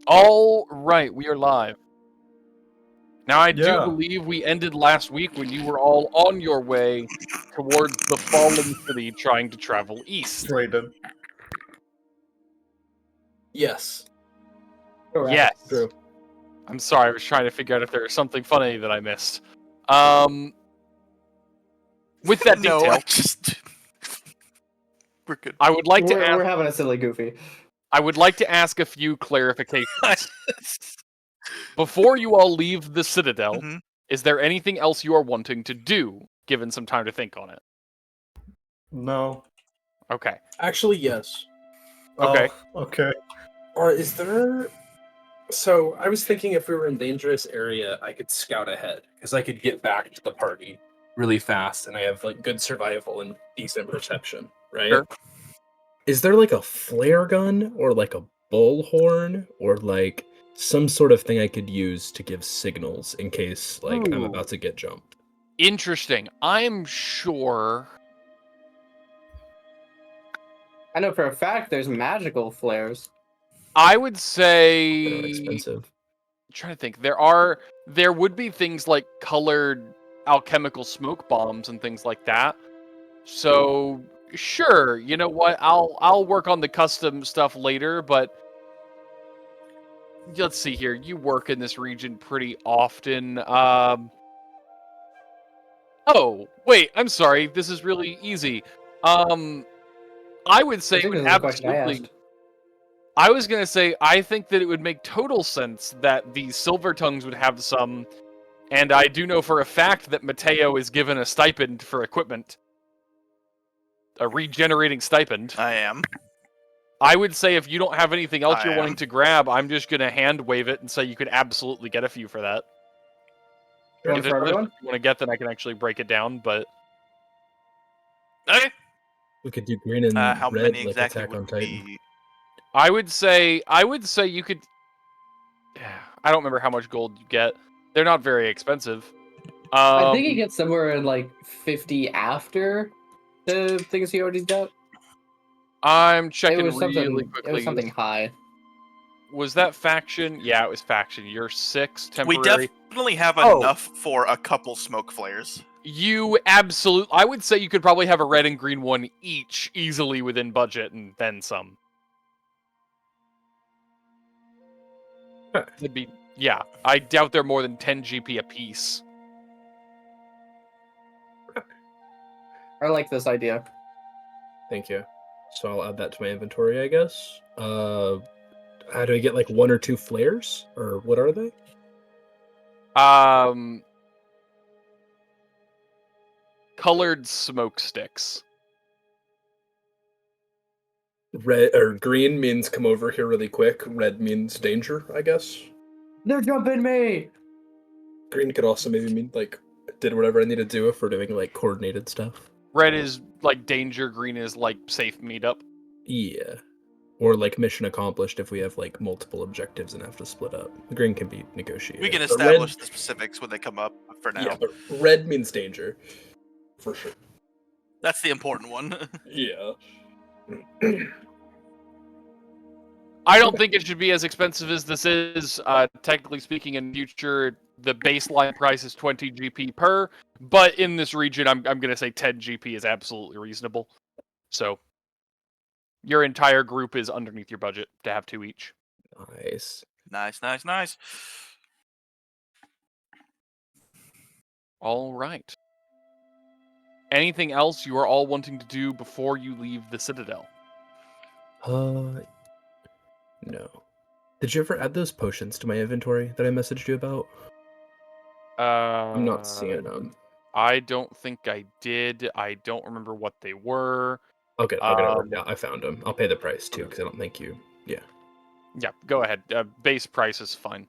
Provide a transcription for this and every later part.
All right, we are live. Now, I do Yeah. believe we ended last week when you were all on your way towards the fallen city trying to travel east. Drayden. Yes. Yes. True. I'm sorry, I was trying to figure out if there was something funny that I missed. With that detail, No, I just... We're good. I would like to We're ask, having a silly goofy. I would like to ask a few clarifications. Before you all leave the Citadel, Mhm. is there anything else you are wanting to do, given some time to think on it? No. Okay. Actually, yes. Okay. Oh, okay. Or is there... So, I was thinking if we were in dangerous area, I could scout ahead, because I could get back to the party really fast, and I have, like, good survival and decent perception, right? Sure. Is there, like, a flare gun, or, like, a bullhorn, or, like, some sort of thing I could use to give signals in case, like, I'm Ooh. about to get jumped? Interesting. I'm sure... I know for a fact there's magical flares. I would say... They're expensive. I'm trying to think. There would be things like colored alchemical smoke bombs and things like that. So, sure, you know what? I'll work on the custom stuff later, but let's see here. You work in this region pretty often. Oh, wait, I'm sorry. This is really easy. I would say I it think would this is the question I absolutely... asked. I was going to say, I think that it would make total sense that the Silver Tongues would have some, and I do know for a fact that Matteo is given a stipend for equipment. A regenerating stipend. I am. I would say if you don't have anything else I you're am. wanting to grab, I'm just going to hand wave it and say you could absolutely get a few for that. One If for there's other everyone? stuff you want to get, then I can actually break it down, but... Okay. We could do green and How red, many like exactly Attack on would Titan. be... I would say you could... I don't remember how much gold you get. They're not very expensive. I think he gets somewhere in like 50 after the things he already got. I'm It checking was something. really It quickly. was something high. Was that faction? Yeah, it was faction. You're 6 We temporary. definitely have Oh. enough for a couple smoke flares. You absolutely... I would say you could probably have a red and green one each easily within budget and then some. It'd be... Yeah, I doubt they're more than 10 GP apiece. I like this idea. Thank you. So I'll add that to my inventory, I guess. How do I get like 1 or 2 flares? Or what are they? Colored smoke sticks. Red or green means come over here really quick. Red means danger, I guess. They're jumping me! Green could also maybe mean like did whatever I need to do if we're doing like coordinated stuff. Red is like danger, green is like safe meetup. Yeah. Or like mission accomplished if we have like multiple objectives and have to split up. Green can be negotiated. We can But establish the specifics when they come up for now. Yeah, but red means danger. For sure. That's the important one. Yeah. I don't think it should be as expensive as this is. Technically speaking, in future, the baseline price is 20 GP per, but in this region, I'm going to say 10 GP is absolutely reasonable. So, your entire group is underneath your budget to have 2 each. Nice. Nice. All right. Anything else you are all wanting to do before you leave the Citadel? No. Did you ever add those potions to my inventory that I messaged you about? I'm not seeing them. I don't think I did. I don't remember what they were. Okay, yeah, I found them. I'll pay the price too, because I don't think you. Yeah. Yeah, go ahead. Base price is fine.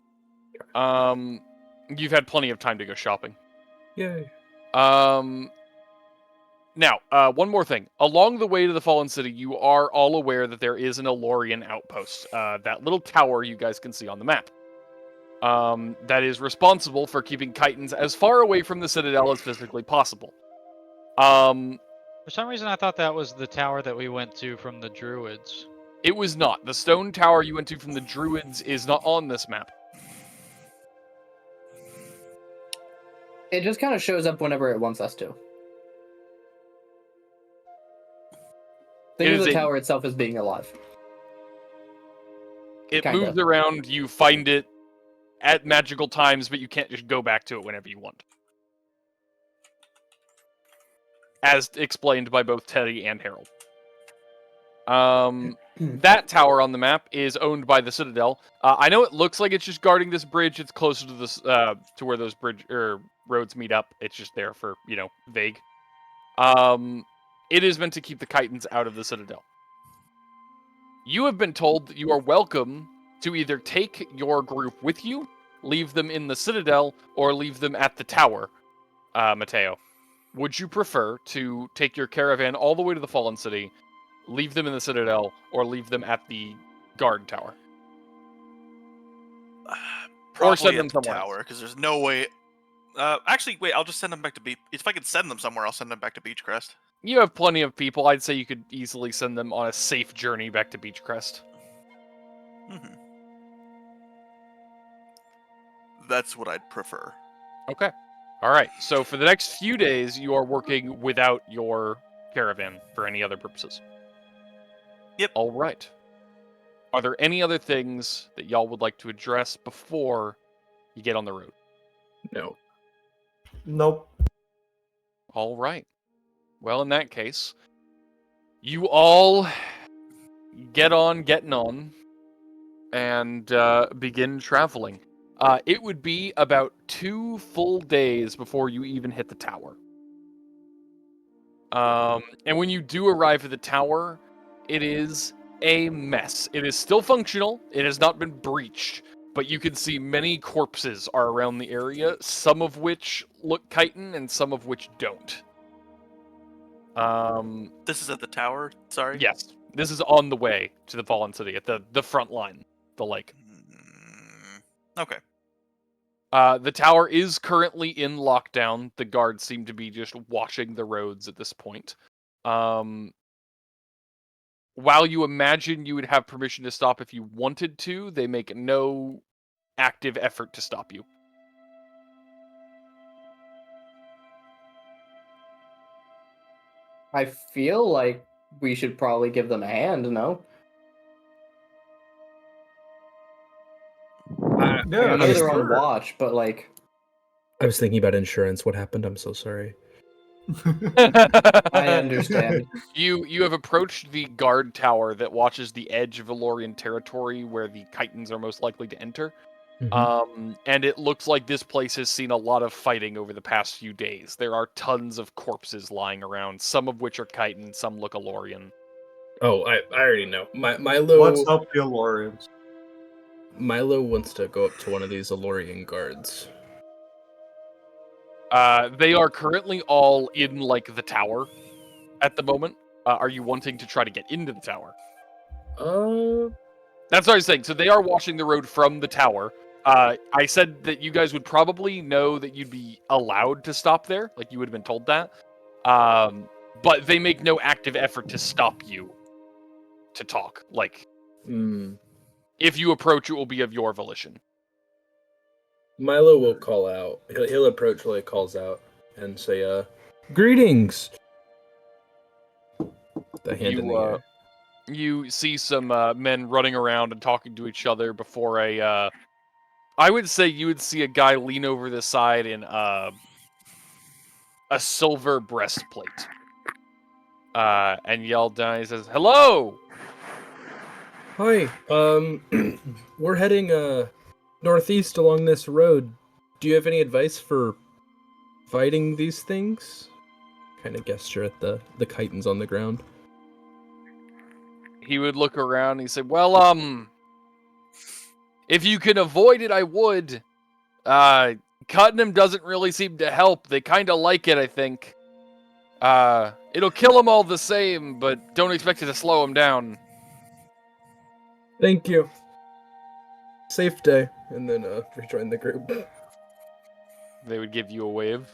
You've had plenty of time to go shopping. Yay. Now, one more thing. Along the way to the Fallen City, you are all aware that there is an Elorian outpost. That little tower you guys can see on the map. That is responsible for keeping Chitons as far away from the Citadel as physically possible. For some reason, I thought that was the tower that we went to from the Druids. It was not. The stone tower you went to from the Druids is not on this map. It just kind of shows up whenever it wants us to. Think of the tower itself as being alive. It Kinda. moves around, you find it at magical times, but you can't just go back to it whenever you want. As explained by both Teddy and Harold. That tower on the map is owned by the Citadel. I know it looks like it's just guarding this bridge. It's closer to this to where those roads meet up. It's just there for, vague. It is meant to keep the Chitons out of the Citadel. You have been told that you are welcome to either take your group with you, leave them in the Citadel, or leave them at the tower, Matteo. Would you prefer to take your caravan all the way to the Fallen City, leave them in the Citadel, or leave them at the guard tower? Probably send at them the somewhere tower, because there's no way... actually, wait, I'll just send them back to Beach... If I could send them somewhere, I'll send them back to Beachcrest. You have plenty of people. I'd say you could easily send them on a safe journey back to Beachcrest. Mm-hmm. That's what I'd prefer. Okay. All right. So for the next few days, you are working without your caravan for any other purposes. Yep. All right. Are there any other things that y'all would like to address before you get on the road? No. Nope. All right. Well, in that case, you all get on getting on and begin traveling. It would be about 2 full days before you even hit the tower. And when you do arrive at the tower, it is a mess. It is still functional. It has not been breached, but you can see many corpses are around the area, some of which look chitin and some of which don't. This is at the tower? Sorry? Yes, this is on the way to the Fallen City, at the front line, the lake. Okay. The tower is currently in lockdown. The guards seem to be just watching the roads at this point. While you imagine you would have permission to stop if you wanted to, they make no active effort to stop you. I feel like we should probably give them a hand, no? I know they're on watch, but like... I was thinking about insurance. What happened? I'm so sorry. I understand. You have approached the guard tower that watches the edge of Elorian territory where the Chitons are most likely to enter. And it looks like this place has seen a lot of fighting over the past few days. There are tons of corpses lying around, some of which are Chitin, some look Elorian. Oh, I already know. Milo. What's up, the Elorians? Milo wants to go up to one of these Elorian guards. They are currently all in, like, the tower at the moment. Are you wanting to try to get into the tower? That's what I was saying. So they are watching the road from the tower. I said that you guys would probably know that you'd be allowed to stop there. Like, you would have been told that. But they make no active effort to stop you to talk. Like, if you approach, it will be of your volition. Milo will call out. He'll approach while he calls out and say, "Greetings." The hand in the air. You see some men running around and talking to each other before a... I would say you would see a guy lean over the side in a silver breastplate. And yell down, he says, "Hello!" Hi, we're heading, northeast along this road. Do you have any advice for fighting these things? Kind of gesture at the chitons on the ground. He would look around and he'd say, "Well, if you can avoid it, I would. Cutting them doesn't really seem to help. They kind of like it, I think. It'll kill them all the same, but don't expect it to slow them down." Thank you. Safe day. And then, rejoin the group. They would give you a wave.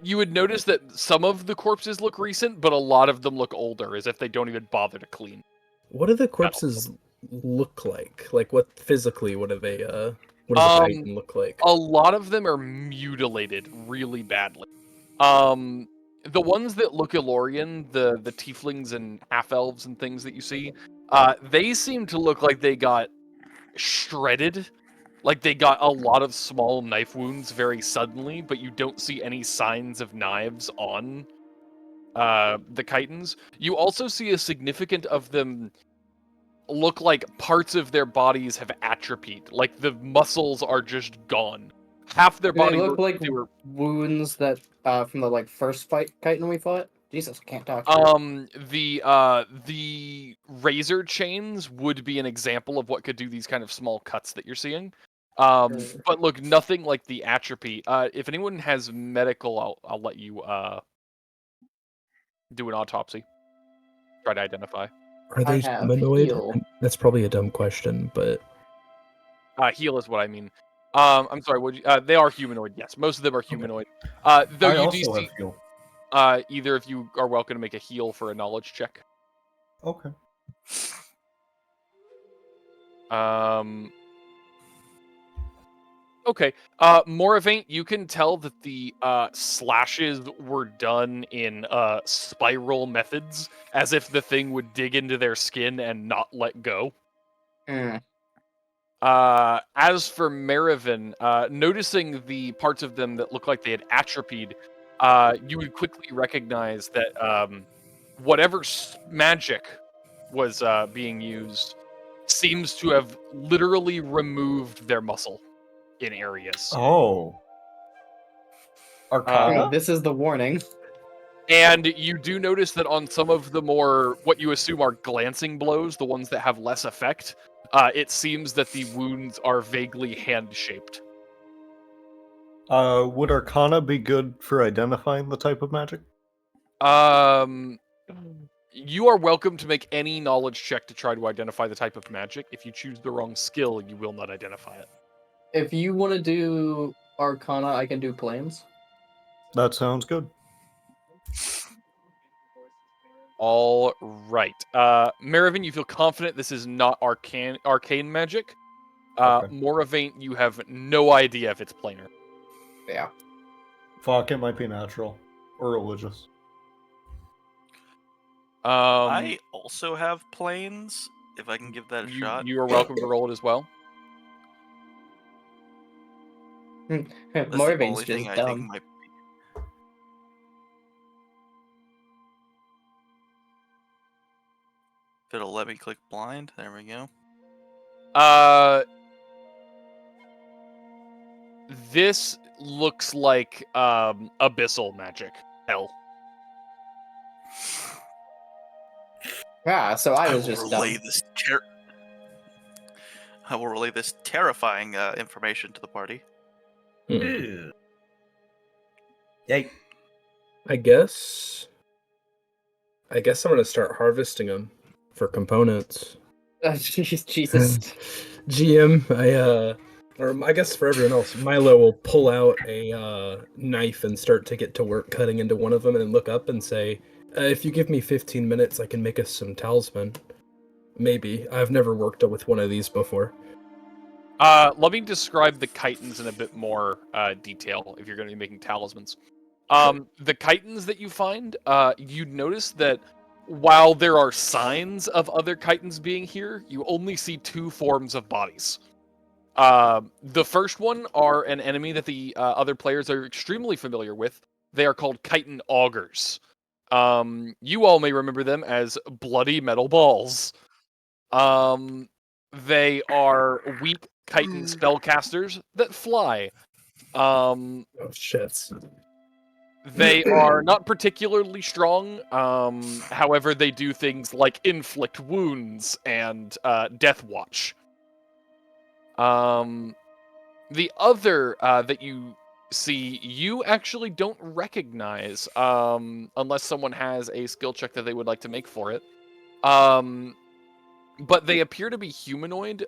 You would notice that some of the corpses look recent, but a lot of them look older, as if they don't even bother to clean. What do the corpses look like? Like, what physically? What do they? What does a Titan look like? A lot of them are mutilated really badly. The ones that look Elorian, the tieflings and half elves and things that you see, they seem to look like they got shredded. Like they got a lot of small knife wounds very suddenly, but you don't see any signs of knives on the chitons. You also see a significant of them look like parts of their bodies have atrophied. Like the muscles are just gone. Half their Do body they look like they were wounds that from the like first fight chitin we fought? Jesus, I can't talk. The razor chains would be an example of what could do these kind of small cuts that you're seeing. But look, nothing like the atrophy. If anyone has medical, I'll let you do an autopsy. Try to identify. Are they have humanoid? heal. That's probably a dumb question, but Heal is what I mean. I'm sorry. They are humanoid. Yes, most of them are humanoid. Though I you also do have see, heal. either of you are welcome to make a heal for a knowledge check. Okay. Okay. Moravaint, you can tell that the slashes were done in spiral methods, as if the thing would dig into their skin and not let go. Mm. As for Marivin, noticing the parts of them that look like they had atrophied, you would quickly recognize that whatever magic was being used seems to have literally removed their muscle in areas. Oh. Arcana? This is the warning. And you do notice that on some of the more, what you assume are glancing blows, the ones that have less effect, it seems that the wounds are vaguely hand-shaped. Would Arcana be good for identifying the type of magic? You are welcome to make any knowledge check to try to identify the type of magic. If you choose the wrong skill, you will not identify it. If you want to do Arcana, I can do Planes. That sounds good. All right. Marivin, you feel confident this is not arcane magic. Okay. Moravaint, you have no idea if it's planar. Yeah. Fuck, it might be natural. Or religious. I also have planes. If I can give that a shot. You are welcome to roll it as well. That's the Moravaint's only just thing I think dumb. might. If it'll let me click blind, there we go. This looks like abyssal magic. Hell. Ah, so I was will just relay dumb. this I will relay this terrifying information to the party. Yay. I guess I'm gonna start harvesting them for components. Jesus. GM, or I guess for everyone else, Milo will pull out a knife and start to get to work cutting into one of them, and then look up and say, "If you give me 15 minutes, I can make us some talisman." Maybe. I've never worked with one of these before. Let me describe the chitons in a bit more detail if you're going to be making talismans. The chitons that you find, you'd notice that while there are signs of other chitons being here, you only see two forms of bodies. The first one are an enemy that the other players are extremely familiar with. They are called chitin augurs. You all may remember them as bloody metal balls. They are weak chitin spellcasters that fly. Oh shit. They are not particularly strong. However, they do things like inflict wounds and death watch. The other that you see, you actually don't recognize unless someone has a skill check that they would like to make for it. But they appear to be humanoid.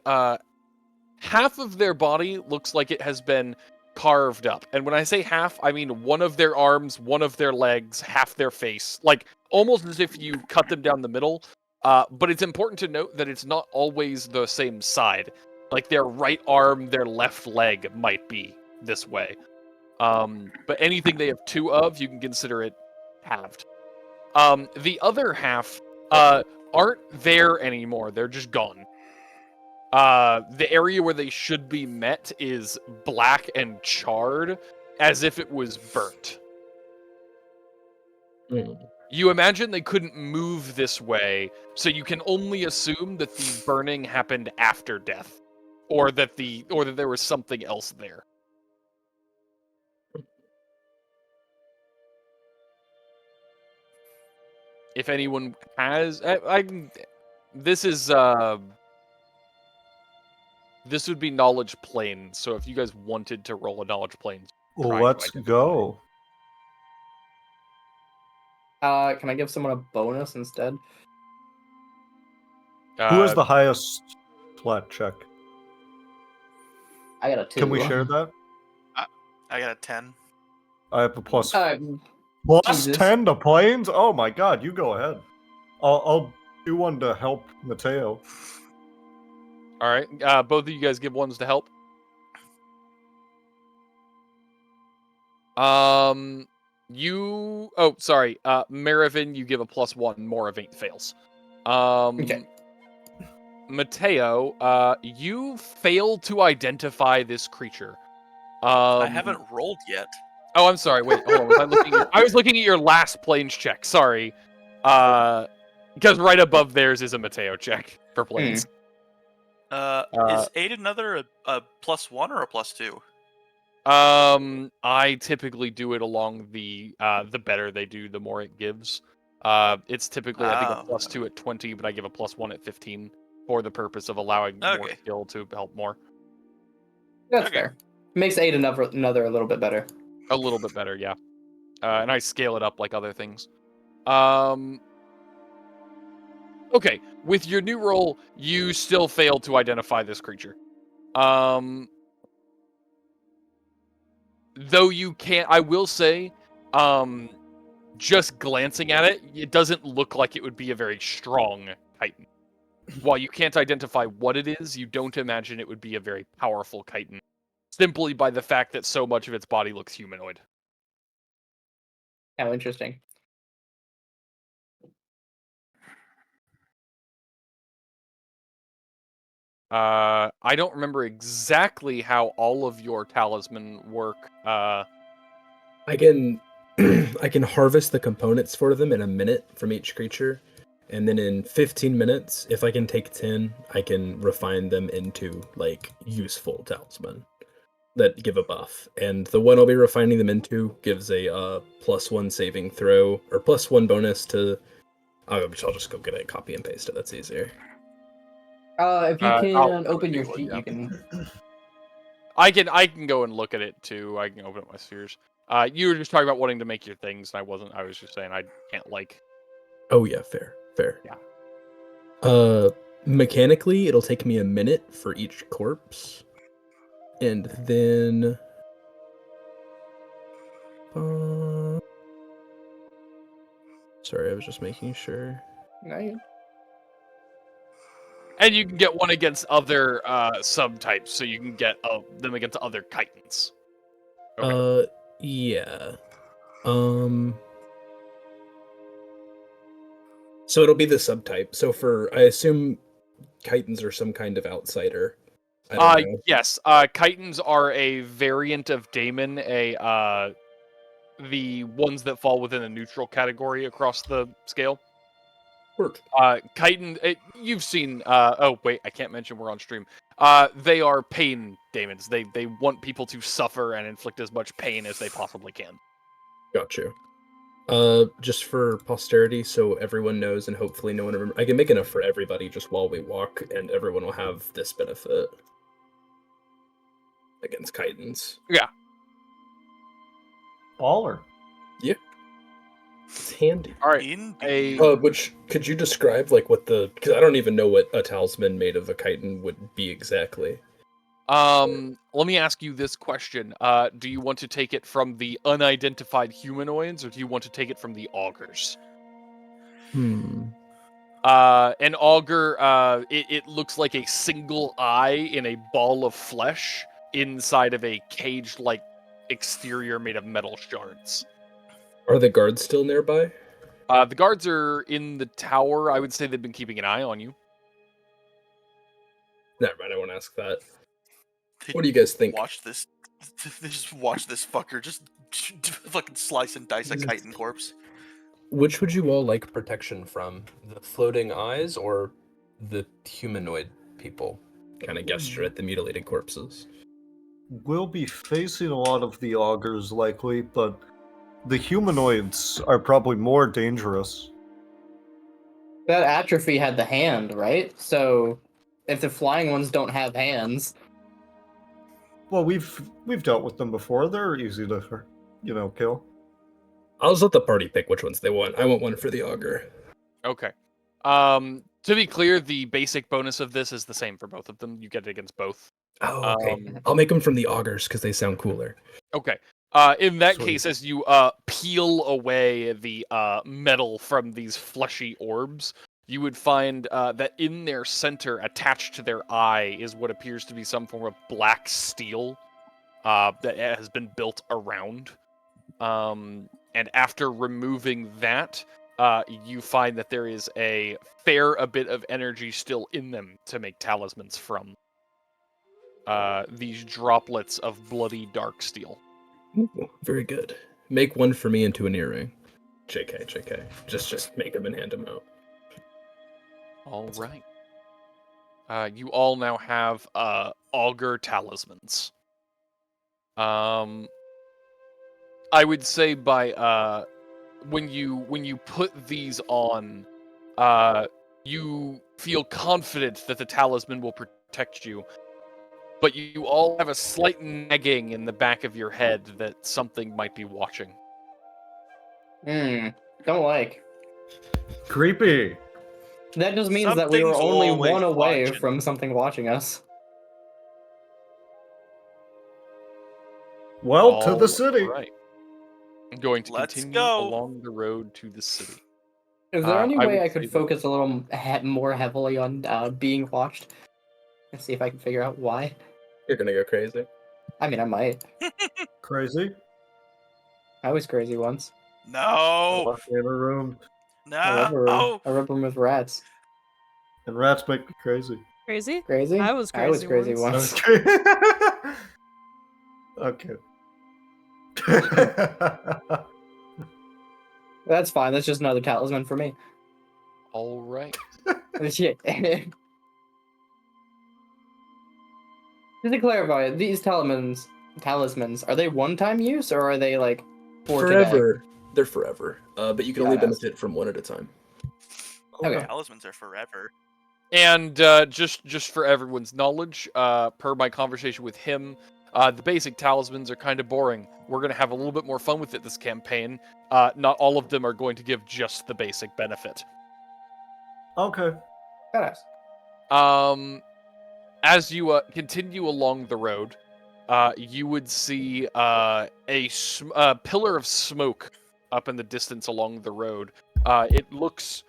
Half of their body looks like it has been carved up. And when I say half, I mean one of their arms, one of their legs, half their face. Like, almost as if you cut them down the middle. But it's important to note that it's not always the same side. Like, their right arm, their left leg might be this way. But anything they have two of, you can consider it halved. The other half aren't there anymore. They're just gone. The area where they should be met is black and charred, as if it was burnt. You imagine they couldn't move this way, so you can only assume that the burning happened after death, or that there was something else there. If anyone has, this would be knowledge plane. So if you guys wanted to roll a knowledge plane, Let's go. Can I give someone a bonus instead? Who has the highest flat check? I got a 2. Can we share that? I got a 10. I have a plus Jesus. 10 to planes? Oh my god, you go ahead. I'll do one to help Matteo. All right, both of you guys give ones to help. Marivin, you give a +1. Moravaint fails. Okay. Matteo, you failed to identify this creature. I haven't rolled yet. Oh, I'm sorry. Wait, hold on. I was looking at your last planes check. Sorry. Because right above theirs is a Matteo check for planes. Is 8 another a +1 or a +2? I typically do it along the better they do, the more it gives. It's typically, I think, a +2 at 20, but I give a +1 at 15 for the purpose of allowing more skill to help more. That's fair. Makes 8 another a little bit better. A little bit better, yeah. And I scale it up like other things. Okay, with your new roll, you still fail to identify this creature. Though you can't, I will say, just glancing at it, it doesn't look like it would be a very strong chitin. While you can't identify what it is, you don't imagine it would be a very powerful chitin, simply by the fact that so much of its body looks humanoid. How interesting. I don't remember exactly how all of your talisman work. I can I can harvest the components for them in a minute from each creature, and then in 15 minutes, if I can take 10, I can refine them into like useful talisman that give a buff. And the one I'll be refining them into gives a +1 saving throw or +1 bonus to. I'll just go get it, copy and paste it. That's easier. If you can I'll open your one, sheet, yeah. you can. I can go and look at it too. I can open up my spheres. You were just talking about wanting to make your things, and I wasn't. I was just saying I can't like. Oh yeah, fair. Yeah. Mechanically, it'll take me a minute for each corpse, and then. Sorry, I was just making sure. No, And you can get one against other subtypes, so you can get them against other chitins. Okay. Yeah. So it'll be the subtype. So I assume chitins are some kind of outsider. I don't know. Yes. Chitins are a variant of daemon, the ones that fall within the neutral category across the scale. Work. Chitin, you've seen. Oh wait, I can't mention we're on stream. They are pain daemons. They want people to suffer and inflict as much pain as they possibly can. Got you. Just for posterity, so everyone knows, and hopefully no one remembers. I can make enough for everybody just while we walk, and everyone will have this benefit against chitins. Yeah. Baller. It's handy. All right. Which could you describe like what because I don't even know what a talisman made of a chitin would be exactly. Let me ask you this question. Do you want to take it from the unidentified humanoids, or do you want to take it from the augurs? An augur, it looks like a single eye in a ball of flesh inside of a cage-like exterior made of metal shards. Are the guards still nearby? The guards are in the tower. I would say they've been keeping an eye on you. Never mind, I won't ask that. They What do you guys think? Watch this. They just watch this fucker just fucking slice and dice a chitin corpse. Which would you all like protection from? The floating eyes or the humanoid people? Kind of gesture at the mutilated corpses. We'll be facing a lot of the augurs likely, but the humanoids are probably more dangerous. That atrophy had the hand, right? So if the flying ones don't have hands, Well, we've dealt with them before. They're easy to, kill. I'll just let the party pick which ones they want. I want one for the augur. Okay. To be clear, the basic bonus of this is the same for both of them. You get it against both. Oh, okay. I'll make them from the augurs because they sound cooler. Okay. In that Sweet. case, as you peel away the metal from these fleshy orbs, you would find that in their center, attached to their eye, is what appears to be some form of black steel that has been built around. And after removing that, you find that there is a fair bit of energy still in them to make talismans from. These droplets of bloody dark steel. Ooh, very good. Make one for me into an earring. JK. Just make them and hand them out. All right. You all now have augur talismans. I would say by when you put these on, you feel confident that the talisman will protect you, but you all have a slight nagging in the back of your head that something might be watching. don't like. Creepy. That just means that we were Something's only always one away watching. from something watching us. Well, to the city. Right. I'm going to Let's continue go. along the road to the city. Is there any I way would I say could that- focus a little more heavily on being watched? And see if I can figure out why. You're gonna go crazy. I mean, I might. Crazy. I was crazy once. No, Locked in a room, I no. rub room with rats. and rats make me crazy. Crazy? Crazy? I was I was crazy crazy once. once. Okay. That's fine. That's just another talisman for me. All right. Shit. Just to clarify, these talismans, are they one-time use or are they like for Forever. They're forever. But you can only Badass. benefit from one at a time. Okay. Talismans are forever. And just for everyone's knowledge, per my conversation with him, the basic talismans are kind of boring. We're going to have a little bit more fun with it this campaign. Not all of them are going to give just the basic benefit. Okay. Badass. As you continue along the road, you would see a pillar of smoke up in the distance along the road. It looks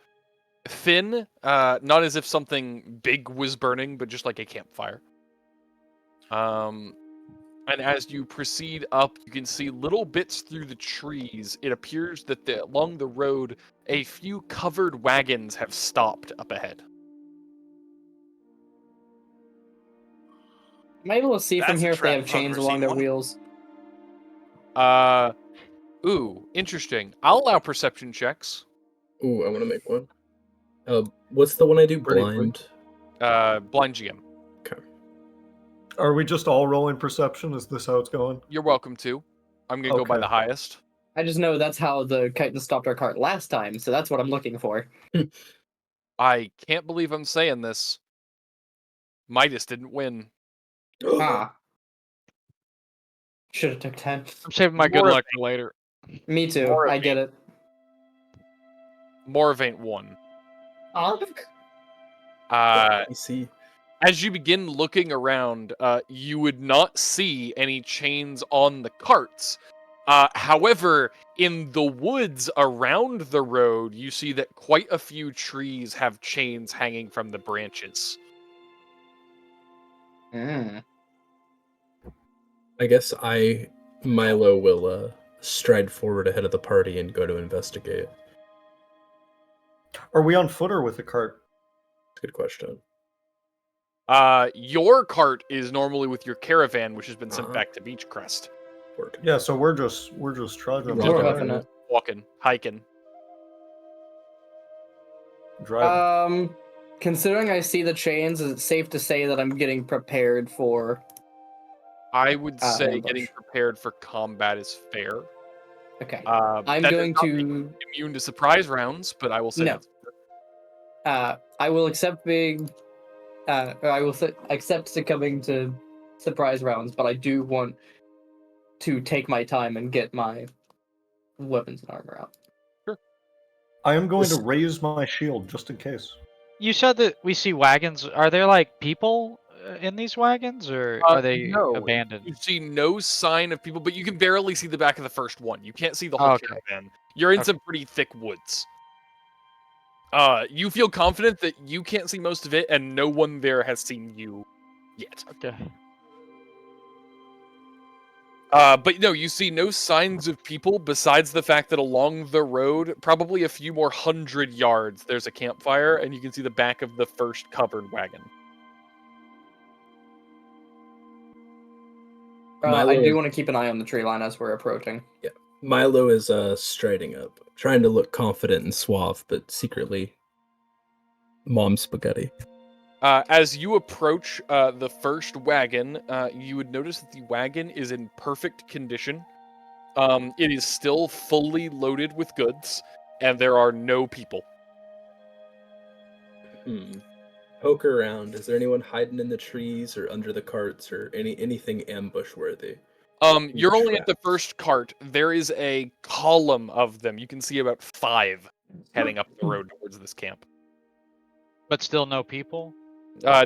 thin, not as if something big was burning, but just like a campfire. And as you proceed up, you can see little bits through the trees. It appears that along the road, a few covered wagons have stopped up ahead. Am I able to see from That's a here if they trap have if I've chains ever along seen their one. wheels? Ooh, interesting. I'll allow perception checks. Ooh, I want to make one. What's the one I do? Pretty Blind. Blind GM. Okay. Are we just all rolling perception? Is this how it's going? You're welcome to. I'm gonna go by Okay. the highest. I just know that's how the chitin stopped our cart last time, so that's what I'm looking for. I can't believe I'm saying this. Midas didn't win. Ah. Should have took 10. I'm saving my good luck for later. Me too. More of I me. get it. Moravaint won. Ah. Uh, I see. As you begin looking around, you would not see any chains on the carts. However, in the woods around the road, you see that quite a few trees have chains hanging from the branches. Mm. I guess Milo, will stride forward ahead of the party and go to investigate. Are we on foot or with a cart? Good question. Your cart is normally with your caravan, which has been sent back to Beachcrest. Word. Yeah, so we're just trudging. You're We're Just huffing it. Walking, hiking. Driving. Considering I see the chains, is it safe to say that I'm getting prepared for? I would say ambush. getting prepared for combat is fair. Okay. I'm going to immune to surprise rounds, but I will say No. I will accept being. I will accept succumbing to surprise rounds, but I do want to take my time and get my weapons and armor out. I am going to raise my shield just in case. You said that we see wagons. Are there like people in these wagons, or are they no. abandoned? You see no sign of people, but you can barely see the back of the first one. You can't see the whole Okay. caravan. You're in Okay. some pretty thick woods. You feel confident that you can't see most of it, and no one there has seen you yet. Okay. But no, you see no signs of people besides the fact that along the road, probably a few more 100 yards, there's a campfire, and you can see the back of the first covered wagon. I do want to keep an eye on the tree line as we're approaching. Yeah. Milo is striding up, trying to look confident and suave, but secretly mom spaghetti. As you approach the first wagon, you would notice that the wagon is in perfect condition. It is still fully loaded with goods, and there are no people. Poke around. Is there anyone hiding in the trees or under the carts or anything ambush worthy? You're only at the first cart. There is a column of them. You can see about 5 heading up the road towards this camp. But still no people?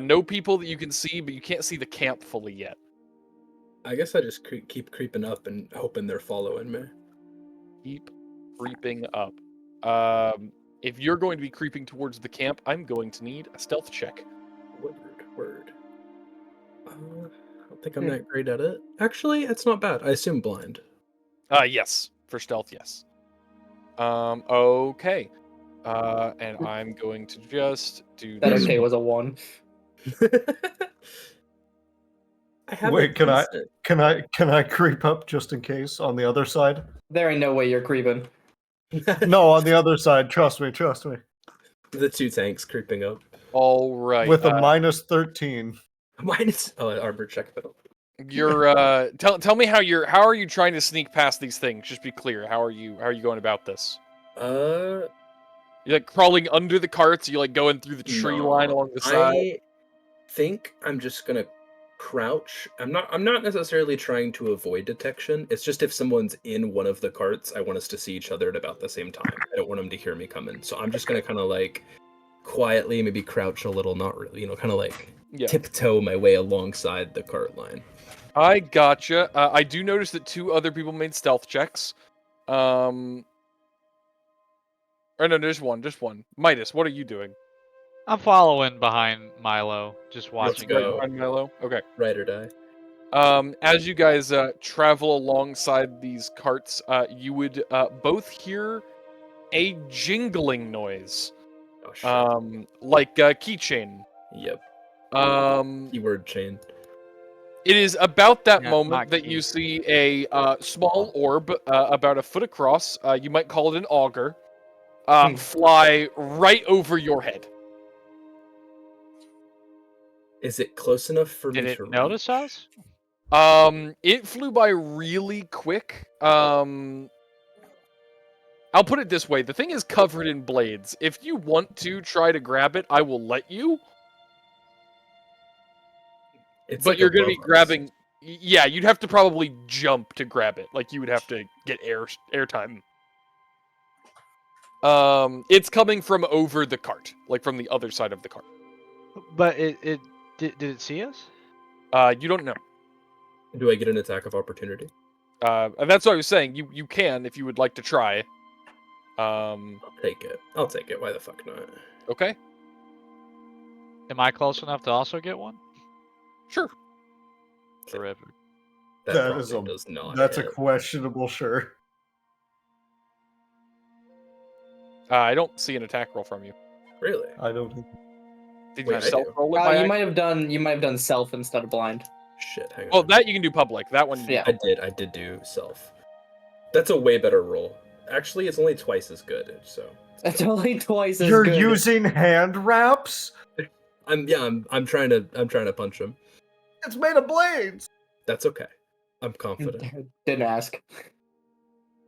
No people that you can see, but you can't see the camp fully yet. I guess I just keep creeping up and hoping they're following me. Keep creeping up. If you're going to be creeping towards the camp, I'm going to need a stealth check. Word. I don't think I'm that great at it. Actually, it's not bad. I assume blind. Yes. For stealth, yes. Okay. And I'm going to just do That this. okay was a 1. Wait, can I creep up just in case on the other side? There ain't no way you're creeping. No, on the other side. Trust me. The 2 tanks creeping up. All right. With a minus 13. Armor check though. You're tell me how are you trying to sneak past these things? Just be clear. How are you going about this? Uh, You're like crawling under the carts, you like going through the tree line along the side. I think I'm just gonna crouch. I'm not necessarily trying to avoid detection. It's just if someone's in one of the carts, I want us to see each other at about the same time. I don't want them to hear me coming. So I'm just gonna kind of like quietly maybe crouch a little, not really, kind of like tiptoe my way alongside the cart line. I gotcha. I do notice that 2 other people made stealth checks. Or no, just one. Midas, what are you doing? I'm following behind Milo, just Let's watching. go. Behind Milo? Okay. Ride or die. As you guys travel alongside these carts, you would both hear a jingling noise. Oh shit. Like a keychain. Yep. Keyword chain. It is about that Yeah, moment not that key. you see a small orb about a foot across, you might call it an auger, fly right over your head. Is it close enough for Did me it to notice reach? us? It flew by really quick. I'll put it this way, the thing is covered in blades. If you want to try to grab it, I will let you. It's But like you're going to be above us. grabbing... Yeah, you'd have to probably jump to grab it. Like, you would have to get airtime. It's coming from over the cart. Like, from the other side of the cart. But it Did it see us? You don't know. Do I get an attack of opportunity? And that's what I was saying. You can if you would like to try. I'll take it. I'll take it. Why the fuck not? Okay. Am I close enough to also get one? Sure. Terrific. That is probably does not. That's a hit. questionable sure. I don't see an attack roll from you. Really? I don't think. Did Wait, you I self do. roll it? by You might have done self instead of blind. Shit. Hang on. Well, that you can do public. That one. You can do Yeah. I did do self. That's a way better roll. Actually, it's only twice as good. So It's only twice as You're good. using hand wraps? I'm trying to punch him. It's made of blades. That's okay. I'm confident. Didn't ask.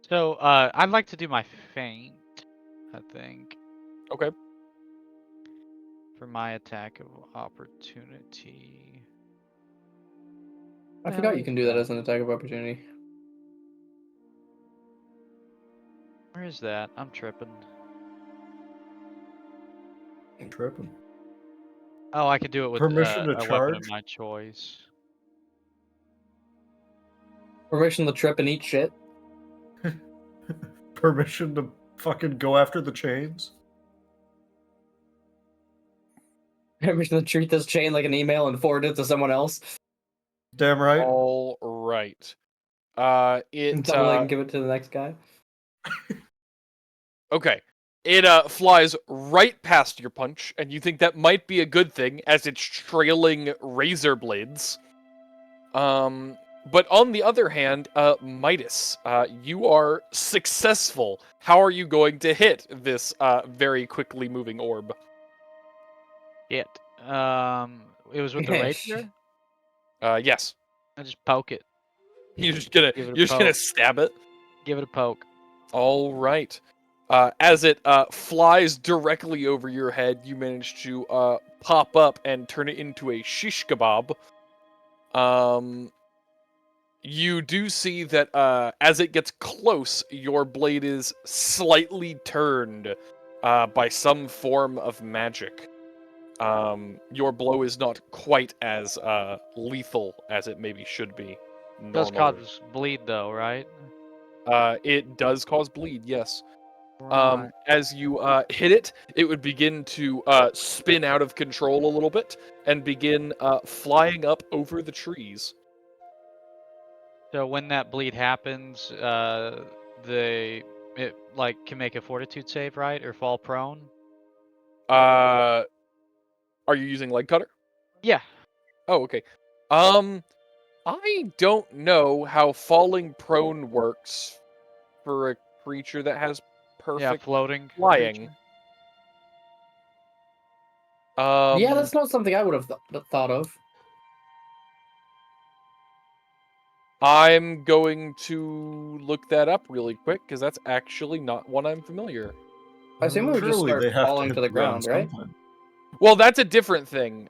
So, I'd like to do my feint, I think, Okay. for my attack of opportunity. I forgot you can do that as an attack of opportunity. Where is that? I'm tripping. I'm tripping. Oh, I could do it with Permission to a weapon charge? of my choice. Permission to trip and eat shit. Permission to fucking go after the chains? Permission to treat this chain like an email and forward it to someone else. Damn right. All right. It Until they can give it to the next guy. okay. It flies right past your punch, and you think that might be a good thing as it's trailing razor blades. But on the other hand, Midas, you are successful. How are you going to hit this very quickly moving orb? It was with the rapier. Yes. I just poke it. You're just Give it a gonna poke. stab it. Give it a poke. All right. As it flies directly over your head, you manage to pop up and turn it into a shish kebab. You do see that as it gets close, your blade is slightly turned by some form of magic. Your blow is not quite as lethal as it maybe should be. Does Normally. cause bleed though, right? It does cause bleed, yes. Right. As you hit it, it would begin to spin out of control a little bit and begin flying up over the trees. So when that bleed happens, it like can make a fortitude save, right, or fall prone. Are you using leg cutter? Yeah. Oh, okay. I don't know how falling prone works for a creature that has Yeah, perfect floating. flying. creature. Yeah, that's not something I would have thought of. I'm going to look that up really quick because that's actually not one I'm familiar. I assume we would just Surely start they have falling hit to the ground, right? sometime. Well, that's a different thing.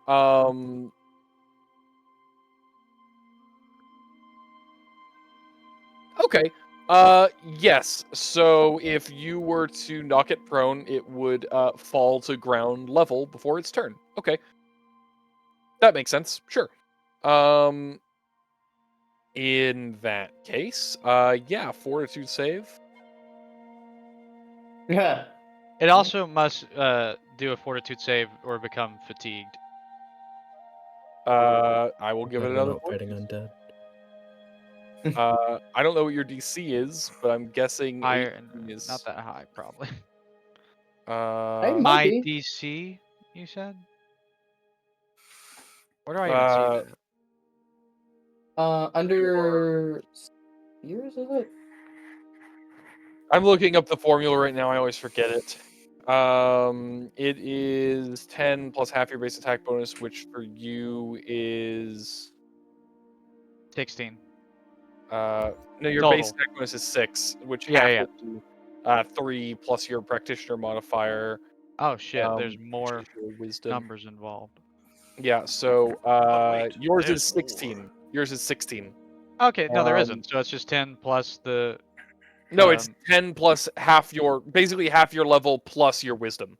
Okay. Yes. So if you were to knock it prone, it would fall to ground level before its turn. Okay. That makes sense. Sure. In that case, yeah, fortitude save. Yeah. It also must do a fortitude save or become fatigued. I will give it another. Not fighting undead. I don't know what your DC is, but I'm guessing Higher, 18 is not that high, probably. Hey, Uh, might My be. DC, you said? Where do I even see that? Under years, is it? I'm looking up the formula right now. I always forget it. It is 10 plus half your base attack bonus, which for you is 16. no, your Total. base attack bonus is 6, which Yeah, half yeah. would be 3 plus your practitioner modifier. Oh shit, there's which more is your wisdom. numbers involved. Yeah, so wait, yours there's is 16. more. Yours is 16. Okay, no, there Um, isn't. So it's just 10 plus the. No, it's Um, 10 plus basically half your level plus your wisdom.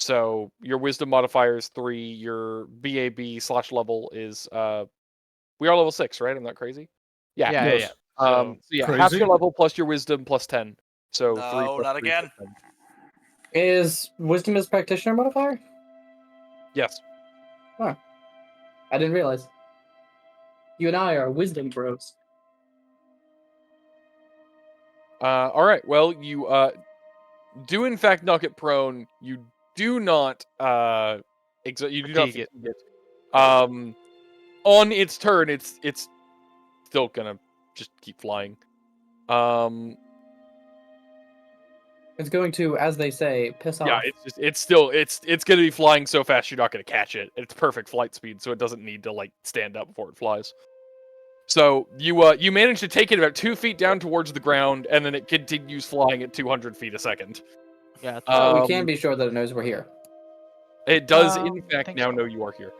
So your wisdom modifier is 3. Your BAB/level is we are level 6, right? I'm not crazy. Yeah. Yeah, Yes. yeah. So yeah, half your Crazy? level plus your wisdom plus 10. So 3 No, plus not 3 again. plus 10. Is wisdom his practitioner modifier? Yes. I didn't realize. You and I are wisdom bros. All right. Well, you do in fact knock it prone. You do not you do not Fatigue it. fatigue it. On its turn, it's still gonna just keep flying. It's going to, as they say, piss Yeah, off. it's gonna be flying so fast you're not gonna catch it. It's perfect flight speed, so it doesn't need to like stand up before it flies. So you manage to take it about 2 feet down towards the ground, and then it continues flying at 200 feet a second. Yeah. So we Um, can be sure that it knows we're here. It does in I fact think now so. know you are here.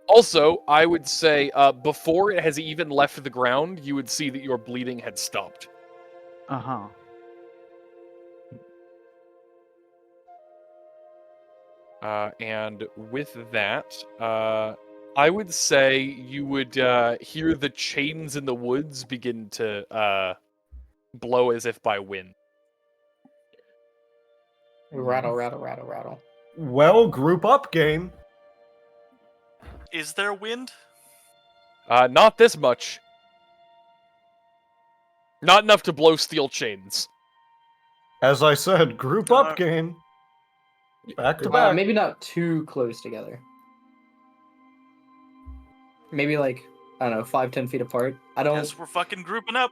Also, I would say before it has even left the ground, you would see that your bleeding had stopped. Uh-huh. And with that, I would say you would hear the chains in the woods begin to blow as if by wind. Rattle, rattle, rattle, rattle. Well, group up game. Is there wind? Not this much. Not enough to blow steel chains. As I said, group up game. Back to back. Maybe not too close together. Maybe like, I don't know, 5-10 feet apart. I don't. Guess we're fucking grouping up.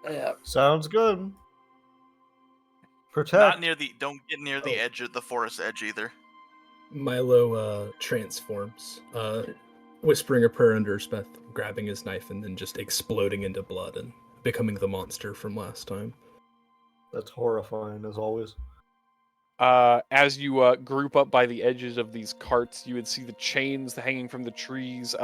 Yeah. Sounds good. Protect. Not near the. Don't get near the edge of the forest edge either. Milo transforms, whispering a prayer under his breath, grabbing his knife, and then just exploding into blood and becoming the monster from last time. That's horrifying, as always. As you group up by the edges of these carts, you would see the chains hanging from the trees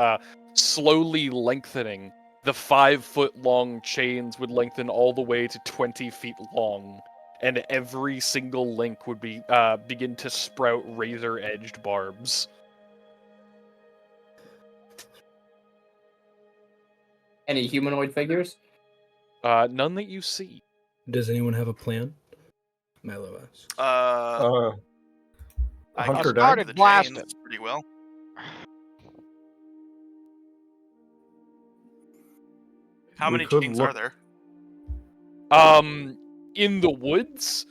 slowly lengthening. The 5-foot-long chains would lengthen all the way to 20 feet long, and every single link would be begin to sprout razor-edged barbs. Any humanoid figures? None that you see. Does anyone have a plan? Milo asks. I Hunter can down. started the blasting. chains pretty well. How We many could chains look- are there? In the woods,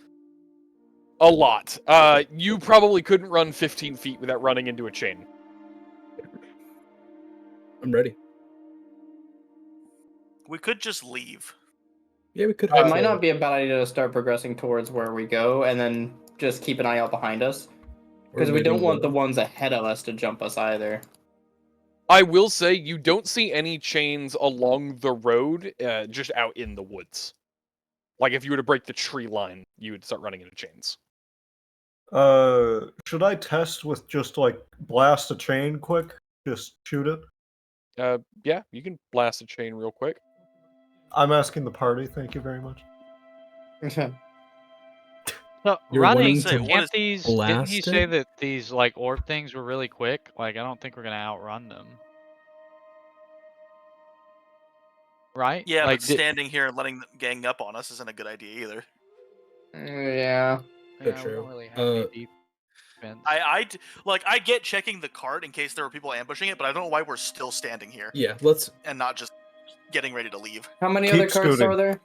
a lot. You probably couldn't run 15 feet without running into a chain. I'm ready. We could just leave. Yeah, we could. It might not be a bad idea to start progressing towards where we go and then just keep an eye out behind us. Because we don't want the ones ahead of us to jump us either. I will say you don't see any chains along the road, just out in the woods. Like if you were to break the tree line, you would start running into chains. Should I test with just like blast a chain quick? Just shoot it? Yeah, you can blast a chain real quick. I'm asking the party, thank you very much. So You're running, wanting to can't these? Didn't he blast say it? that these like orb things were really quick? Like I don't think we're gonna outrun them. Right? Yeah, like, but standing here and letting them gang up on us isn't a good idea either. Yeah. yeah, we true. don't really have any defense. I get checking the cart in case there were people ambushing it, but I don't know why we're still standing here Yeah, let's. and not just getting ready to leave. How many Keep other carts scooting. are there?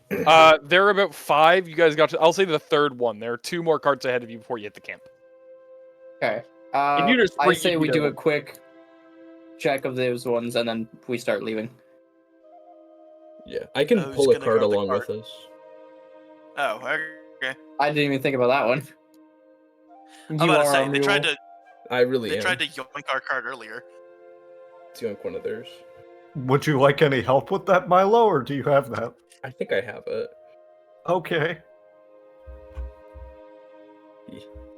There are about 5. You guys got to. I'll say the third one. There are 2 more carts ahead of you before you hit the camp. Okay. If you just I sprint, say you we can do go. a quick check of those ones and then we start leaving. Yeah, I can Who's pull a gonna cart grab the along cart? with us. Oh, okay. I didn't even think about that one. I'm You about to are say a they tried mule. to I really they am. tried to yoink our cart earlier. Let's yoink one of theirs. Would you like any help with that, Milo, or do you have that? I think I have it. Okay.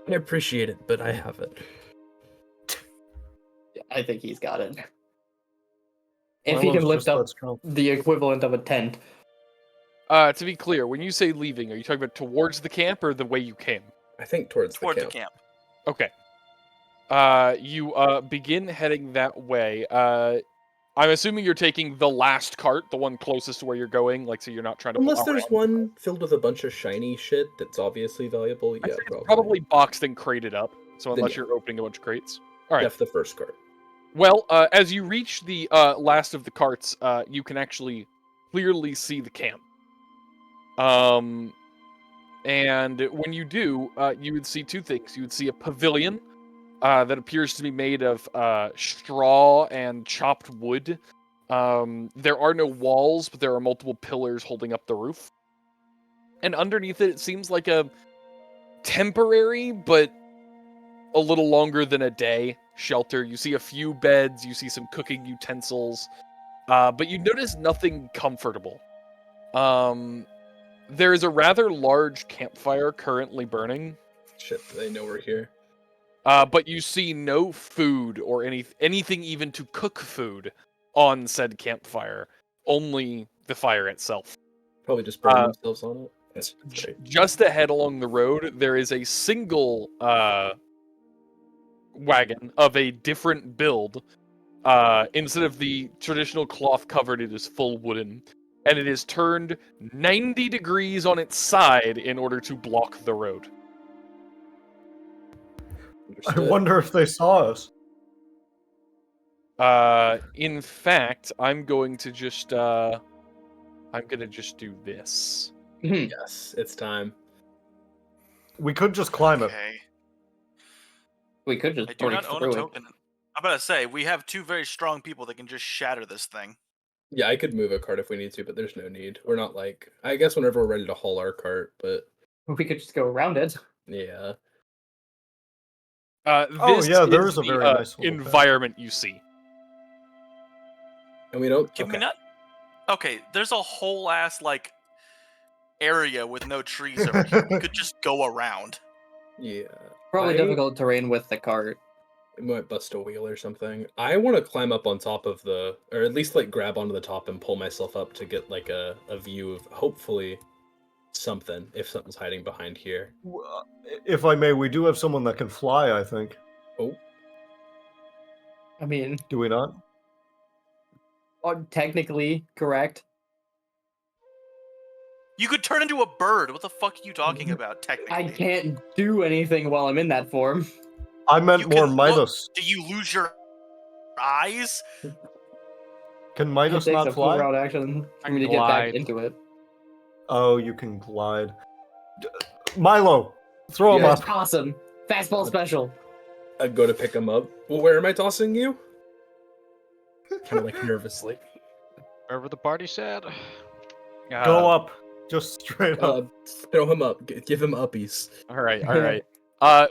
I appreciate it, but I have it. I think he's got it. If he Milo's can lift just up that strong. the equivalent of a tent. To be clear, when you say leaving, are you talking about towards the camp or the way you came? I think towards Toward the the camp. camp. Okay. You begin heading that way. I'm assuming you're taking the last cart, the one closest to where you're going, like so you're not trying to. Unless pull there's around. one filled with a bunch of shiny shit that's obviously valuable. I Yeah, think it's probably. probably boxed and crated up. So Then unless yeah. you're opening a bunch of crates. All right. Def the first card. Well, as you reach the last of the carts, you can actually clearly see the camp. And when you do, you would see two things. You would see a pavilion that appears to be made of straw and chopped wood. There are no walls, but there are multiple pillars holding up the roof. And underneath it, it seems like a temporary, but a little longer than a day shelter. You see a few beds, you see some cooking utensils, but you notice nothing comfortable. There is a rather large campfire currently burning. Shit, they know we're here. But you see no food or anything even to cook food on said campfire. Only the fire itself. Probably just burn themselves on it. That's great. Just ahead along the road, there is a single wagon of a different build. Instead of the traditional cloth covered, it is full wooden. And it is turned 90 degrees on its side in order to block the road. I Understood. wonder if they saw us. In fact, I'm going to just do this. Yes, it's time. We could just climb it. Okay. We could just I do break not own through a it. token. I'm about to say, we have two very strong people that can just shatter this thing. Yeah, I could move a cart if we need to, but there's no need. We're not like, I guess whenever we're ready to haul our cart, but We could just go around it. yeah. This yeah, there is is a the very nice little path. environment you see. And we don't. Can we okay. not? Okay, there's a whole ass like area with no trees over here. We could just go around. Yeah. Probably I- difficult terrain with the cart. It might bust a wheel or something. I want to climb up on top of the, or at least like grab onto the top and pull myself up to get like a view of hopefully something, if something's hiding behind here. If I may, we do have someone that can fly, I think. Oh, I mean, Do we not? technically correct. You could turn into a bird. What the fuck are you talking about? Technically, I can't do anything while I'm in that form. I meant You more can Midas. Do you lose your eyes? Can It Midas takes not a full fly? round action for I me to can get back glide. into it. Oh, you can glide. Milo, throw him Yeah. up. Awesome. Fastball special. I'd go to pick him up. Well, where am I tossing you? Kind of like nervously. Wherever the party said. Go up. Just straight up. Throw him up. Give him uppies. All right.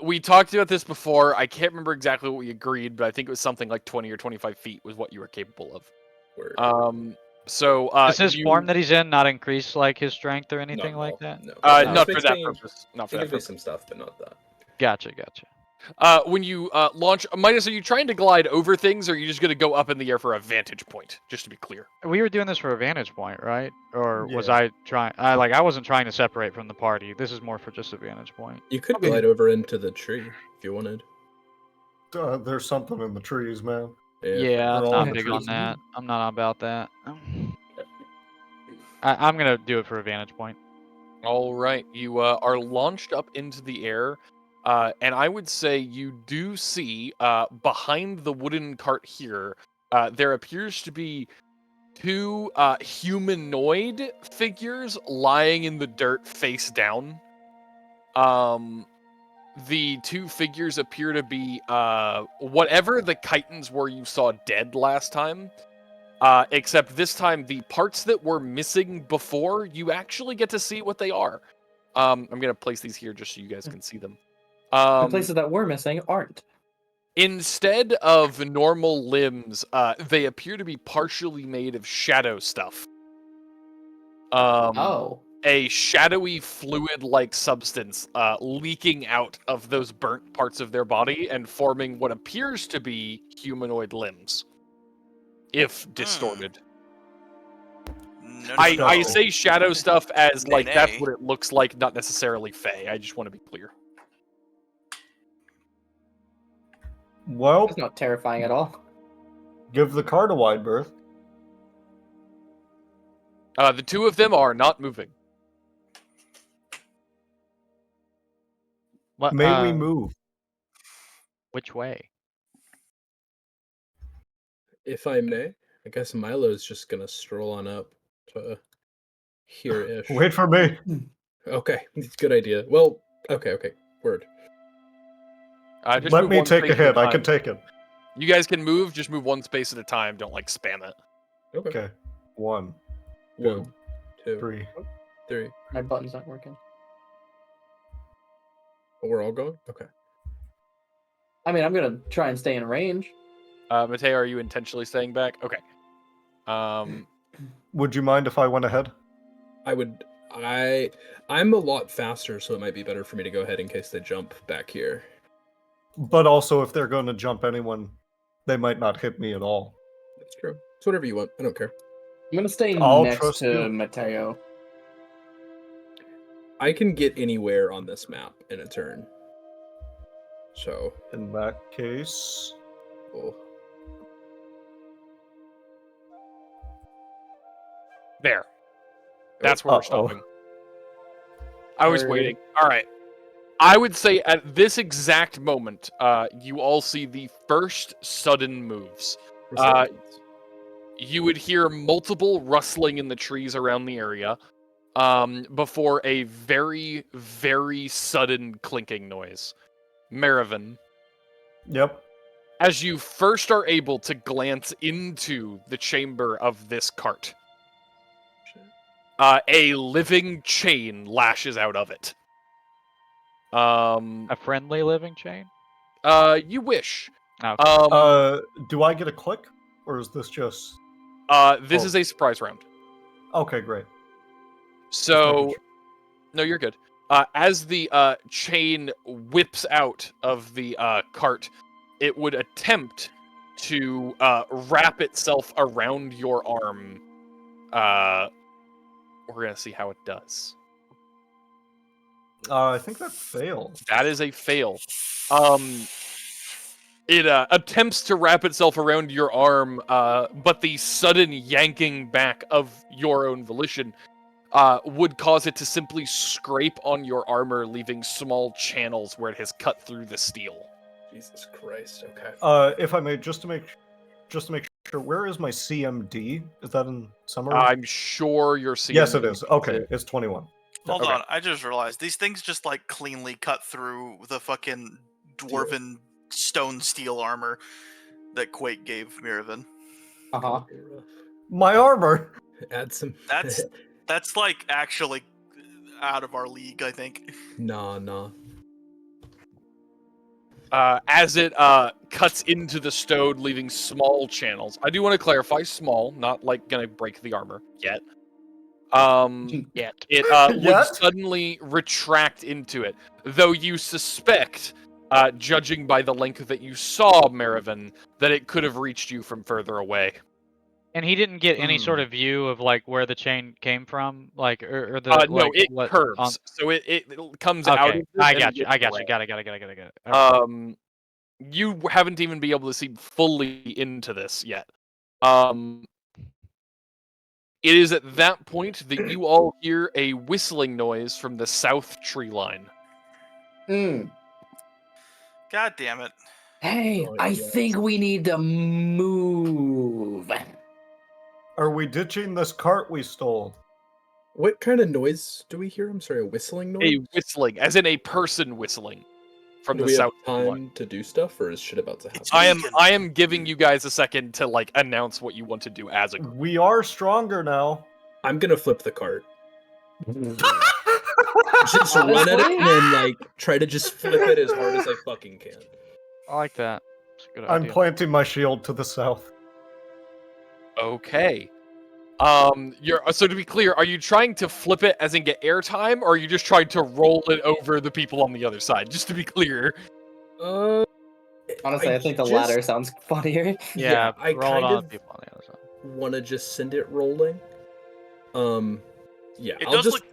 We talked about this before. I can't remember exactly what we agreed, but I think it was something like 20 or 25 feet was what you were capable of. Word. So Is his you- form that he's in not increase like his strength or Not anything at like all, that? No. not for Makes that me- purpose. Not for It that gives me purpose. some stuff, but not that. Gotcha. When you launch, Midas, are you trying to glide over things, or are you just going to go up in the air for a vantage point? Just to be clear. We were doing this for a vantage point, right? Or was Yeah. I trying? I wasn't trying to separate from the party. This is more for just a vantage point. You could Okay. glide over into the tree if you wanted. There's something in the trees, man. Yeah, They're I'm all not in the big on trees. that. I'm not about that. I'm gonna do it for a vantage point. All right, you are launched up into the air, and I would say you do see behind the wooden cart here, there appears to be two humanoid figures lying in the dirt face down. The two figures appear to be whatever the chitons were you saw dead last time. Except this time, the parts that were missing before, you actually get to see what they are. I'm going to place these here just so you guys can see them. The places that were missing aren't. Instead of normal limbs, they appear to be partially made of shadow stuff. Oh. A shadowy fluid-like substance leaking out of those burnt parts of their body and forming what appears to be humanoid limbs. If distorted. No, I say shadow stuff as like Nay, that's nay. what it looks like, not necessarily fey. I just want to be clear. Well, It's not terrifying at all. give the cart a wide berth. The two of them are not moving. What? May we move? Which way? If I may, I guess Milo's just gonna stroll on up to here-ish. Wait for me. Okay, good idea. Well, okay, Just Let move me one take space a at hit. I time. can take it. You guys can move. Just move one space at a time. Don't like spam it. okay. Okay. 1, 1, 2, 3. 3. My button's not working. Oh, we're all going? Okay. I mean, I'm gonna try and stay in range. Matteo, are you intentionally staying back? Okay. Would you mind if I went ahead? I'm a lot faster, so it might be better for me to go ahead in case they jump back here. But also, if they're going to jump anyone, they might not hit me at all. That's true. It's whatever you want. I don't care. I'm gonna stay I'll next trust to you. Matteo. I can get anywhere on this map in a turn. So, In that case, oh, There. That's where we're Uh-oh. stopping. I was Alright. waiting. All right. I would say at this exact moment, you all see the first sudden moves. You would hear multiple rustling in the trees around the area, before a very, very sudden clinking noise. Marivin, yep. as you first are able to glance into the chamber of this cart, a living chain lashes out of it. A friendly living chain? You wish. Okay. Do I get a click? Or is this just... This oh. is a surprise round. Okay, great. So, no, you're good. As the chain whips out of the cart, it would attempt to wrap itself around your arm. We're gonna see how it does. I think that failed. That is a fail. It attempts to wrap itself around your arm, but the sudden yanking back of your own volition would cause it to simply scrape on your armor, leaving small channels where it has cut through the steel. Jesus Christ. Okay. If I may, just to make sure, where is my CMD? Is that in summary? I'm sure you're seeing. Yes, it is. Okay, it's 21. Hold Okay. on, I just realized these things just like cleanly cut through the fucking dwarven stone steel armor that Quake gave Marivin. Uh-huh. My armor! Add some. That's like actually out of our league, I think. Nah. As it cuts into the stone, leaving small channels. I do want to clarify, small, not like gonna break the armor yet. Yet. It would Yet? suddenly retract into it, though you suspect, judging by the length that you saw Marivin, that it could have reached you from further away. And he didn't get any sort of view of like where the chain came from, like or the No, like it what curves, on... so it comes out. Okay, Of I and got you. whips I got away. you. Got it. Okay. You haven't even been able to see fully into this yet. It is at that point that you all hear a whistling noise from the south tree line. God damn it. Hey, Oh, I yes. think we need to move. Are we ditching this cart we stole? What kind of noise do we hear? I'm sorry, a whistling noise? A whistling, as in a person whistling from Do the we have south tree line. time to do stuff, or is shit about to happen? It's I am giving you guys a second to like announce what you want to do as a group. We are stronger now. I'm gonna flip the cart. Just run at it Honestly? and then like try to just flip it as hard as I fucking can. I like that. It's a good I'm idea. planting my shield to the south. Okay. You're so to be clear, are you trying to flip it as in get airtime, or are you just trying to roll it over the people on the other side? Just to be clear. Honestly, I think the just- latter sounds funnier. Yeah, I roll it kind on of people on the other side. want to just send it rolling. Yeah, It I'll does just look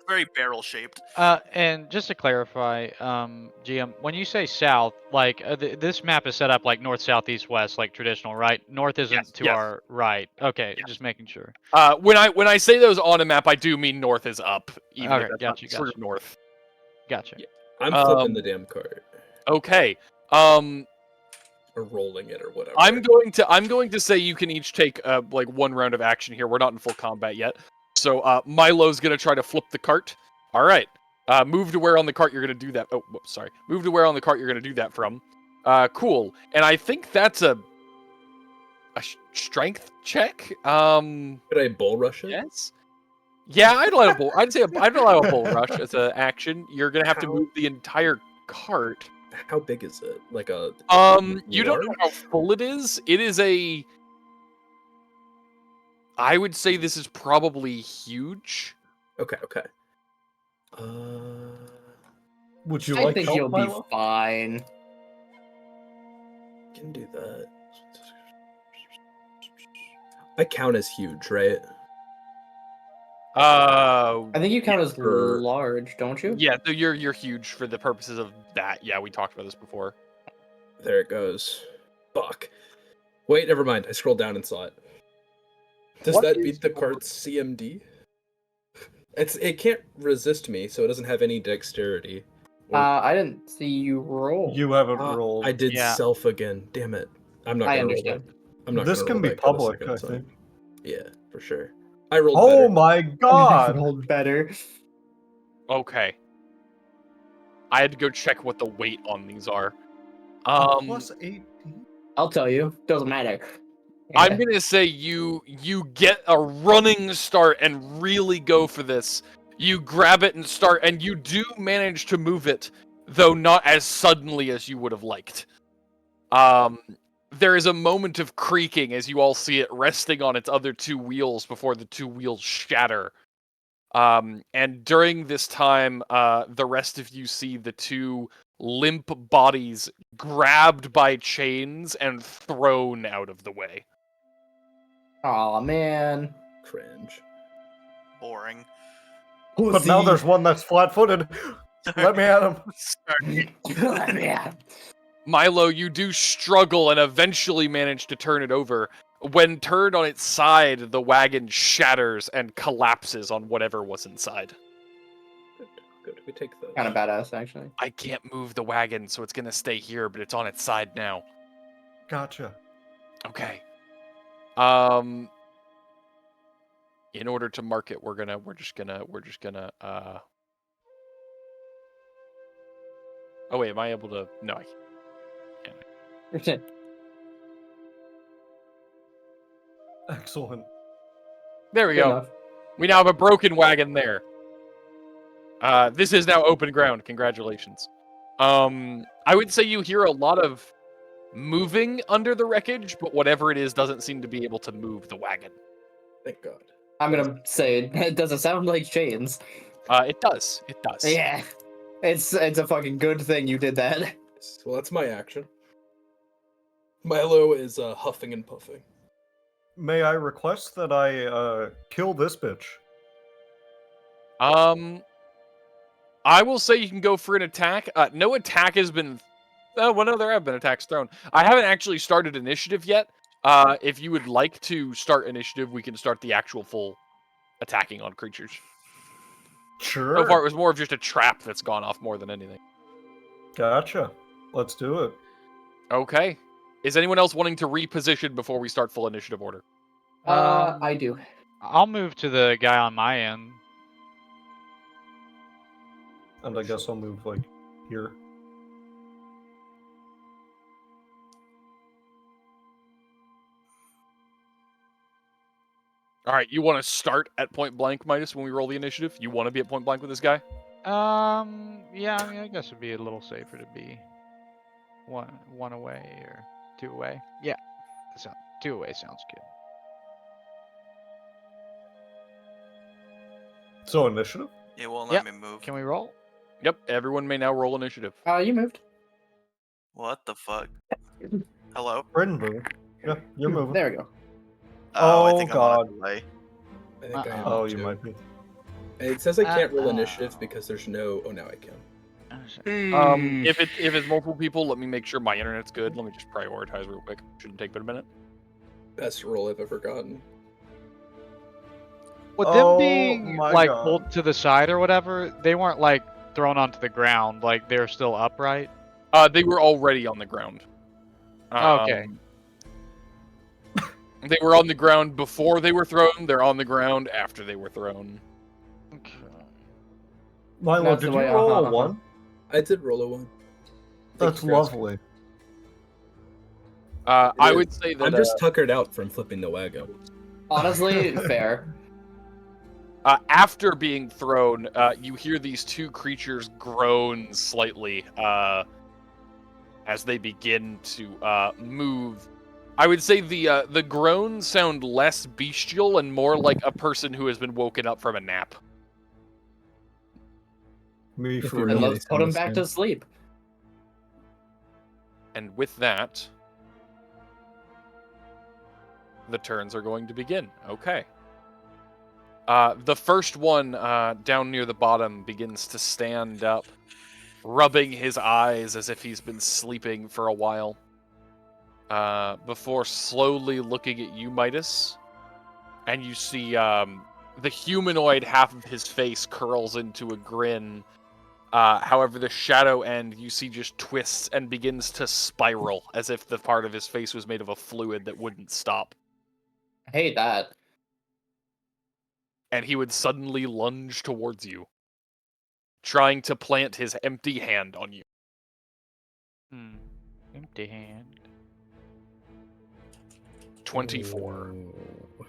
very barrel shaped. And just to clarify, GM, when you say south, like this map is set up like north, south, east, west, like traditional, right? North isn't to yes. our right. Okay, Yes. just making sure. When I say those on a map, I do mean north is up, even Okay, if that's gotcha, not true gotcha. north. Gotcha. Yeah. I'm flipping the damn cart Okay. or rolling it or whatever. I'm going to say you can each take like one round of action here. We're not in full combat yet, so Milo's gonna try to flip the cart. All right. Move to where on the cart you're gonna do that. Oh, whoops, sorry. Move to where on the cart you're gonna do that from. Cool. And I think that's a strength check. Could I bull rush it? Yes. Yeah, I'd allow a bull. I'd allow a bull rush as an action. You're gonna have to How- move the entire cart. How big is it? Like a You don't know how large? full it is. It is a. I would say this is probably huge. Okay. Would you I like think help, you'll be Milo? fine. Can do that. I count as huge, right? I think you count as Sure. large, don't you? Yeah, so you're huge for the purposes of that. Yeah, we talked about this before. There it goes. Fuck. Wait, never mind. I scrolled down and saw it. Does What that is beat the your- cart's CMD? It can't resist me, so it doesn't have any dexterity. I didn't see you roll. You haven't rolled. I did Yeah. self again. Damn it. I'm not I gonna roll understand. that. I'm not This gonna can roll be that code a public, second I time. think. Yeah, for sure. I rolled Oh better. my god! rolled better. Okay. I had to go check what the weight on these are. Plus 18? I'll tell you. Doesn't matter. I'm gonna say you get a running start and really go for this. You grab it and start, and you do manage to move it, though not as suddenly as you would have liked. There is a moment of creaking as you all see it resting on its other two wheels before the two wheels shatter. And during this time, the rest of you see the two limp bodies grabbed by chains and thrown out of the way. Aw, man. Cringe. Boring. But now there's one that's flat-footed. Let me at him. Man. Milo, you do struggle and eventually manage to turn it over. When turned on its side, the wagon shatters and collapses on whatever was inside. Good. We take those. Kind of badass, actually. I can't move the wagon, so it's gonna stay here, but it's on its side now. Gotcha. Okay. In order to mark it, we're just gonna Oh wait, am I able to? No, I can't. Excellent. There we Good go. enough. We now have a broken wagon there. This is now open ground. Congratulations. I would say you hear a lot of moving under the wreckage, but whatever it is doesn't seem to be able to move the wagon. Thank God. I'm gonna say it doesn't sound like chains. It does. It does. Yeah. It's a fucking good thing you did that. Well, that's my action. Milo is huffing and puffing. May I request that I kill this bitch? I will say you can go for an attack. No attack has been. Oh, well, no, there have been attacks thrown. I haven't actually started initiative yet. If you would like to start initiative, we can start the actual full attacking on creatures. Sure. So far, it was more of just a trap that's gone off more than anything. Gotcha. Let's do it. Okay. Is anyone else wanting to reposition before we start full initiative order? I do. I'll move to the guy on my end. And I guess I'll move, like, here. All right, you want to start at point blank, Midas, when we roll the initiative? You want to be at point blank with this guy? Yeah, I mean, I guess it'd be a little safer to be one away or two away. Yeah, so 2 away sounds good. So, initiative? It won't Yep. let me move. Can we roll? Yep, everyone may now roll initiative. You moved. What the fuck? Hello? Friendly. Yeah, you're moving. There we go. I Oh, think God. I'm on a delay. I think I am. Oh, you too. might be. It says I can't roll initiative because there's no. Oh, now I can. If it's multiple people, let me make sure my internet's good. Let me just prioritize real quick. Shouldn't take but a minute. Best roll I've ever gotten. With Oh them being my like God. pulled to the side or whatever, they weren't like thrown onto the ground. Like they're still upright. They were already on the ground. Okay. They were on the ground before they were thrown. They're on the ground after they were thrown. Okay. Milo, That's did the you way- roll a uh-huh. 1? I did roll a 1. That's you for asking. lovely. I would say that I'm just tuckered out from flipping the wagon. Honestly, fair. after being thrown, you hear these two creatures groan slightly as they begin to move. I would say the groans sound less bestial and more like a person who has been woken up from a nap. Me If for you And real. really let's put him back understand. to sleep. And with that, the turns are going to begin. Okay. The first one down near the bottom begins to stand up, rubbing his eyes as if he's been sleeping for a while. Before slowly looking at you, Midas, and you see the humanoid half of his face curls into a grin. However, the shadow end you see just twists and begins to spiral as if the part of his face was made of a fluid that wouldn't stop. I hate that. And he would suddenly lunge towards you, trying to plant his empty hand on you. Empty hand. 24. Oh.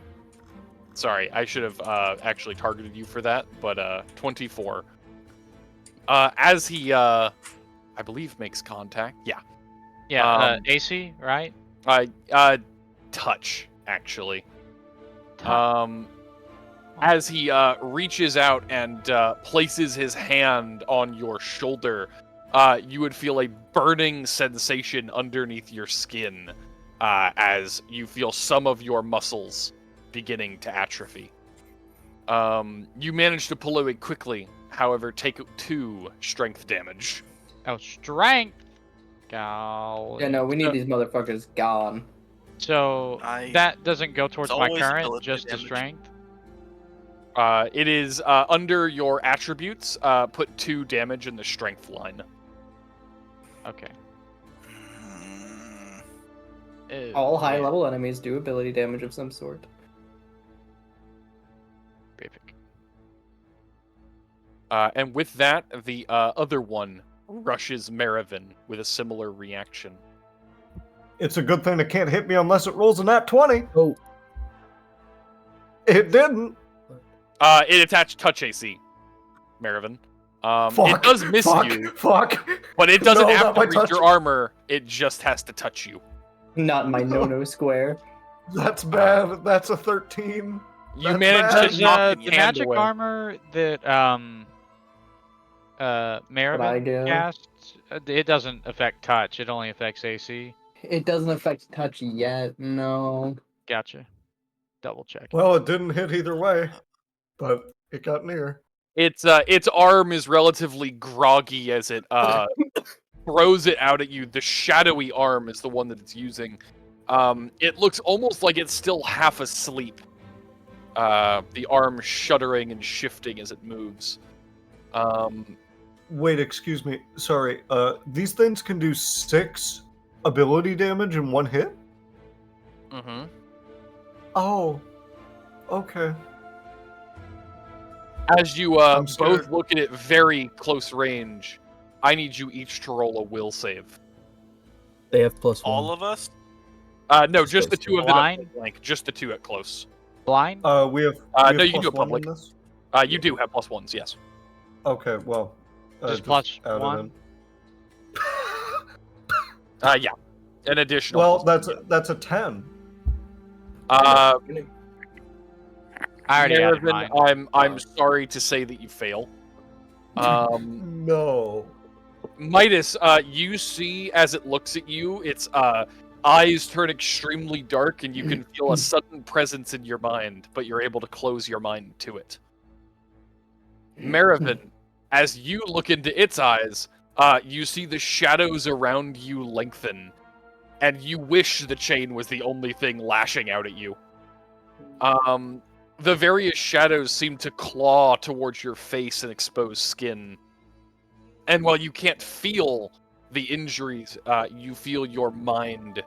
Sorry, I should have actually targeted you for that, but 24. As he, I believe, makes contact. Yeah. Yeah. AC, right? Touch, actually. Touch. As he reaches out and places his hand on your shoulder, you would feel a burning sensation underneath your skin as you feel some of your muscles beginning to atrophy. You manage to pull away quickly, however, take 2 strength damage. Oh, strength. Golly. Yeah, no, we need these motherfuckers gone. So I- that doesn't go towards It's my always current, ability just the damage. strength. It is under your attributes. Put 2 damage in the strength line. Okay. Mm, All high Yeah. level enemies do ability damage of some sort. Terrific. And with that, the other one rushes Marivin with a similar reaction. It's a good thing it can't hit me unless it rolls a nat 20. Oh. It didn't. It attached touch AC, Marivin. It does miss you, Fuck. but it doesn't No, have not to my reach touch. your armor. It just has to touch you. Not in my no square. That's bad. That's a 13. You That's managed bad. to Does knock the the hand magic away. armor that I Marivin do. casts, it doesn't affect touch. It only affects AC. It doesn't affect touch yet, no. Gotcha. Double check. Well, it didn't hit either way, but it got near. Its arm is relatively groggy as it throws it out at you. The shadowy arm is the one that it's using. It looks almost like it's still half asleep. The arm shuddering and shifting as it moves. Wait, excuse me. Sorry. These things can do 6 ability damage in 1 hit? Mm-hmm. Oh. Okay. As you I'm both scared. look at it very close range, I need you each to roll a will save. They have +1. all of us? No, just the 2 of them Blind? at blank. Just the 2 at close. Blind? We have. No, you can do it +1 in public. this? You do have +1s, yes. Okay, well. Just plus add it 1? in. Yeah. An additional. Well, +1. that's a 10. I already added Marivin, mine. I'm sorry to say that you fail. No. Midas, you see as it looks at you, its eyes turn extremely dark, and you can feel a sudden presence in your mind, but you're able to close your mind to it. Marivin, as you look into its eyes, you see the shadows around you lengthen, and you wish the chain was the only thing lashing out at you. The various shadows seem to claw towards your face and exposed skin. And while you can't feel the injuries, you feel your mind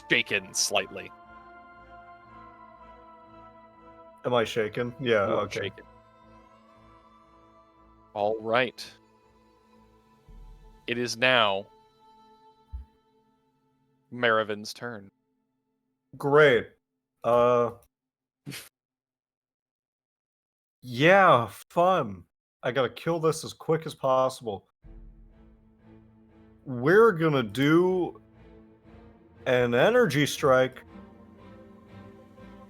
shaken slightly. Am I shaken? Yeah, You are okay. shaken. All right. It is now Marivin's turn. Great. Yeah, fun. I gotta kill this as quick as possible. We're gonna do an energy strike,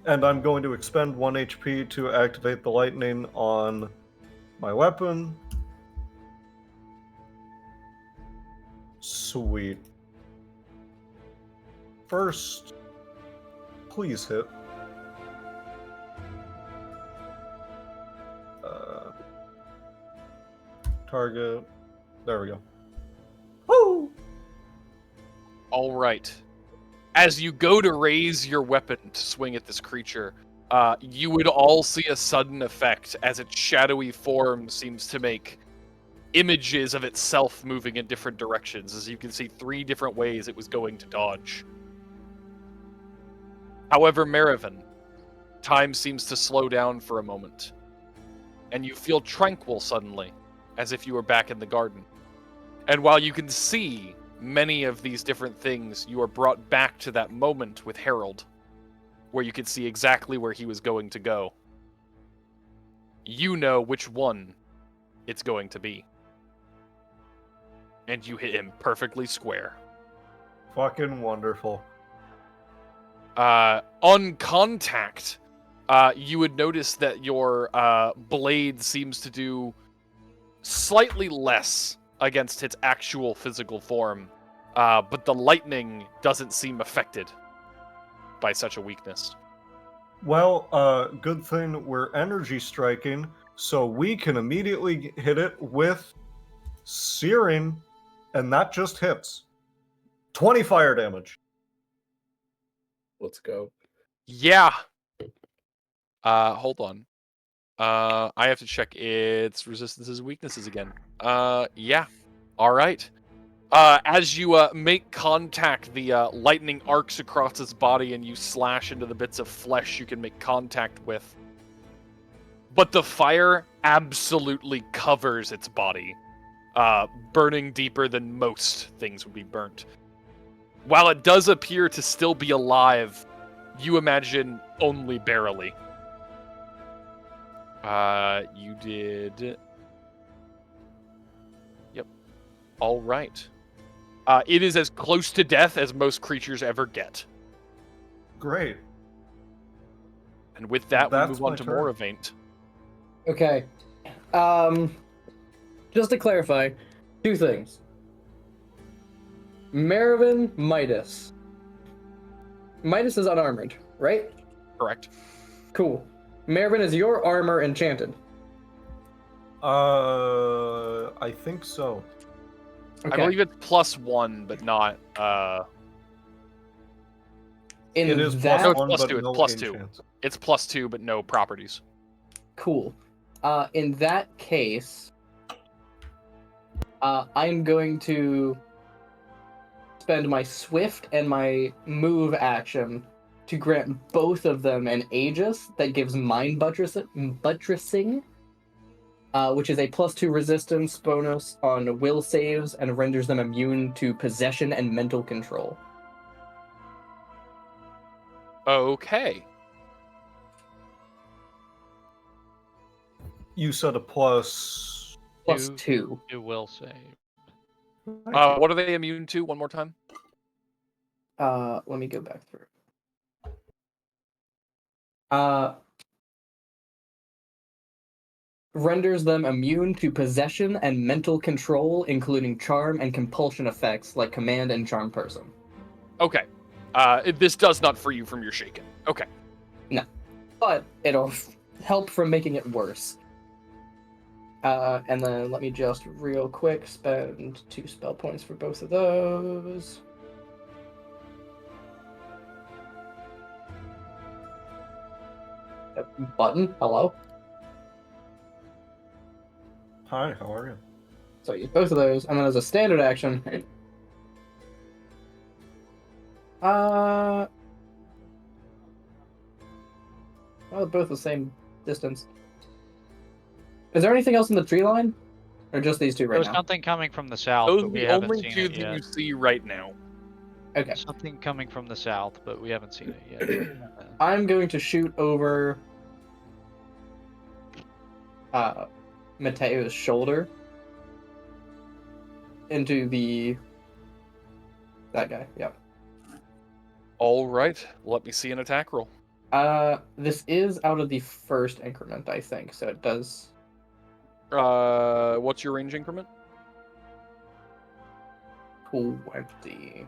and I'm going to expend 1 HP to activate the lightning on my weapon. Sweet. First, please hit. Target. There we go. Woo! All right. As you go to raise your weapon to swing at this creature, you would all see a sudden effect as its shadowy form seems to make images of itself moving in different directions, as you can see 3 different ways it was going to dodge. However, Marivin, time seems to slow down for a moment, and you feel tranquil suddenly, as if you were back in the garden. And while you can see many of these different things, you are brought back to that moment with Harold, where you could see exactly where he was going to go. You know which one it's going to be. And you hit him perfectly square. Fucking wonderful. On contact, you would notice that your blade seems to do slightly less against its actual physical form, but the lightning doesn't seem affected by such a weakness. Well, good thing we're energy striking, so we can immediately hit it with searing, and that just hits. 20 fire damage. Let's go. Yeah. Hold on. I have to check its resistances and weaknesses again. Yeah. All right. As you make contact, the lightning arcs across its body and you slash into the bits of flesh you can make contact with. But the fire absolutely covers its body, burning deeper than most things would be burnt. While it does appear to still be alive, you imagine only barely. You did... Yep. All right. It is as close to death as most creatures ever get. Great. And with that, we That's move on my to turn. Moravaint. Okay. Just to clarify, 2 things. Marivin, Midas. Midas is unarmored, right? Correct. Cool. Marivin, is your armor enchanted? I think so. I believe it's +1, but not... In It is that... No, +1, it's but +2, it's no +2. enchants. It's +2, but no properties. Cool. In that case, I'm going to spend my swift and my move action to grant both of them an Aegis that gives mind buttressing, which is a +2 resistance bonus on will saves and renders them immune to possession and mental control. Okay. You said a plus... +2. You will save. What are they immune to? One more time. Let me go back through. Renders them immune to possession and mental control, including charm and compulsion effects like command and charm person. Okay. This does not free you from your shaken. Okay. But it'll help from making it worse. And then let me just real quick spend 2 spell points for both of those. Button, hello. Hi, how are you? So use both of those, and then as a standard action, well, both the same distance. Is there anything else in the tree line, or just these two right There's now? something coming from the south, Those but are we the haven't only seen two it that yet. you see right now. Okay, Something coming from the south, but we haven't seen it yet. I'm going to shoot over Matteo's shoulder into that guy. Yep. All right. Let me see an attack roll. This is out of the first increment, I think, so it does. What's your range increment? 20.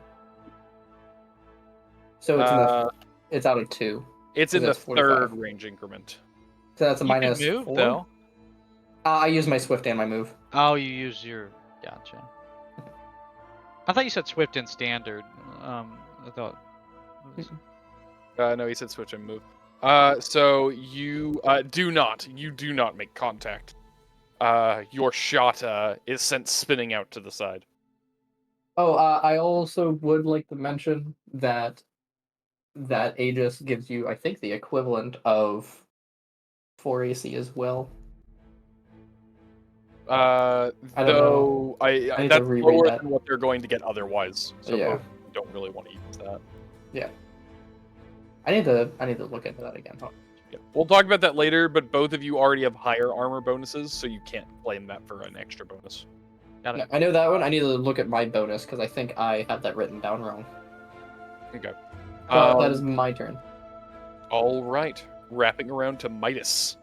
So it's out of 2. It's So in the that's 45. third range increment. So that's a You minus can move 4. though. I use my swift and my move. Oh, you use your. Gotcha. I thought you said swift and standard. I thought. it was- No, he said switch and move. So you do not make contact. Your shot is sent spinning out to the side. Oh, I also would like to mention that Aegis gives you, I think, the equivalent of 4 AC as well. I don't know. I need to That's reread lower that. than what they're going to get otherwise. So Yeah. both don't really want to use that. I need to look into that again. Yeah. We'll talk about that later, but both of you already have higher armor bonuses, so you can't claim that for an extra bonus. Got it. I know that one. I need to look at my bonus because I think I have that written down wrong. Okay. But that is my turn. All right. Wrapping around to Midas.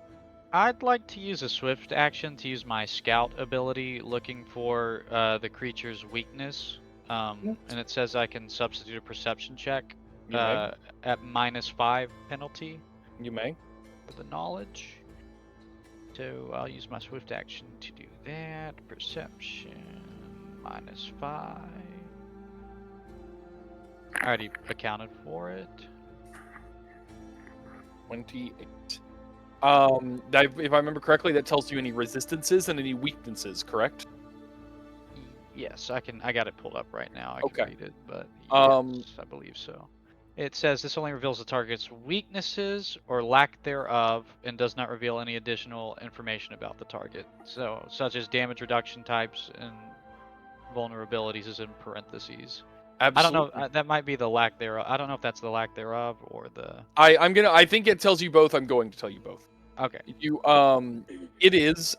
I'd like to use a swift action to use my scout ability, looking for the creature's weakness. And it says I can substitute a perception check You may. at -5 penalty You may. for the knowledge. So I'll use my swift action to do that. Perception -5. I already accounted for it. 28. If I remember correctly, that tells you any resistances and any weaknesses, correct? Yes, I got it pulled up right now. I Okay. can read it, but Um, yes, I believe so. It says this only reveals the target's weaknesses or lack thereof, and does not reveal any additional information about the target. So, such as damage reduction types and vulnerabilities is in parentheses. Absolutely. I don't know. That might be the lack thereof. I don't know if that's the lack thereof or the. I think it tells you both. I'm going to tell you both. Okay. It is.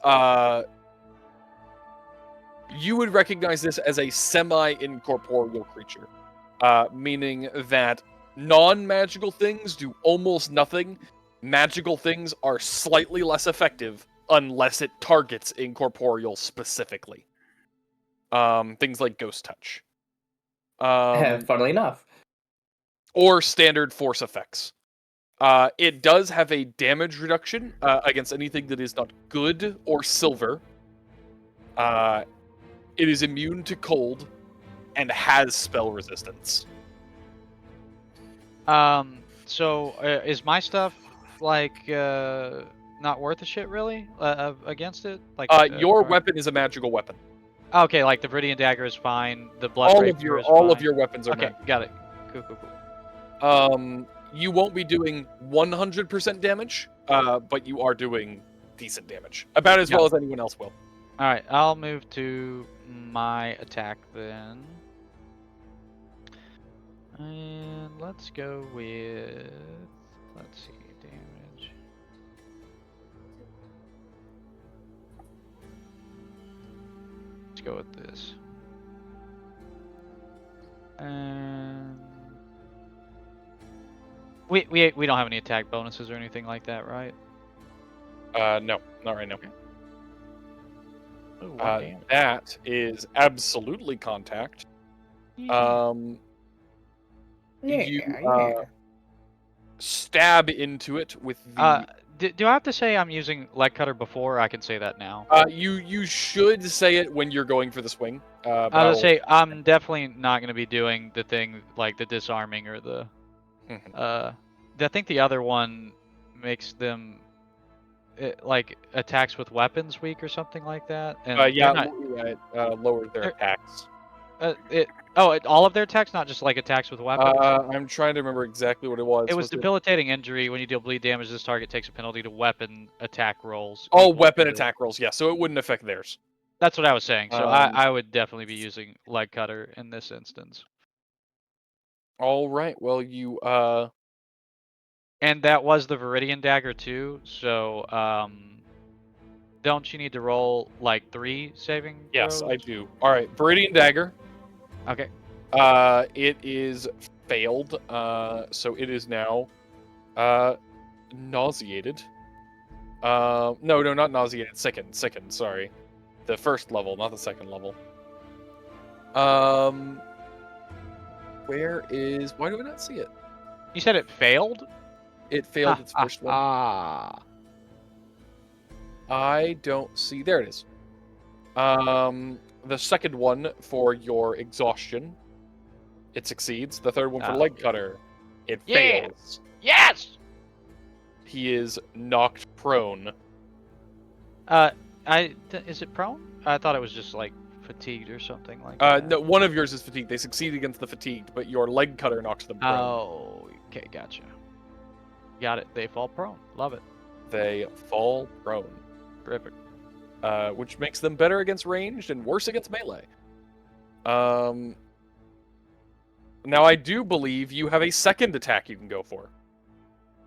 You would recognize this as a semi-incorporeal creature, meaning that non-magical things do almost nothing. Magical things are slightly less effective unless it targets incorporeal specifically. Things like Ghost Touch. Funnily enough. Or standard force effects. It does have a damage reduction against anything that is not good or silver. It is immune to cold and has spell resistance. So is my stuff like not worth a shit really against it? Like Your weapon is a magical weapon. Okay, like the Viridian dagger is fine. The blood All rapier is of fine. your weapons are Okay, magical. got it. Cool. You won't be doing 100% damage, but you are doing decent damage, about as well as anyone else will. All right, I'll move to my attack then, and let's go with. Let's see, damage. Let's go with this. And we don't have any attack bonuses or anything like that, right? No, not right now. Ooh, one damage. That is absolutely contact. Yeah. stab into it with the. Do I have to say I'm using leg cutter before? Or I can say that now. You should say it when you're going for the swing. But I was say I'm definitely not going to be doing the thing like the disarming or the. I think the other one makes them like attacks with weapons weak or something like that. And it lowers their attacks. All of their attacks, not just like attacks with weapons. I'm trying to remember exactly what it was. It was debilitating injury. When you deal bleed damage, this target takes a penalty to weapon attack rolls. Oh, weapon attack rolls. Yeah, so it wouldn't affect theirs. That's what I was saying. So I would definitely be using leg cutter in this instance. All right. Well, you And that was the Viridian Dagger too. So don't you need to roll like 3 saving Yes, throws? I do. All right, Viridian Dagger. Okay. It is failed. So it is now nauseated. No, not nauseated. Sickened. Sorry, the first level, not the second level. Where is? Why do I not see it? You said it failed? It failed its first one. I don't see. There it is. The second one for your exhaustion, it succeeds. The third one for leg cutter, it fails. Yes. He is knocked prone. Is it prone? I thought it was just like fatigued or something like that. No, one of yours is fatigued. They succeed against the fatigued, but your leg cutter knocks them prone. Oh, okay, gotcha. Got it. They fall prone. Love it. They fall prone. Terrific. Which makes them better against ranged and worse against melee. Now I do believe you have a second attack you can go for.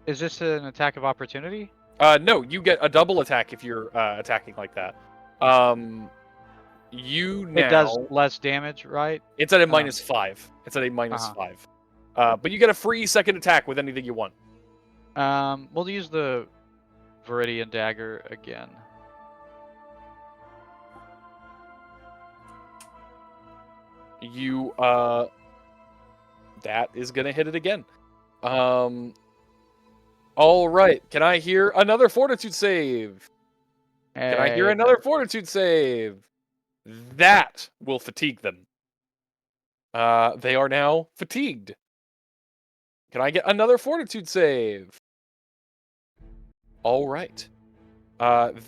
Is this an attack of opportunity? No, you get a double attack if you're attacking like that. It does less damage, right? It's at a -5. It's at a -5. But you get a free second attack with anything you want. We'll use the Viridian Dagger again. You that is gonna hit it again. All right. Can I hear another Fortitude save? Can I hear another Fortitude save? That will fatigue them. They are now fatigued. Can I get another Fortitude save? All right.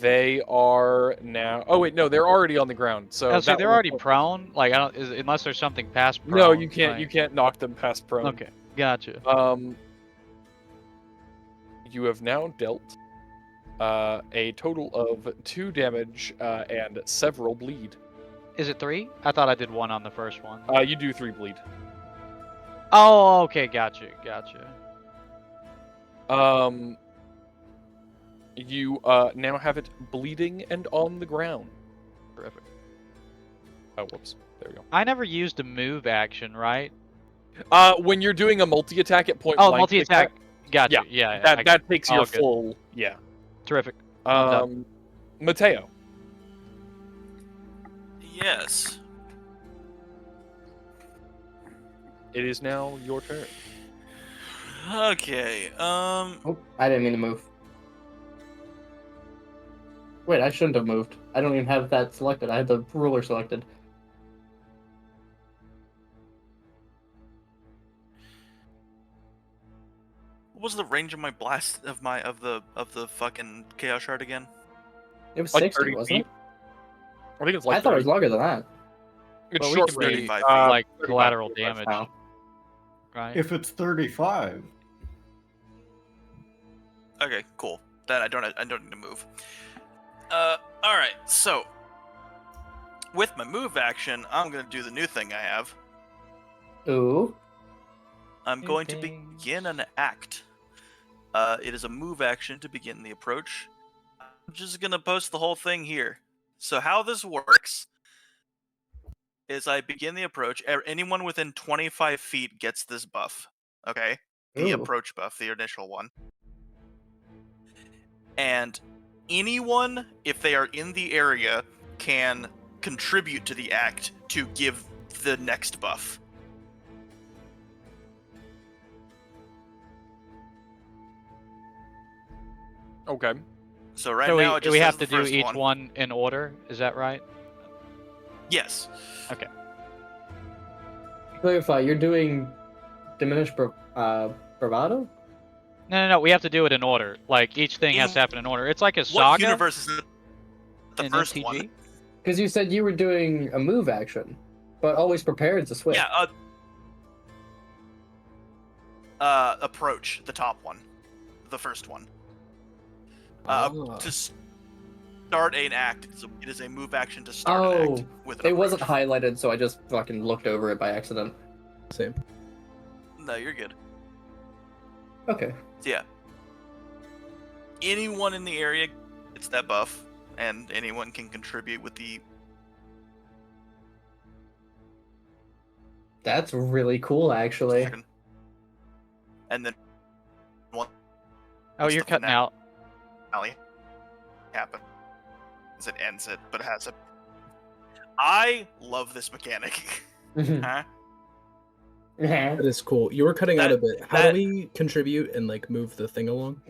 They are now. Oh wait, no, they're already on the ground. So they're already prone. Like unless there's something past prone. No, you can't. Like... You can't knock them past prone. Okay, gotcha. You have now dealt a total of 2 damage and several bleed. Is it 3? I thought I did 1 on the first one. You do 3 bleed. Oh, okay, gotcha. You now have it bleeding and on the ground. Terrific. Oh, whoops. There we go. I never used a move action, right? When you're doing a multi-attack at point blank. Oh, multi-attack. Gotcha. Yeah. That takes your full. Yeah. Terrific. Matteo. Yes. It is now your turn. Okay. Oh, I didn't mean to move. Wait, I shouldn't have moved. I don't even have that selected. I had the ruler selected. What was the range of my blast of the fucking chaos shard again? It was Like 60, 30 wasn't feet? it? I think it's like. I thought it was longer than that. It's Well, we short can range. be 35 like 35, collateral 35. damage, Oh. right? If it's 35, Okay, cool. Then I don't need to move. All right. So with my move action, I'm gonna do the new thing I have. Ooh. I'm New going to thing. begin an act. It is a move action to begin the approach. I'm just gonna post the whole thing here. So how this works is I begin the approach. Anyone within 25 feet gets this buff. Okay, the Ooh. approach buff, the initial one. And anyone, if they are in the area, can contribute to the act to give the next buff. Okay. So right So now it just we says have the to do first each one. one in order. Is that right? Yes. Clarify, you're doing diminished bravado? No. We have to do it in order. Like each thing has In to happen in order. It's like a What saga universe is the in first MTG. one? Because you said you were doing a move action, but always prepared to switch. Yeah. Approach the top one, the first one. To start an act, it is a move action to start an act with an It wasn't approach. highlighted, so I just fucking looked over it by accident. Same. No, you're good. Okay. So yeah. Anyone in the area gets that buff, and anyone can contribute with the. That's really cool, actually. And then once Oh, you're the cutting out. finale happens, it ends it, but it has a. I love this mechanic. Huh? That is cool. You were cutting out a bit. How that- do we contribute and like move the thing along?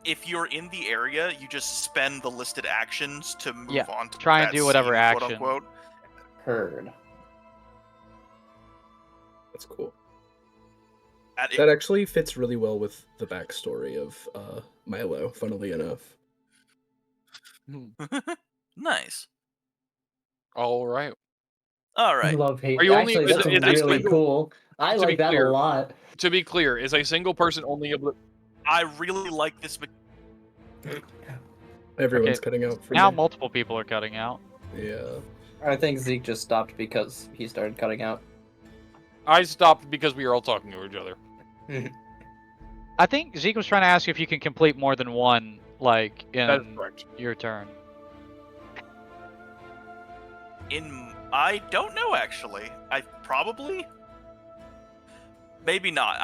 If you're in the area, you just spend the listed actions to move Yeah, on to try and that do whatever scene, action. quote unquote. Heard. That's cool. That That actually fits really well with the backstory of Milo, funnily enough. Nice. All right. All right. Love hate. Are you only- Actually, is that's it- is it really single- cool. I to be like that clear- a lot. To be clear, is a single person only able to... I really like this. Everyone's Okay, cutting out for Now me. multiple people are cutting out. Yeah. I think Zeke just stopped because he started cutting out. I stopped because we were all talking to each other. I think Zeke was trying to ask if you can complete more than one, like That's in correct. your turn. I don't know actually. I probably. Maybe not.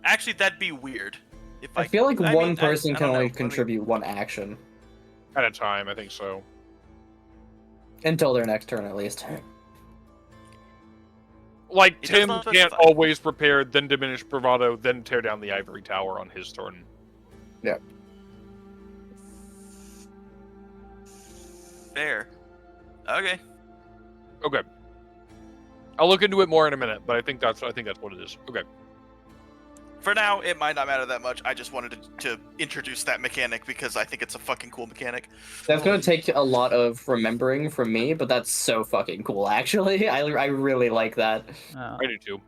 Actually, that'd be weird. If I feel like I one mean, person I can don't know. only Let me- contribute one action At a time, I think so. until their next turn, at least. Like, It does Tim not can't specify. always prepare, then diminish bravado, then tear down the ivory tower on his turn. Fair. Okay. Okay. I'll look into it more in a minute, but I think that's what it is. Okay. For now, it might not matter that much. I just wanted to introduce that mechanic because I think it's a fucking cool mechanic. That's gonna take a lot of remembering from me, but that's so fucking cool, actually. I really like that. Oh. I do too.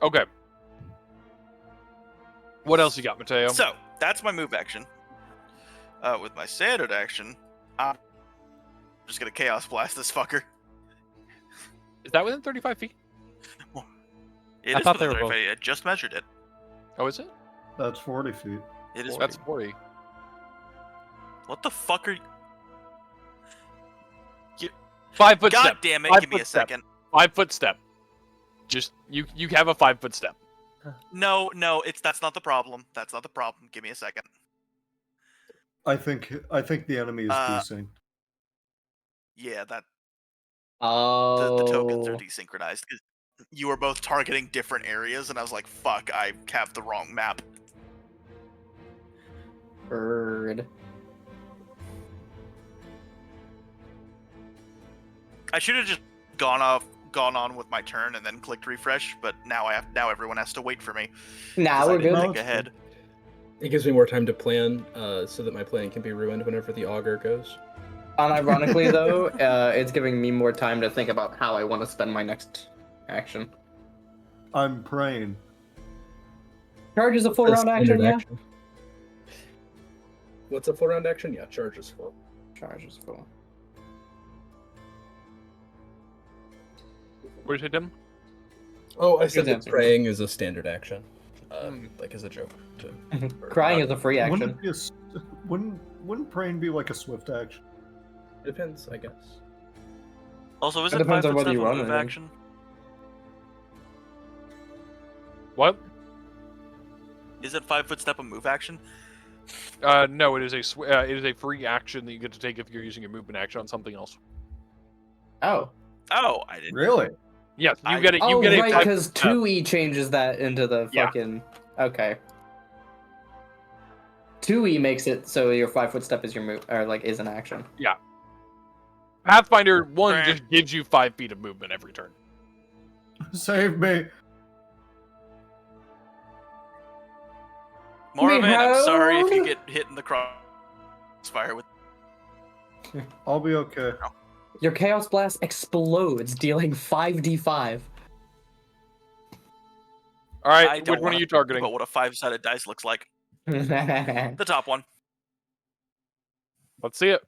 Okay. What else you got, Matteo? So that's my move action. With my standard action, I'm just gonna chaos blast this fucker. Is that within 35 feet? It I is thought they within were 35. I just measured it. Oh, is it? That's 40 feet. It is. That's 40. What the fuck are you? 5 foot God step. damn it! 5 Give me a foot step. second. 5 foot step. Just you have a 5 foot step. No, that's not the problem. That's not the problem. Give me a second. I think the enemy is desync. Yeah, that Oh. the tokens are desynchronized. 'Cause you were both targeting different areas, and I was like, "Fuck, I have the wrong map." Bird. I should have just gone on with my turn and then clicked refresh, but now everyone has to wait for me. Nah, 'cause I we're didn't good. think ahead. It gives me more time to plan, so that my plan can be ruined whenever the augur goes. Unironically, though, it's giving me more time to think about how I want to spend my next action. I'm praying. Charge is a full A round action, standard yeah? action. What's a full round action? Yeah, charge is full. Charge is full. What did you say, Tim? Oh, I said Good that answer. praying is a standard action. Like as a joke. Crying is a free action. Wouldn't, it be wouldn't praying be like a swift action? Depends, I guess. Also, is It it depends 5 on foot whether step you a run move anything. action? What? Is it 5 foot step a move action? No, it is a free action that you get to take if you're using a movement action on something else. Oh. Oh, I didn't. Really? Yes, you I- get it. You Oh, get right, a 5 because foot step. 2E changes that into the Yeah. fucking... Okay. 2E makes it so your 5-foot step is your move, or like is an action. Pathfinder 1 Right. just gives you 5 feet of movement every turn. Save me. Moravaint, I'm sorry if you Behold. get hit in the crossfire with. I'll be okay. Your Chaos Blast explodes, dealing 5d5. All I right, don't which one are wanna you targeting? But what a 5-sided dice looks like. The top one. Let's see it.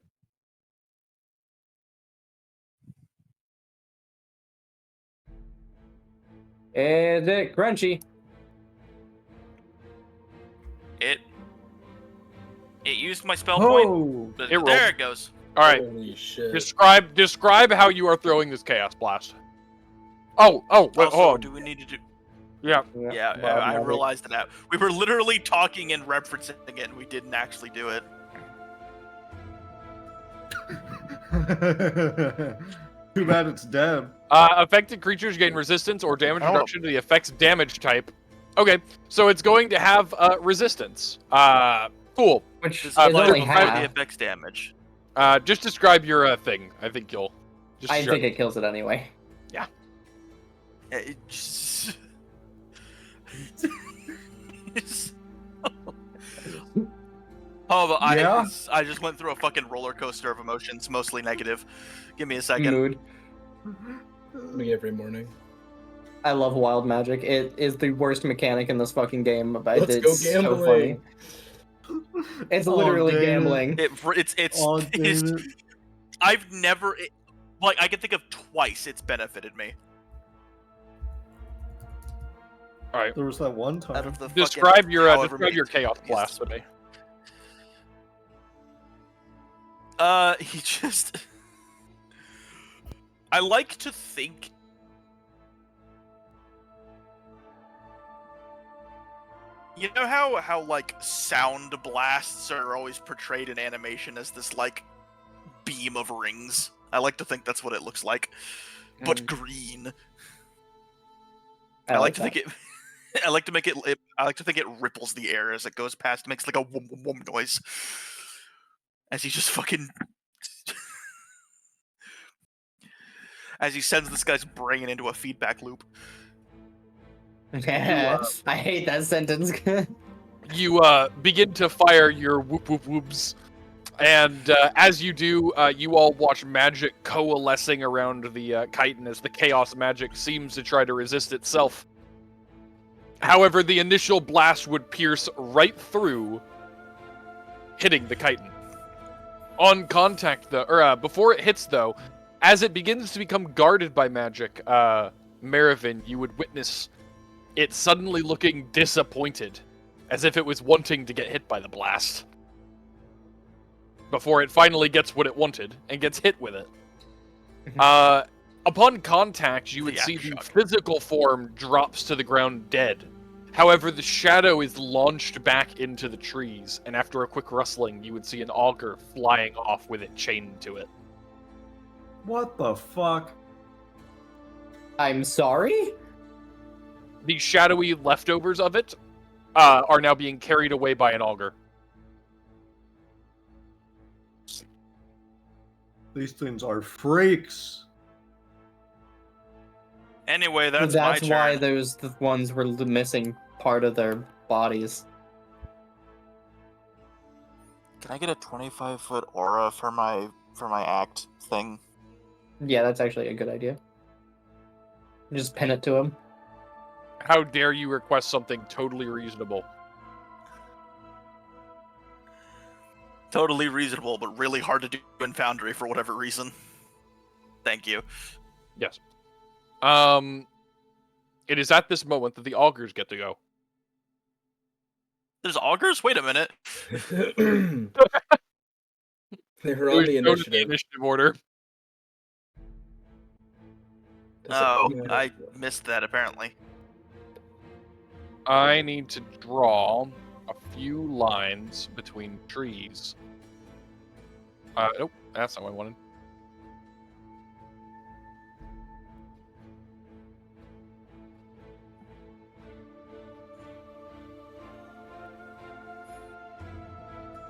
And it crunchy. It used my spell point. Oh, But It rolled. there it goes. All right, Holy shit. describe how you are throwing this chaos blast. Oh, wait, Also, hold on. do we need to do? Yeah, Yeah, I realized that. We were literally talking and referencing it, and we didn't actually do it. too bad it's dead. affected creatures gain resistance or damage reduction to the effect's damage type. Okay, so it's going to have resistance. Cool. Which This is is but only before the half. effects damage. Just describe your thing. I think you'll. Just I show- think it kills it anyway. It just... Oh, but Yeah? I just went through a fucking roller coaster of emotions, mostly negative. Give me a second. Mood. Me every morning. I love wild magic. It is the worst mechanic in this fucking game, but Let's it's go so funny. gambling. It's Oh, literally David. gambling. It's Oh, it's David. I've never like I can think of twice it's benefited me All right. There was that one out time. of the Describe fucking your however describe many your chaos times. blast to me. He just I like to think you know how like sound blasts are always portrayed in animation as this like beam of rings. I like to think that's what it looks like, but green. I like to think it. I like to make it. I like to think it ripples the air as it goes past. Makes like a whoom whoom whoom noise as he just fucking. As he sends this guy's brain into a feedback loop. I hate that sentence. You begin to fire your whoop whoop whoops, and as you do, you all watch magic coalescing around the chitin as the chaos magic seems to try to resist itself. However, the initial blast would pierce right through, hitting the chitin. On contact, though, or before it hits, though, as it begins to become guarded by magic, Marivin, you would witness it suddenly looking disappointed, as if it was wanting to get hit by the blast. Before it finally gets what it wanted and gets hit with it. Upon contact, you would The see the aftershock. physical form drops to the ground dead. However, the shadow is launched back into the trees, and after a quick rustling, you would see an augur flying off with it chained to it. What the fuck? I'm sorry? The shadowy leftovers of it are now being carried away by an augur. These things are freaks. Anyway, that's That's my why turn. those the ones were missing part of their bodies. Can I get a 25-foot aura for my act thing? Yeah, that's actually a good idea. Just pin it to him. How dare you request something totally reasonable? Totally reasonable, but really hard to do in Foundry for whatever reason. Thank you. Yes. It is at this moment that the augurs get to go. There's augurs? Wait a minute. They were It on was the shown in initiative. initiative order. Oh, I missed that apparently. I need to draw a few lines between trees. Nope, that's not what I wanted.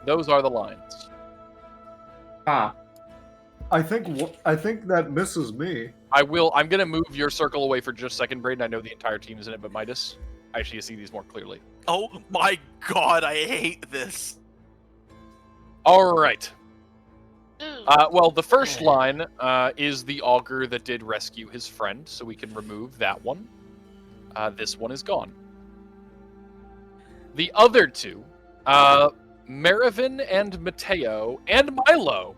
Those are the lines. Ah, I think that misses me. I'm going to move your circle away for just a second, Braden. I know the entire team is in it, but Midas, I actually see these more clearly. Oh my god, I hate this. All right. Well, the first line is the augur that did rescue his friend, so we can remove that one. This one is gone. The other two, Marivin and Matteo and Milo.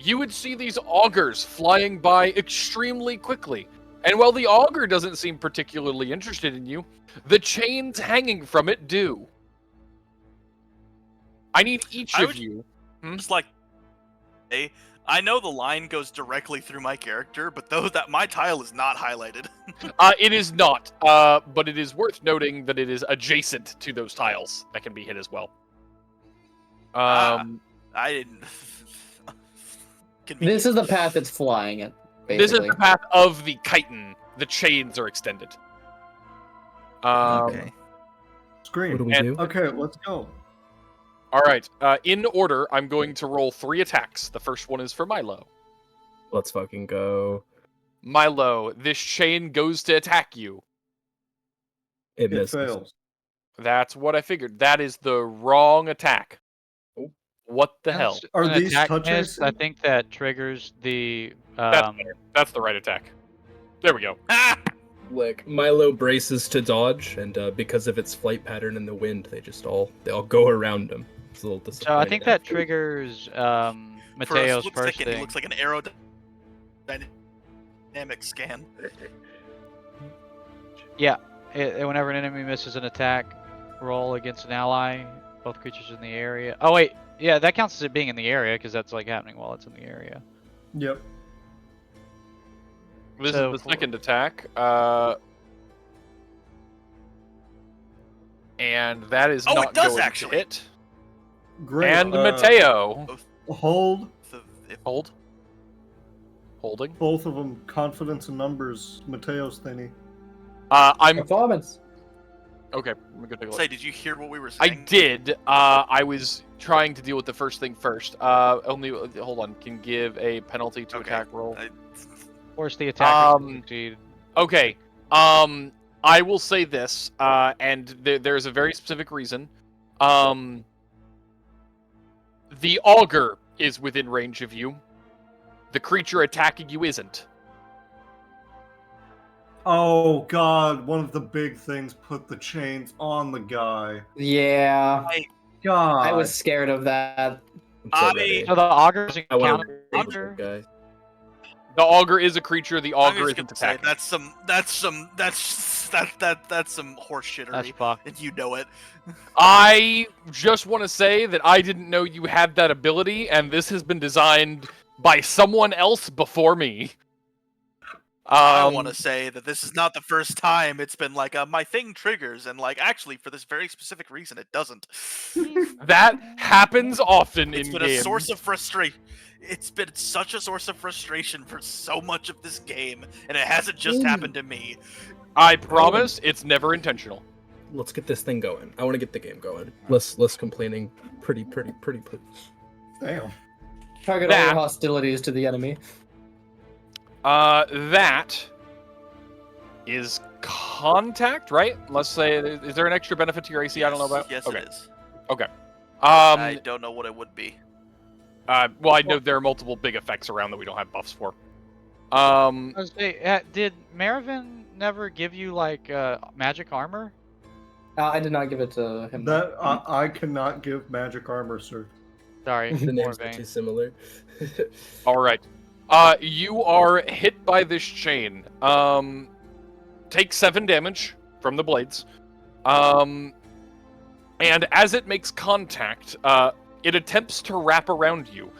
You would see these augurs flying by extremely quickly. And while the augur doesn't seem particularly interested in you, the chains hanging from it do. I need each of you. Just like, hey, I know the line goes directly through my character, but my tile is not highlighted. It is not, but it is worth noting that it is adjacent to those tiles that can be hit as well. I didn't. this is the path it's flying at. This is Basically. the path of the chitin. The chains are extended. Okay. It's green. What do we and- do? Okay, let's go. All right. In order, I'm going to roll 3 attacks. The first one is for Milo. Let's fucking go. Milo, this chain goes to attack you. It It misses. fails. That's what I figured. That is the wrong attack. Oh. What the hell? Since Are an these attack touch miss, AC? I think that triggers the. That's the right attack. There we go. Like Milo braces to dodge, and because of its flight pattern in the wind, they all go around him. It's a little So disappointing. I think that triggers For a Mateo's split first second, thing. he looks like an aerodynamic scan. Whenever an enemy misses an attack roll against an ally, both creatures in the area. Oh wait, yeah, that counts as it being in the area because that's like happening while it's in the area. Yep. This So is the for- second attack. And that is Oh, not it does going actually. to hit. Great. And Mateo. Hold Hold. Holding. both of them. Confidence in numbers. Mateo's thingy. I'm Performance. okay. I'm gonna take a look. Say, did you hear what we were I saying? did. I was trying to deal with the first thing first. Only hold on. Can give a penalty to Okay. attack roll. Force the attacker to Um, succeed. Okay. I will say this, and there's a very specific reason. The augur is within range of you. The creature attacking you isn't. Oh god, one of the big things put the chains on the guy. Yeah, God. I was scared of that. I'm so ready. So the augur is I want encounter. to guy. The augur is a creature. The I'm augur just isn't gonna say attacking. that's some horseshittery, That's fucked. and you know it. I just want to say that I didn't know you had that ability, and this has been designed by someone else before me. I want to say that this is not the first time it's been like my thing triggers, and like actually for this very specific reason it doesn't. That happens often It's in been games. a source of frustration. It's been such a source of frustration for so much of this game, and it hasn't just happened to me. I promise it's never intentional. Let's get this thing going. I want to get the game going. Less complaining. Pretty, please. Damn. Target all your That- hostilities to the enemy. That is contact, right? Let's say, is there an extra benefit to your AC I don't know about? Yes, Okay. it is. Um, I don't know what it would be. well, I know there are multiple big effects around that we don't have buffs for. I was say, did Marivin never give you like magic armor? I did not give it to him. That I cannot give magic armor, sir. Sorry, The names are Moravaint. too similar. all right. You are hit by this chain. Take 7 damage from the blades. And as it makes contact, it attempts to wrap around you.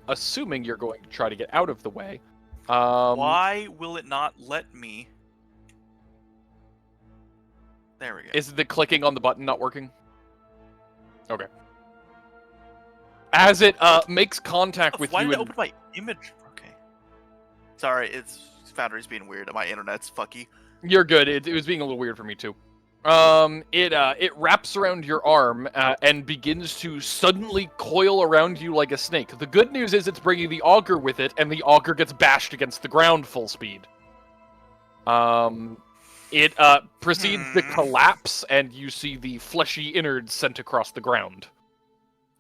Assuming you're going to try to get out of the way. Why will it not let me? There we go. Is the clicking on the button not working? Okay. As it makes contact with Why you, did it and open my image? Okay. Sorry, it's Foundry's being weird. My internet's fucky. you're good. It was being a little weird for me too. It wraps around your arm and begins to suddenly coil around you like a snake. The good news is it's bringing the auger with it, and the auger gets bashed against the ground full speed. It proceeds to collapse, and you see the fleshy innards sent across the ground.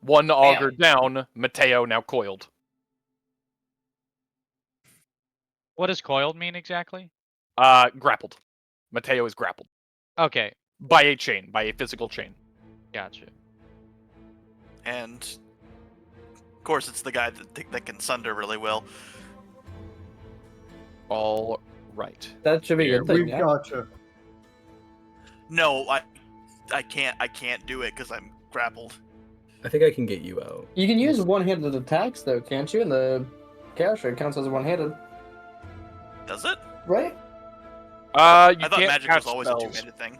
One auger down, Matteo now coiled. What does coiled mean exactly? Grappled. Matteo is grappled. Okay, By a chain, by a physical chain. gotcha. And of course, it's the guy that can sunder really well. All right. That should be a good thing, We've yeah? gotcha. No, I can't do it because I'm grappled. I think I can get you out. You can use one-handed attacks, though, can't you? And the character counts as one-handed, Does it? right? You I thought can't magic cast was always spells. a two-handed thing.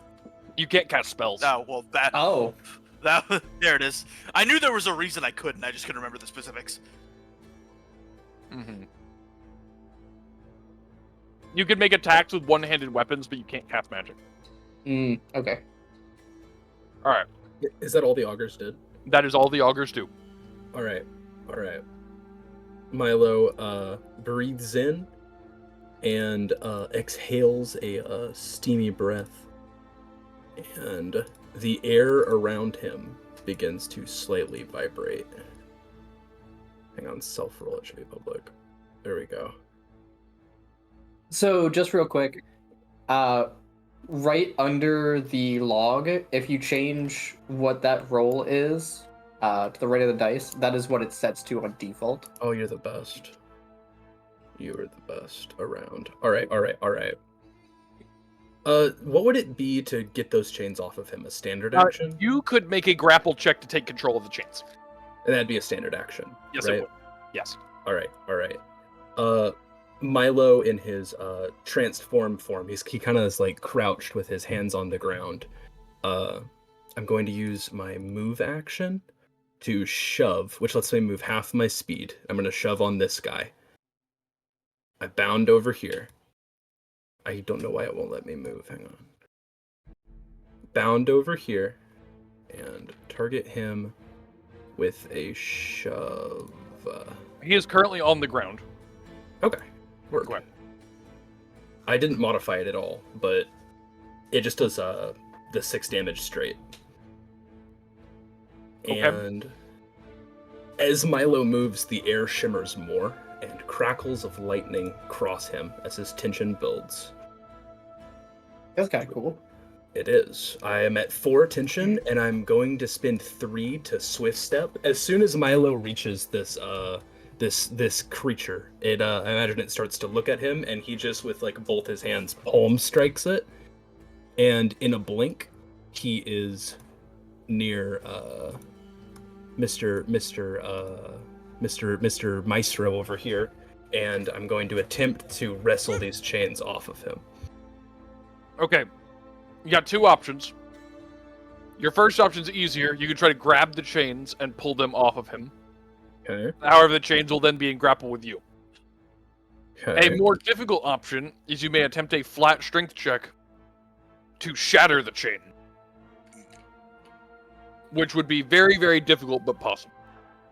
You can't cast spells. Oh well, Oh. there it is. I knew there was a reason I couldn't. I just couldn't remember the specifics. Mm-hmm. You can make attacks with one-handed weapons, but you can't cast magic. Okay. All right. Is that all the augers did? That is all the augers do. All right. Milo breathes in and exhales a steamy breath, and the air around him begins to slightly vibrate. Hang on, self-roll, it should be public. There we go. So, just real quick, right under the log, if you change what that roll is to the right of the dice, that is what it sets to on default. Oh, you're the best. You are the best around. All right. What would it be to get those chains off of him? A standard action? You could make a grapple check to take control of the chains. And that'd be a standard action. Yes, right? it would. Yes. All right. Milo in his transformed form, he kind of is like crouched with his hands on the ground. I'm going to use my move action to shove, which lets me move half my speed. I'm going to shove on this guy. I bound over here. I don't know why it won't let me move. Hang on. Bound over here and target him with a shove. He is currently on the ground. Okay. Work. Okay. I didn't modify it at all, but it just does the 6 damage straight. Okay. And as Milo moves, the air shimmers more, and crackles of lightning cross him as his tension builds. That's kind of cool. It is. I am at 4 tension, and I'm going to spend 3 to swift step. As soon as Milo reaches this this creature, I imagine it starts to look at him, and he just with like both his hands palm strikes it, and in a blink, he is near Mr. Maestro over here, and I'm going to attempt to wrestle these chains off of him. Okay. You got 2 options. Your first option's easier. You can try to grab the chains and pull them off of him. Okay. However, the chains will then be in grapple with you. Okay. A more difficult option is you may attempt a flat strength check to shatter the chain. Which would be very, very difficult, but possible.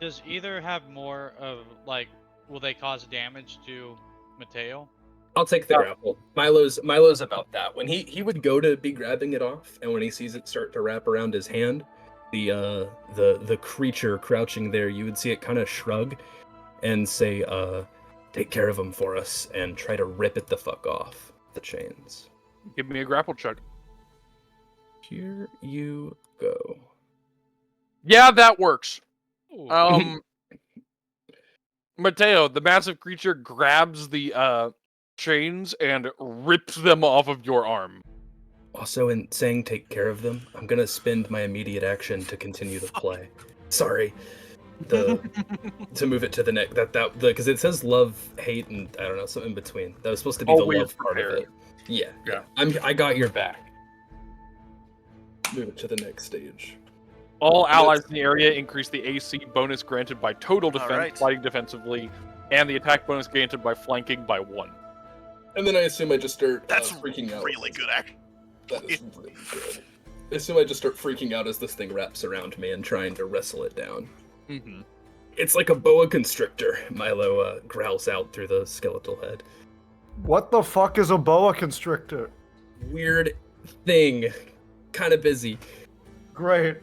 Does either have more of, like, will they cause damage to Matteo? I'll take the grapple. Milo's about that. When he would go to be grabbing it off, and when he sees it start to wrap around his hand, the creature crouching there, you would see it kind of shrug and say, take care of him for us, and try to rip it the fuck off the chains. Give me a grapple check. Here you go. Yeah, that works. Ooh. Matteo, the massive creature grabs the chains and rips them off of your arm. Also, in saying take care of them, I'm gonna spend my immediate action to continue the play. Sorry. To move it to the next because it says love, hate, and I don't know, something in between. That was supposed to be Always the love part of prepared. it. Yeah. Yeah. I got your back. Move it to the next stage. All allies in the area increase the AC bonus granted by total defense, Alright. fighting defensively, and the attack bonus granted by flanking by 1. And then I assume I just start That's freaking out. really good action. That is really good. I assume I just start freaking out as this thing wraps around me and trying to wrestle it down. Mm-hmm. It's like a boa constrictor, Milo growls out through the skeletal head. What the fuck is a boa constrictor? Weird thing. Kind of busy. Great.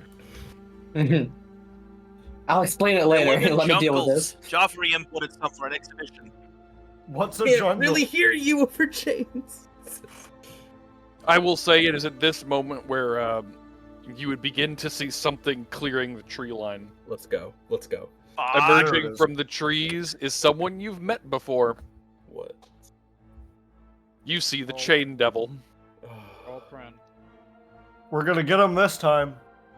I'll explain it They later. live in Let me deal with jungles. this. Joffrey imported some for an exhibition. What's a Can't jungle? really hear you over chains. I will say it is at this moment where you would begin to see something clearing the tree line. Let's go. Let's go. there it Emerging is. from the trees is someone you've met before. What? You see the Chain Devil. Roll friend. We're gonna get him this time.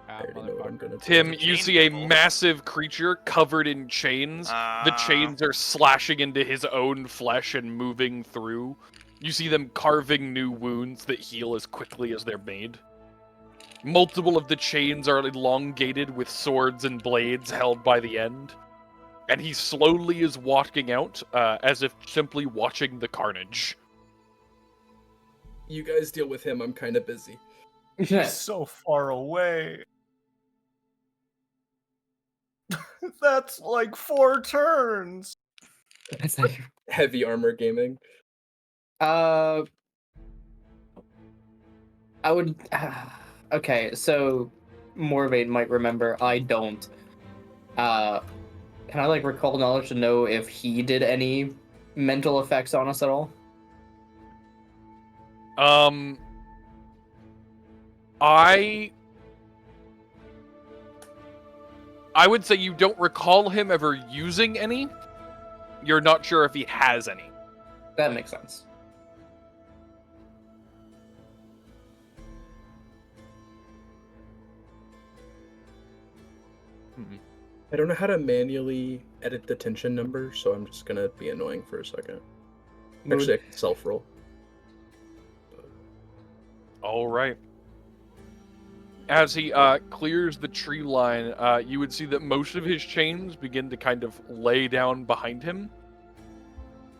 I already know what I'm gonna do. Tim, It's a you chain see a devil. massive creature covered in chains. The chains are slashing into his own flesh and moving through. You see them carving new wounds that heal as quickly as they're made. Multiple of the chains are elongated with swords and blades held by the end. And he slowly is walking out, as if simply watching the carnage. You guys deal with him, I'm kind of busy. He's so far away. That's like 4 turns. That's like, Heavy armor gaming. I would. Okay, so Moravaint might remember. I don't. Can I like recall knowledge to know if he did any mental effects on us at all? I would say you don't recall him ever using any. You're not sure if he has any. That makes sense. I don't know how to manually edit the tension number, so I'm just gonna be annoying for a second. Actually, I can self-roll. All right. As he clears the tree line, you would see that most of his chains begin to kind of lay down behind him.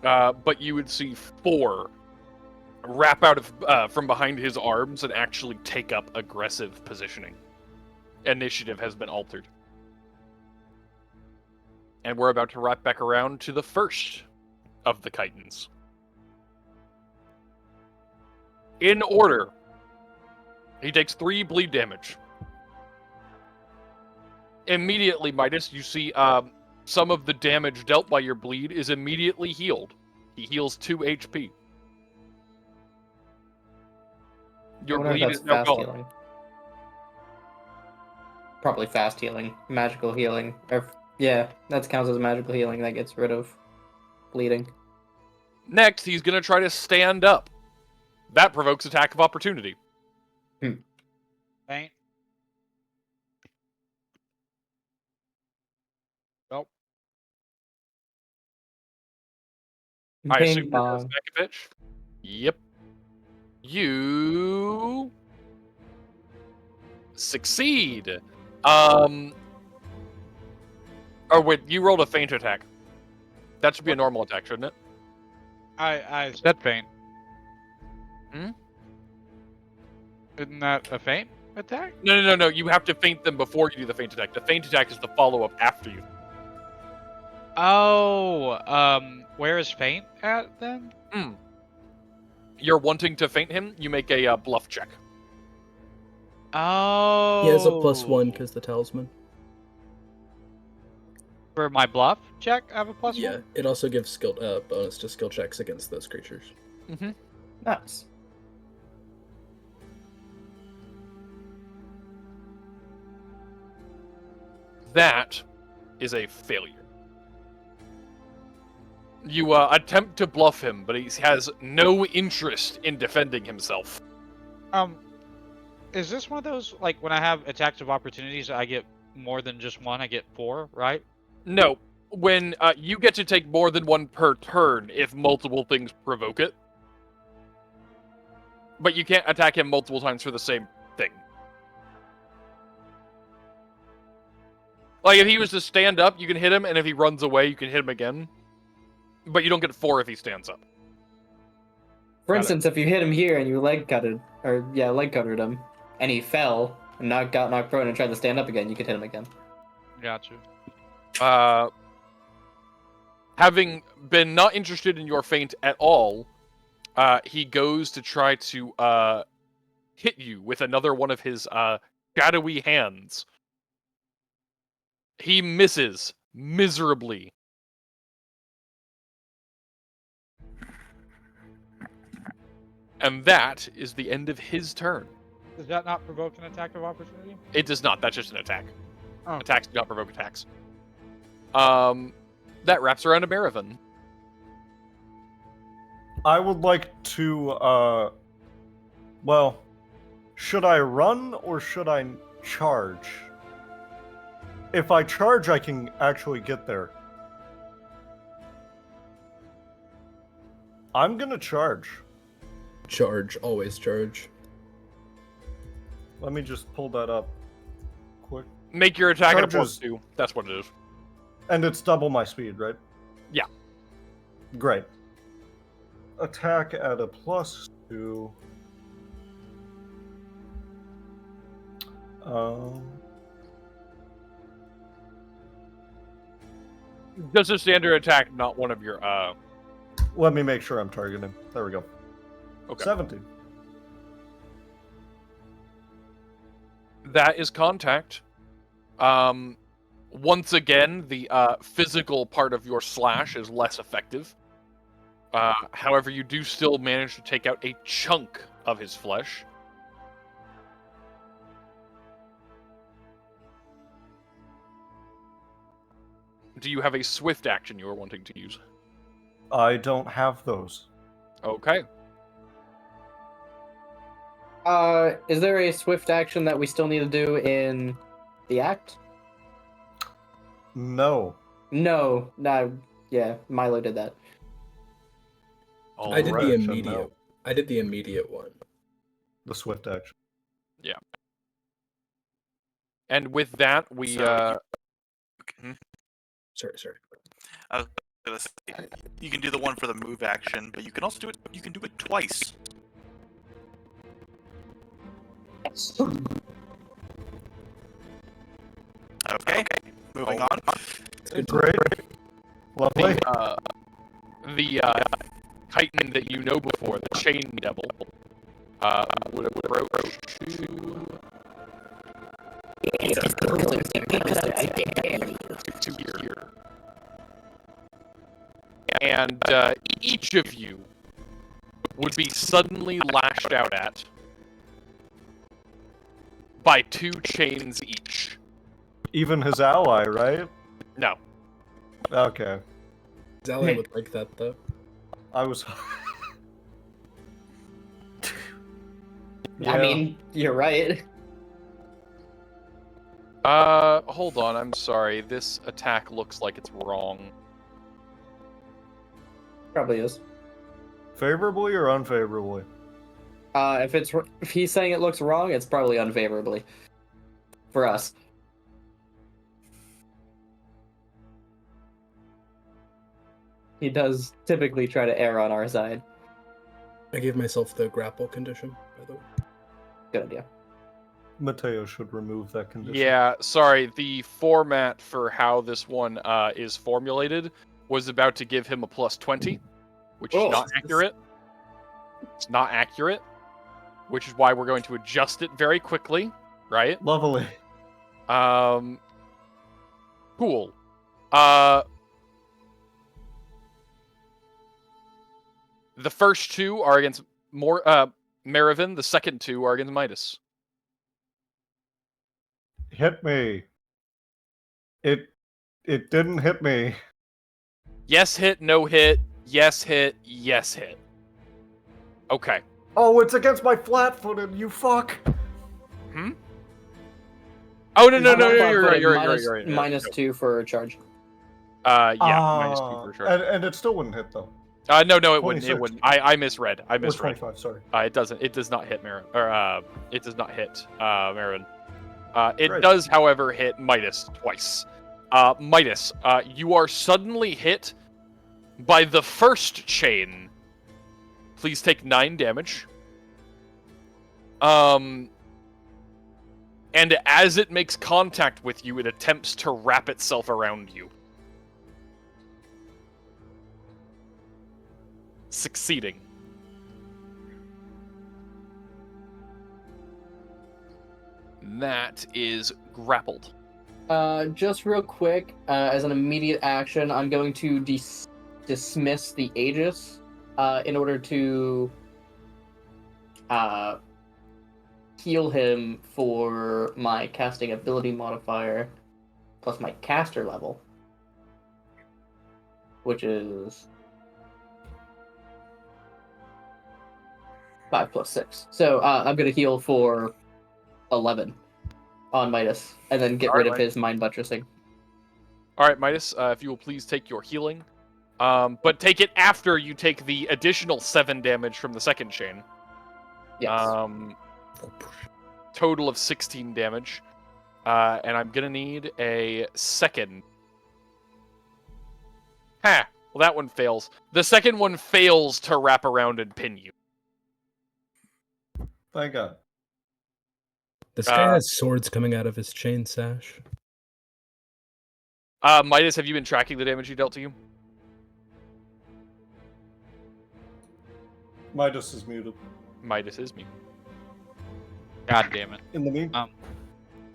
But you would see 4 wrap out of from behind his arms and actually take up aggressive positioning. Initiative has been altered. And we're about to wrap back around to the first of the Chitons. In order, he takes 3 bleed damage. Immediately, Midas, you see some of the damage dealt by your bleed is immediately healed. He heals 2 HP. Your I wonder if bleed that's is now fast gone. healing. Probably fast healing, magical healing. Or, yeah, that counts as magical healing. That gets rid of bleeding. Next, he's going to try to stand up. That provokes attack of opportunity. Faint. Nope. I Ping assume you're pong. Bekovich? Yep. You succeed. Oh wait, you rolled a feint attack. That should be a normal attack, shouldn't it? I said faint. Hmm? Isn't that a feint attack? No. You have to feint them before you do the feint attack. The feint attack is the follow-up after you. Oh, where is faint at then? You're wanting to feint him, you make a bluff check. Oh. He has a +1 because the talisman. For my bluff check, I have a +1? Yeah, it also gives skill bonus to skill checks against those creatures. Mm-hmm. Nice. That is a failure. You attempt to bluff him, but he has no interest in defending himself. Is this one of those, like, when I have attacks of opportunities, I get more than just one, I get 4, right? No. When you get to take more than 1 per turn if multiple things provoke it. But you can't attack him multiple times for the same thing. Like, if he was to stand up, you can hit him, and if he runs away, you can hit him again. But you don't get 4 if he stands up. For Got it. instance, if you hit him here and your leg cut it, leg covered him, and he fell and got knocked prone and tried to stand up again, you could hit him again. Gotcha. Having been not interested in your feint at all, he goes to try to hit you with another one of his shadowy hands. He misses miserably. And that is the end of his turn. Does that not provoke an attack of opportunity? It does not. That's just an attack. Oh. Attacks do not provoke attacks. That wraps around to Marivin. I would like to, well, should I run or should I charge? If I charge, I can actually get there. I'm gonna charge. Charge, always charge. Let me just pull that up quick. Make your attack at a Charges. +2. That's what it is. And it's double my speed, right? Yeah. Great. Attack at a +2. Just a standard attack, not one of your Let me make sure I'm targeting. There we go. Okay. 17. That is contact. Once again, the physical part of your slash is less effective. However, you do still manage to take out a chunk of his flesh. Do you have a swift action you are wanting to use? I don't have those. Okay. Is there a swift action that we still need to do in the act? No. No, yeah, Milo did that. I did Alright, the so immediate. no. I did the immediate one. The swift action. And with that, we So Sorry. I was gonna say, you can do the one for the move action, but you can also do it. You can do it twice. Okay. Moving on. Great. Lovely. the Titan that you know before, the Chain Devil, would approach to here. And each of you would be suddenly lashed out at by 2 chains each. Even his ally, right? No. Okay. Zally would like that though. I was. I mean, you're right. Hold on, I'm sorry. This attack looks like it's wrong. Probably is. Favorably or unfavorably? If he's saying it looks wrong, it's probably unfavorably for us. He does typically try to err on our side. I gave myself the grapple condition, by the way. Good idea. Matteo should remove that condition. Yeah, sorry. The format for how this one is formulated was about to give him a +20, which is not accurate. It's not accurate, which is why we're going to adjust it very quickly, right? Lovely. Cool. The first 2 are against Marivin. The second 2 are against Midas. Hit me. It didn't hit me. Yes hit, no hit. Yes hit, yes hit. Okay. Oh, it's against my flat-footed, you fuck. Hmm? Oh, no, He's you're not right, you're minus- right. -2 for charge. Yeah, -2 for sure. And it still wouldn't hit, though. No, it wouldn't. 26. It wouldn't. I misread. I Or misread. 25, sorry. It doesn't. It does not hit it does not hit Marivin. It Great. does, however, hit Midas twice. Midas, you are suddenly hit by the first chain. Please take 9 damage. And as it makes contact with you, it attempts to wrap itself around you. Succeeding. That is grappled. Just real quick, as an immediate action, I'm going to dismiss the Aegis in order to heal him for my casting ability modifier plus my caster level, which is 5 plus 6. So I'm going to heal for 11 on Midas, and then get rid of his mind buttressing. All right, Midas, if you will please take your healing. But take it after you take the additional 7 damage from the second chain. Yes. Total of 16 damage. And I'm going to need a second. Well, that one fails. The second one fails to wrap around and pin you. Thank God. This guy has swords coming out of his chain sash. Midas, have you been tracking the damage he dealt to you? Midas is muted. Midas is me. God damn it. In the meantime,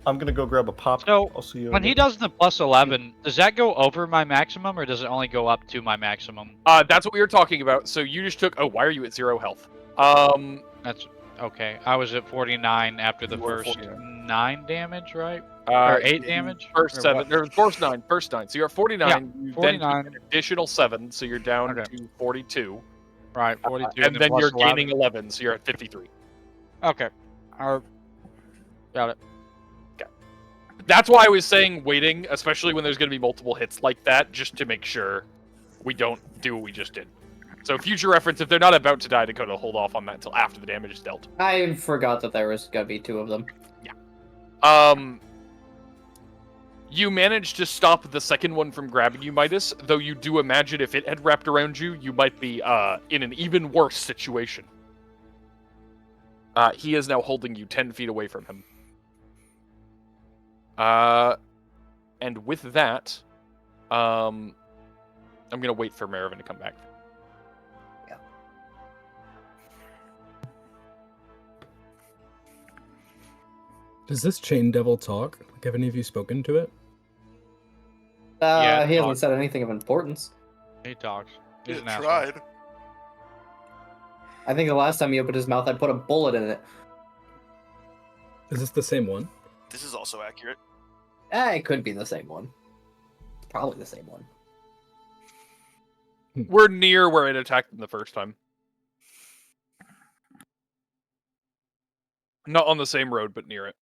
I'm gonna go grab a pop. So, I'll see you. When he does the plus 11, does that go over my maximum, or does it only go up to my maximum? That's what we were talking about. So you just took... Oh, why are you at 0 health? That's... Okay, I was at 49 after the You were first 49. 9 damage, right? Or 8 damage? First Or 7. what? Or first 9. First 9. So you're at 49. Yeah, You 49. then take an additional 7, so you're down Okay. to 42. Right, 42. And then plus you're 11. gaining 11, so you're at 53. Okay. Got it. That's why I was saying waiting, especially when there's going to be multiple hits like that, just to make sure we don't do what we just did. So future reference, if they're not about to die, Dakota, hold off on that until after the damage is dealt. I forgot that there was gonna be 2 of them. You managed to stop the second one from grabbing you, Midas, though you do imagine if it had wrapped around you, you might be in an even worse situation. He is now holding you 10 feet away from him. And with that, I'm going to wait for Marivin to come back. Yeah. Does this chain devil talk? Like, have any of you spoken to it? Yeah, He hasn't talk. said anything of importance. He talks. He's It an asshole. tried. I think the last time he opened his mouth, I put a bullet in it. Is this the same one? This is also accurate. It could be the same one. Probably the same one. We're near where it attacked them the first time. Not on the same road, but near it.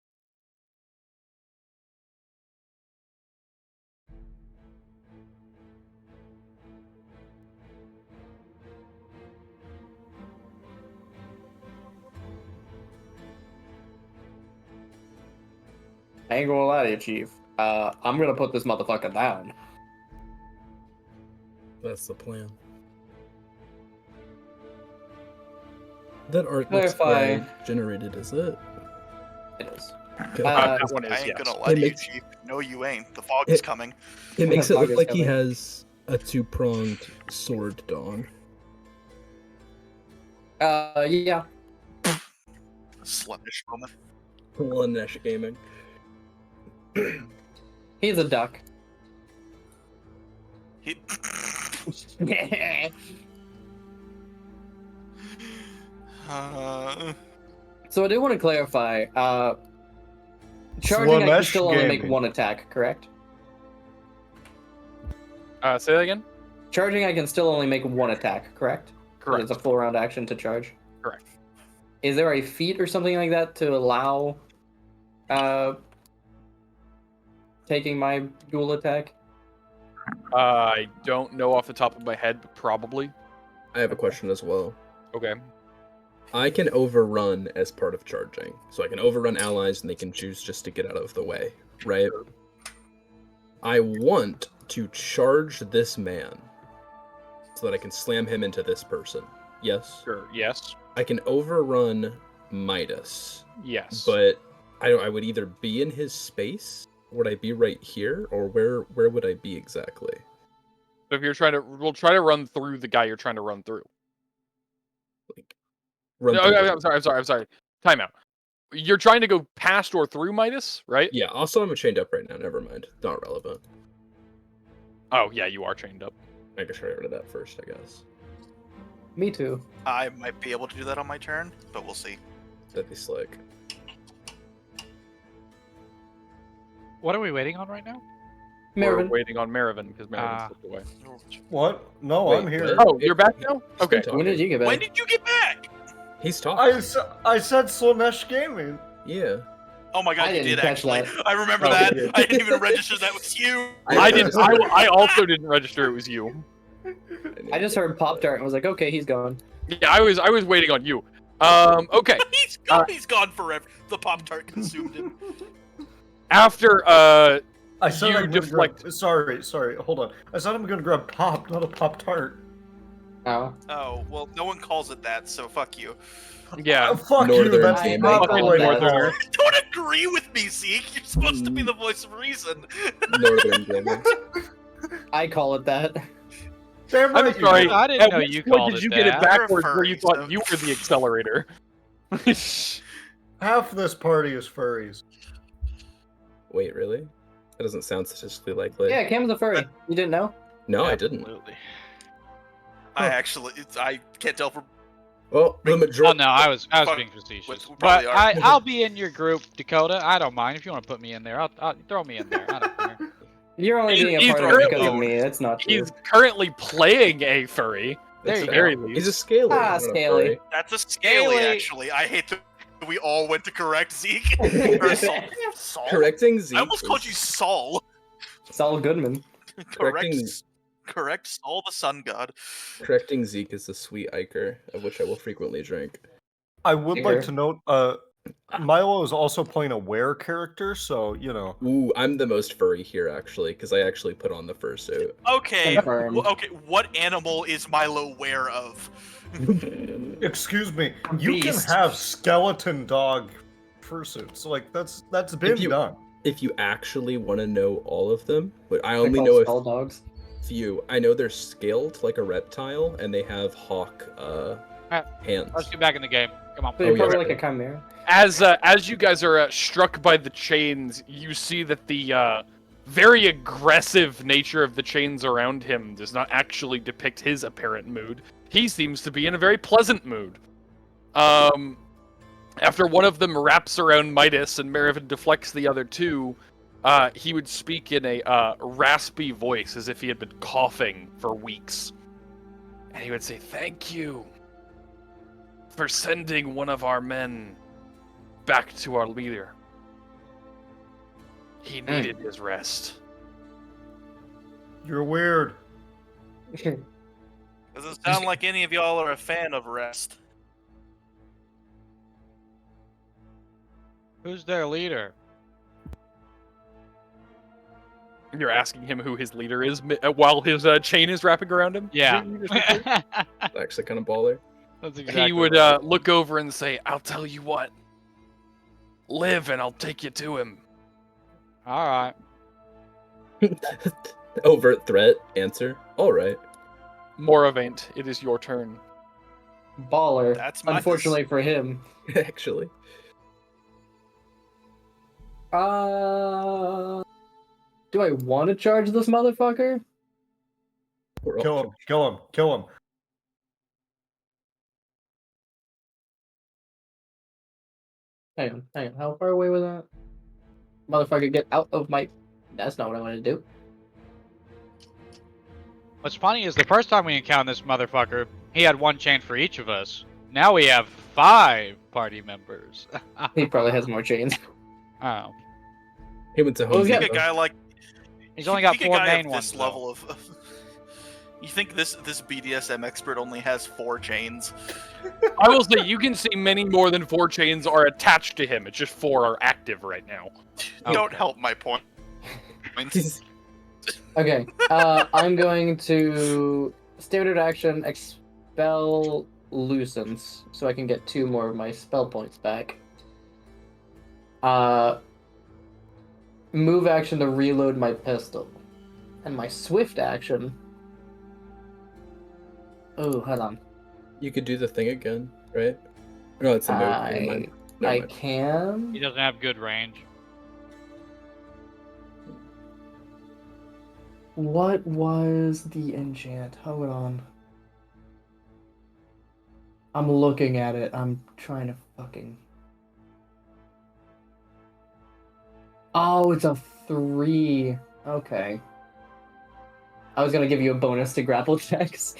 I ain't gonna lie to you, Chief. I'm gonna put this motherfucker down. That's the plan. That art looks Clarify. generated, is it? It is. Okay. Uh, That one is, I ain't yes. gonna lie It to makes- you, Chief. No, you ain't. The fog is It- coming. It makes it Fog look is like he coming. has a 2-pronged sword dong. Yeah. Sluttish moment. Lanesh Gaming. He's a duck. He... So I do want to clarify. Charging, I can Slanesh still only make Gaming. 1 attack, correct? Say that again? Charging, I can still only make 1 attack, correct? Correct. It's a full round action to charge. Correct. Is there a feat or something like that to allow taking my dual attack? I don't know off the top of my head, but probably. I have a question as well. Okay. I can overrun as part of charging. So I can overrun allies and they can choose just to get out of the way, right? I want to charge this man so that I can slam him into this person. Yes? Sure. Yes. I can overrun Midas. Yes. But I would either be in his space. Would I be right here, or where would I be exactly? So if you're trying to, we'll try to run through the guy you're trying to run through. Like, run No, through I'm sorry. Time out. You're trying to go past or through Midas, right? Yeah. Also, I'm chained up right now. Never mind. Not relevant. Oh, yeah, you are chained up. I can try rid of that first, I guess. Me too. I might be able to do that on my turn, but we'll see. That'd be slick. What are we waiting on right now? We're Marivin. waiting on Marivin because Marivin slipped away. What? No, Wait, I'm here. what? Oh, you're back now? He's been Okay. When did you get back? When did you get back? He's talking. I said Slanesh Gaming. Yeah. Oh my god, I you didn't did catch actually. that. I remember Oh, that. yeah. I didn't even register that was you. I also didn't register it was you. I just heard Pop Tart and was like, okay, he's gone. Yeah, I was waiting on you. Okay. He's gone forever. The Pop-Tart consumed him. After I said You I'm gonna deflect. grab. Sorry, hold on. I said I'm gonna grab Pop, not a Pop Tart. Oh. Oh, well, no one calls it that, so fuck you. yeah. Fuck Northern you. That's Gaming. not the Fucking way to Northerner. roll. Don't agree with me, Zeke. You're supposed to be the voice of reason. Northern Gaming. I call it that. Damn I'm right you sorry. do. I didn't At know which you point called did it you get it that. backwards You're a where you furry, thought so- you were the accelerator? Half this party is furries. Wait, really? That doesn't sound statistically likely. Yeah, Cam's a furry. You didn't know? No, I didn't. Absolutely. I can't tell for. Well, the Oh majority. no, I was Fuck, being facetious. we But probably are. I'll be in your group, Dakota. I don't mind if you want to put me in there. I'll throw me in there. I don't care. You're only He's- being a he's part of it because of currently- me. That's not true. He's currently playing a furry. There At you the go. very He's a least. scaly. Ah, not a scaly. furry. That's a scaly, Scaly. actually. I hate that we all went to correct Zeke. Or Saul. Saul? Correcting Zeke. I almost called is- you Saul. Saul Goodman. Correcting- Correct Saul the Sun God. Correcting Zeke is the sweet Iker, of which I will frequently drink. I would like Here. to note, Milo is also playing a were character, so you know. Ooh, I'm the most furry here, actually, because I actually put on the fursuit. Okay. Confirmed. Okay. What animal is Milo aware of? Excuse me. You can Beast. have skeleton dog fursuits. Like that's been you- done. If you actually want to know all of them, but I They're only called know skull a dogs. few. I know they're scaled like a reptile, and they have hawk hands. Let's get back in the game. Come on. So you're Oh, yeah. probably like a chimera. As you guys are struck by the chains, you see that the very aggressive nature of the chains around him does not actually depict his apparent mood. He seems to be in a very pleasant mood. After one of them wraps around Midas and Marivin deflects the other two, he would speak in a raspy voice as if he had been coughing for weeks. And he would say, "Thank you for sending one of our men back to our leader. He needed his rest." You're weird. Doesn't sound like any of y'all are a fan of rest. Who's their leader? You're asking him who his leader is while his chain is wrapping around him? Yeah. It's actually kind of baller. That's exactly He would what- look over and say, "I'll tell you what. Live and I'll take you to him." All right. Overt threat. Answer. All right. Moravaint, it is your turn. Baller. That's my Unfortunately for him. Actually. Do I want to charge this motherfucker? We're all- Kill him. Kill him. Kill him. Hang on. How far away was that? Motherfucker, get out of my... That's not what I want to do. What's funny is the first time we encountered this motherfucker, he had one chain for each of us. Now we have 5 party members. He probably has more chains. Oh. He went to Well, Home he's You got- think a guy like He's only got you think a 4 guy main of ones. this level of. You think this BDSM expert only has 4 chains? I will say you can see many more than 4 chains are attached to him. It's just 4 are active right now. Don't help my point. Okay, I'm going to standard action expel loosens, so I can get 2 more of my spell points back. Move action to reload my pistol. And my swift action... Oh, hold on. You could do the thing again, right? No, it's a move. Never mind. Never I mind. can... He doesn't have good range. What was the enchant? Hold on. I'm looking at it. I'm trying to fucking... Oh, it's a 3. Okay. I was gonna give you a bonus to grapple checks.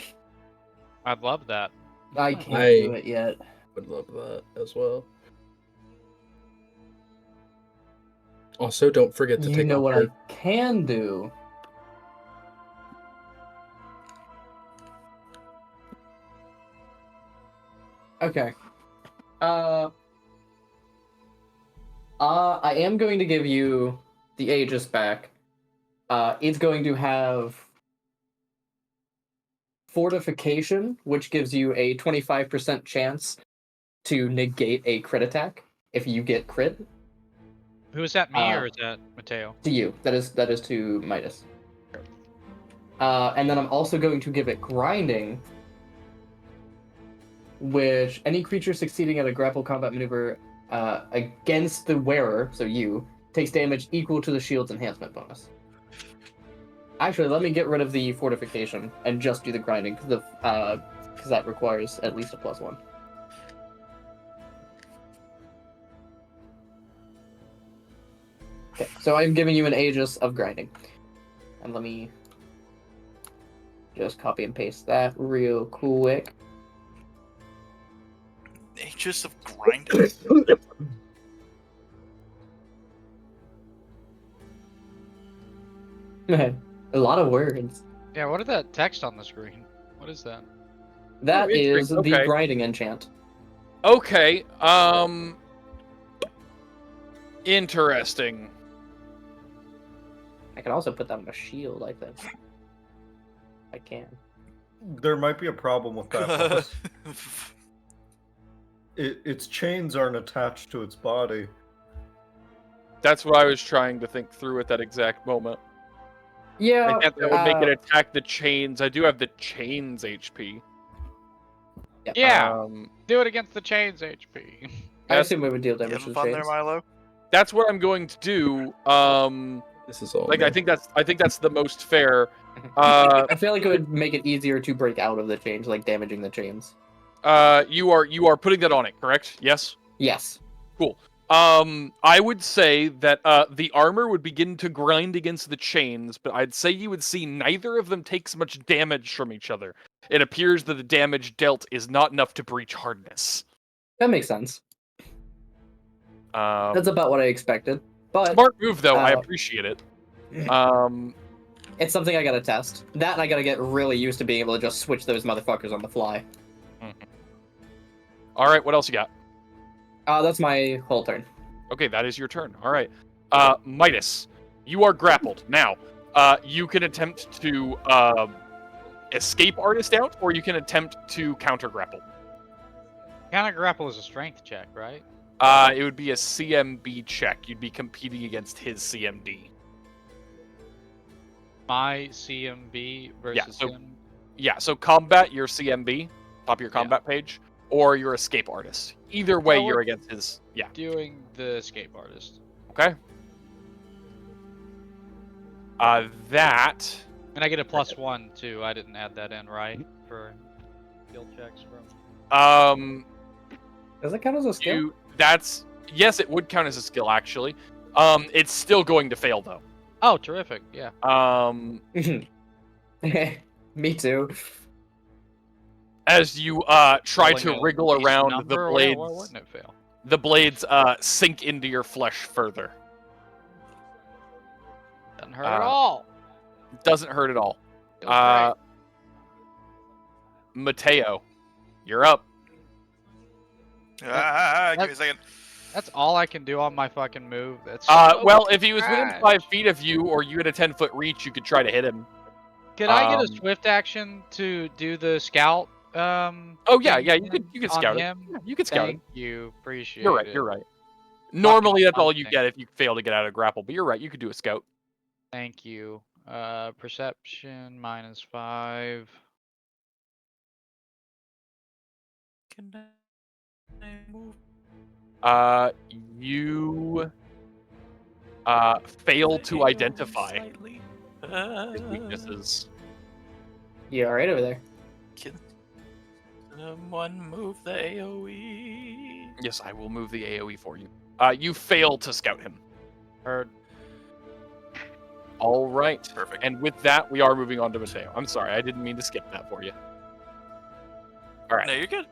I'd love that. I can't do it yet. Would love that as well. Also, don't forget to You take know off what your... I can do? Okay. I am going to give you the Aegis back. It's going to have Fortification, which gives you a 25% chance to negate a crit attack if you get crit. Who is that, me or is that Matteo? To you. That is to Midas. And then I'm also going to give it Grinding, which any creature succeeding at a grapple combat maneuver against the wearer, so you, takes damage equal to the shield's enhancement bonus. Actually, let me get rid of the fortification and just do the grinding, because that requires at least a +1. Okay, so I'm giving you an Aegis of grinding. And let me just copy and paste that real quick. Aegis of grinding. A lot of words. Yeah, what is that text on the screen? What is that? That is interesting. the Okay. grinding enchant. Okay. Interesting. I can also put that on a shield, I think. I can. There might be a problem with that. Boss. Its chains aren't attached to its body. That's what I was trying to think through at that exact moment. Yeah. I guess that would make it attack the chains. I do have the chains HP. Yeah, do it against the chains HP. I assume we would deal You damage to having the fun chains. there, Milo? That's what I'm going to do. This is all. Like me. I think that's the most fair. I feel like it would make it easier to break out of the chains, like damaging the chains. You are putting that on it, correct? Yes. Yes. I would say that the armor would begin to grind against the chains, but I'd say you would see neither of them takes much damage from each other. It appears that the damage dealt is not enough to breach hardness. That makes sense. That's about what I expected. But Smart move, though. I appreciate it. it's something I gotta test. That and I gotta get really used to being able to just switch those motherfuckers on the fly. All right, what else you got? That's my whole turn. Okay, that is your turn. All right. Midas, you are grappled. Now, you can attempt to escape artist out, or you can attempt to counter grapple. Counter grapple is a strength check, right? It would be a CMB check. You'd be competing against his CMD. My CMB versus him. Yeah, so combat, your CMB, top of your combat page, or your escape artist. Either way, Well, you're we're against his. Yeah. Doing the escape artist. Okay. That. And I get a +1 too. I didn't add that in, right? For skill checks from. Does that count as a skill? Yes, it would count as a skill actually. It's still going to fail though. Oh, terrific! Yeah. Me too. As you try to Rolling a wriggle decent around, number, the why blades. wouldn't it fail? The blades sink into your flesh further. Doesn't hurt at all. Doesn't hurt at all. Feels great. Matteo, you're up. Give me a second. That's all I can do on my fucking move. That's Well, if he was within trash. 5 feet of you, or you had a 10-foot reach, you could try to hit him. Could I get a swift action to do the scout Oh yeah, ping yeah. You could on scout it. him. Yeah, you could scout Thank it. you. Appreciate You're right. it. You're right. Normally, that's all you something. get if you fail to get out of grapple. But you're right. You could do a scout. Thank you. Perception -5. Can I move? You fail to identify Slightly. his weaknesses. You all right over there? Can someone move the AoE? Yes, I will move the AoE for you. You fail to scout him. Heard. All right. Perfect. And with that, we are moving on to Matteo. I'm sorry, I didn't mean to skip that for you. All right, No, you're good.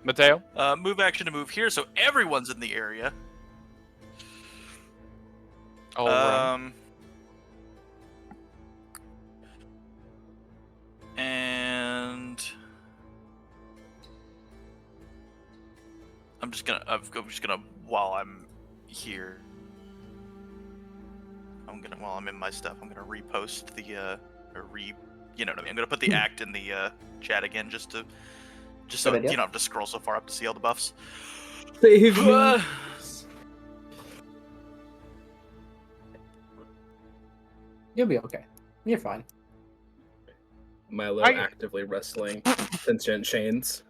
Matteo. Move action to move here, so everyone's in the area. All right. And I'm just gonna while I'm here, while I'm in my stuff, I'm gonna repost the you know what I mean. I'm gonna put the act in the chat again, just so Good idea. you don't have to scroll so far up to see all the buffs. Save me. You'll be okay. You're fine. Milo I- actively wrestling sentient chains.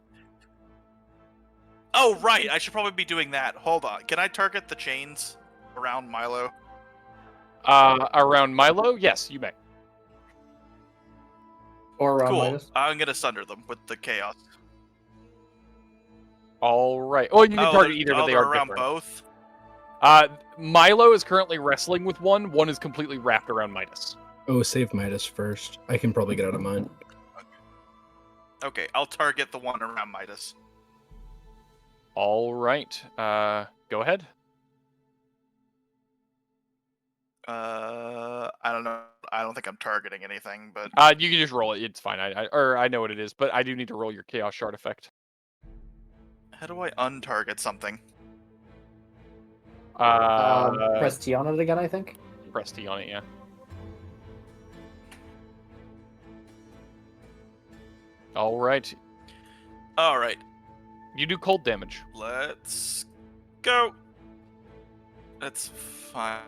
Oh right, I should probably be doing that. Hold on, can I target the chains around Milo? Around Milo, yes, you may. Or around Cool. Midas. I'm gonna sunder them with the chaos. All right. Oh, you can target either, but they they're are around different. both. Milo is currently wrestling with one. One is completely wrapped around Midas. Oh, save Midas first. I can probably get out of mine. Okay, I'll target the one around Midas. All right. Go ahead. I don't know. I don't think I'm targeting anything, but You can just roll it. It's fine. I know what it is, but I do need to roll your Chaos Shard effect. how do I untarget something? Press T on it again, I think. Press T on it, yeah. All right. All right, You do cold damage. let's go. That's fine.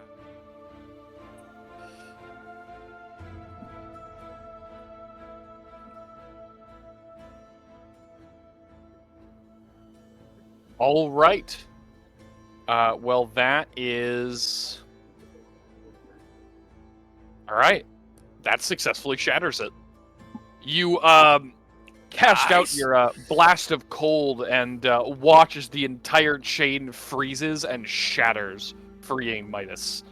All right. Well, that is... All right. That successfully shatters it. You cast out Nice. your blast of cold and watch as the entire chain freezes and shatters, freeing Midas.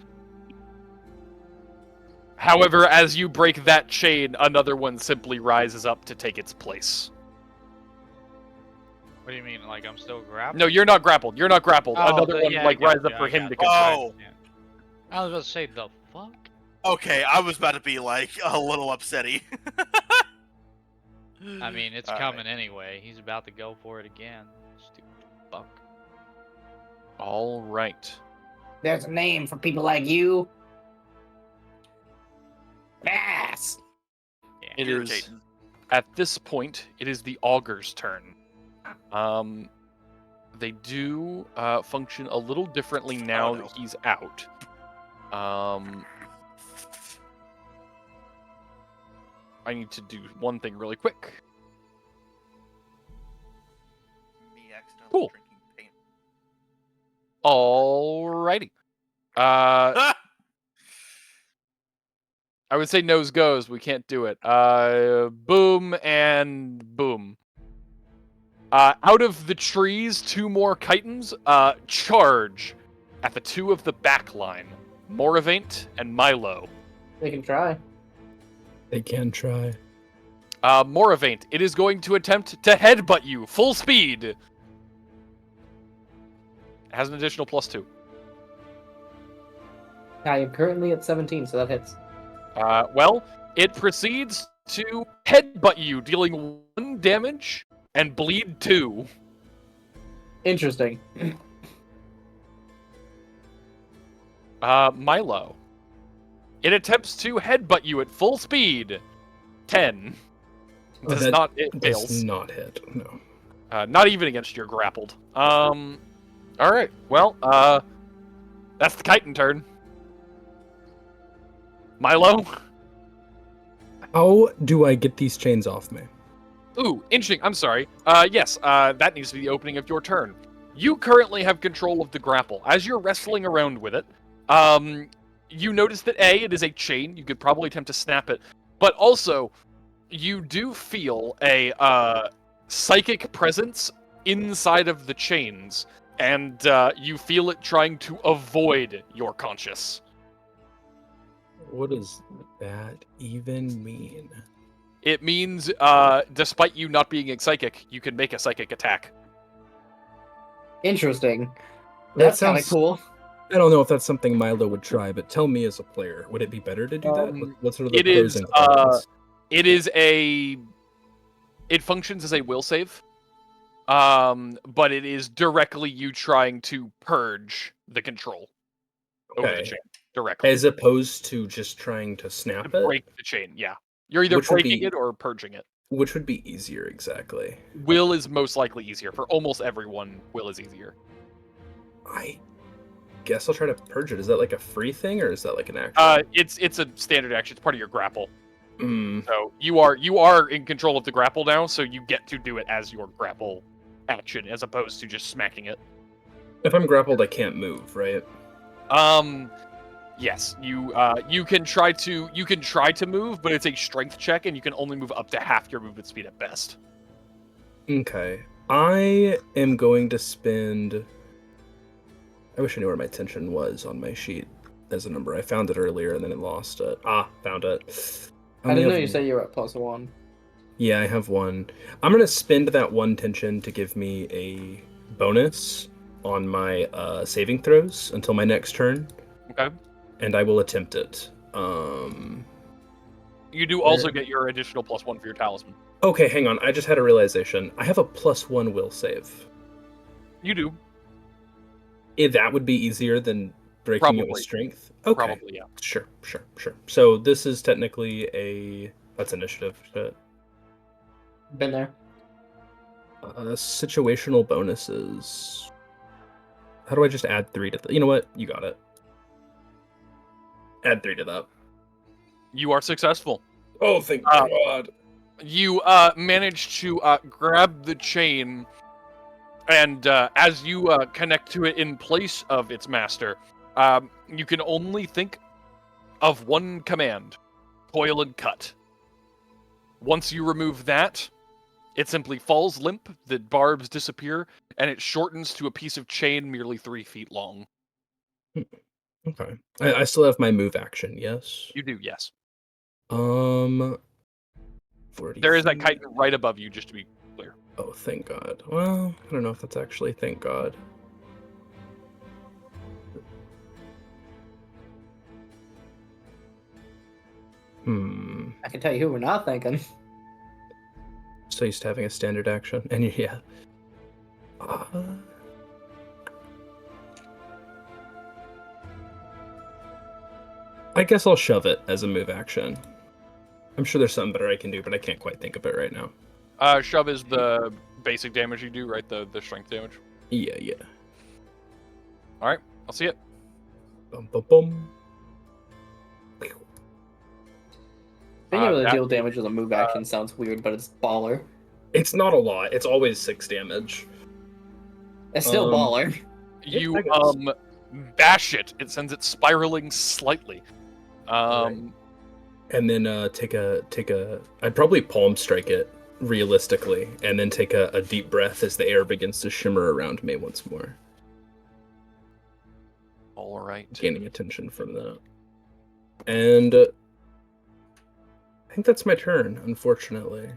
However, as you break that chain, another one simply rises up to take its place. What do you mean? Like I'm still grappled? No, you're not grappled. You're not grappled. Oh, Another one yeah, like I got rises up you, for I him got to you. confront. Oh. I was about to say the fuck. Okay, I was about to be like a little upsetty. I mean, it's All right. coming anyway. He's about to go for it again. Stupid fuck. All right. There's a name for people like you. Bass. Yeah. It is Irritating. at this point. It is the Augur's turn. They do function a little differently now no. that he's out. I need to do one thing really quick. Me accidentally Cool. drinking paint. Alrighty. I would say nose goes. We can't do it. Boom and boom. Out of the trees, two more chitons charge at the two of the back line, Moravaint and Milo. They can try. They can try. Moravaint, it is going to attempt to headbutt you full speed. It has an additional +2. I am currently at 17, so that hits. Well, it proceeds to headbutt you, dealing 1 damage and bleed 2. Interesting. Milo. It attempts to headbutt you at full speed. 10. Does that not. It Does fails. not hit. No. Not even against your grappled. All right. Well, that's the chitin turn. Milo. How do I get these chains off me? Ooh, interesting. I'm sorry. Yes. That needs to be the opening of your turn. You currently have control of the grapple. As you're wrestling around with it, you notice that it is a chain. You could probably attempt to snap it, but also you do feel a psychic presence inside of the chains, and you feel it trying to avoid your conscious. What does that even mean? It means, despite you not being a psychic, you can make a psychic attack. Interesting. That That's kind of sounds- cool. I don't know if that's something Milo would try, but tell me as a player, would it be better to do that? What sort of the it pros is, and cons? It is it functions as a will save. But it is directly you trying to purge the control over the Okay. chain directly. As opposed to just trying to snap To it? break the chain, yeah. You're either Which would breaking be- it or purging it. Which would be easier exactly? Will is most likely easier. For almost everyone, will is easier. I guess I'll try to purge it. Is that like a free thing or is that like an action? It's a standard action. It's part of your grapple. Mm, So you are in control of the grapple now, so you get to do it as your grapple action as opposed to just smacking it. if I'm grappled, I can't move, right? Yes, you can try to move, but it's a strength check, and you can only move up to half your movement speed at best. Okay. I am going to spend... I wish I knew where my tension was on my sheet as a number. I found it earlier and then I lost it. Found it. I didn't know you said you were at +1. Yeah, I have one. I'm going to spend that one tension to give me a bonus on my saving throws until my next turn. Okay. And I will attempt it. You do also get your additional +1 for your talisman. Okay, hang on. I just had a realization. I have a +1 will save. You do. That would be easier than breaking it with Probably. strength? Okay. Probably, yeah. Sure. So this is technically that's initiative. Been there. Situational bonuses. How do I just add 3 to that? You know what? You got it. Add 3 to that. You are successful. Oh, thank God. You manage to grab the chain, and as you connect to it in place of its master, you can only think of one command: coil and cut. Once you remove that, it simply falls limp, the barbs disappear, and it shortens to a piece of chain merely 3 feet long. Okay. I still have my move action, yes? You do, yes. 40 There is that feet. chitin right above you, just to be clear. Oh, thank God. Well, I don't know if that's actually thank God. I can tell you who we're not thinking. So used to having a standard action, and yeah. I guess I'll shove it as a move action. I'm sure there's something better I can do, but I can't quite think of it right now. Shove is the basic damage you do, right? The strength damage. Yeah. Alright, I'll see it. Bum, bum, bum. Being able to that- deal damage with a move action sounds weird, but it's baller. It's not a lot. It's always 6 damage. It's still baller. You I guess. bash it. It sends it spiraling slightly. And then take a. I'd probably palm strike it realistically, and then take a deep breath as the air begins to shimmer around me once more, All right. gaining attention from that. And I think that's my turn, unfortunately.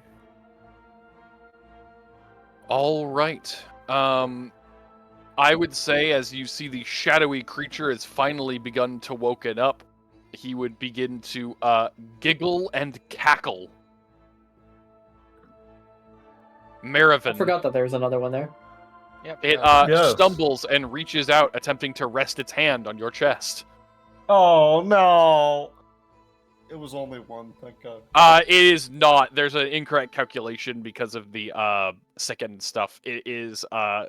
All right. I would say as you see the shadowy creature has finally begun to woken up, he would begin to giggle and cackle. Marivin. I forgot that there was another one there. Yep. It Yes. stumbles and reaches out, attempting to rest its hand on your chest. Oh no! It was only one, thank God. It is not. There's an incorrect calculation because of the second stuff. It is 4.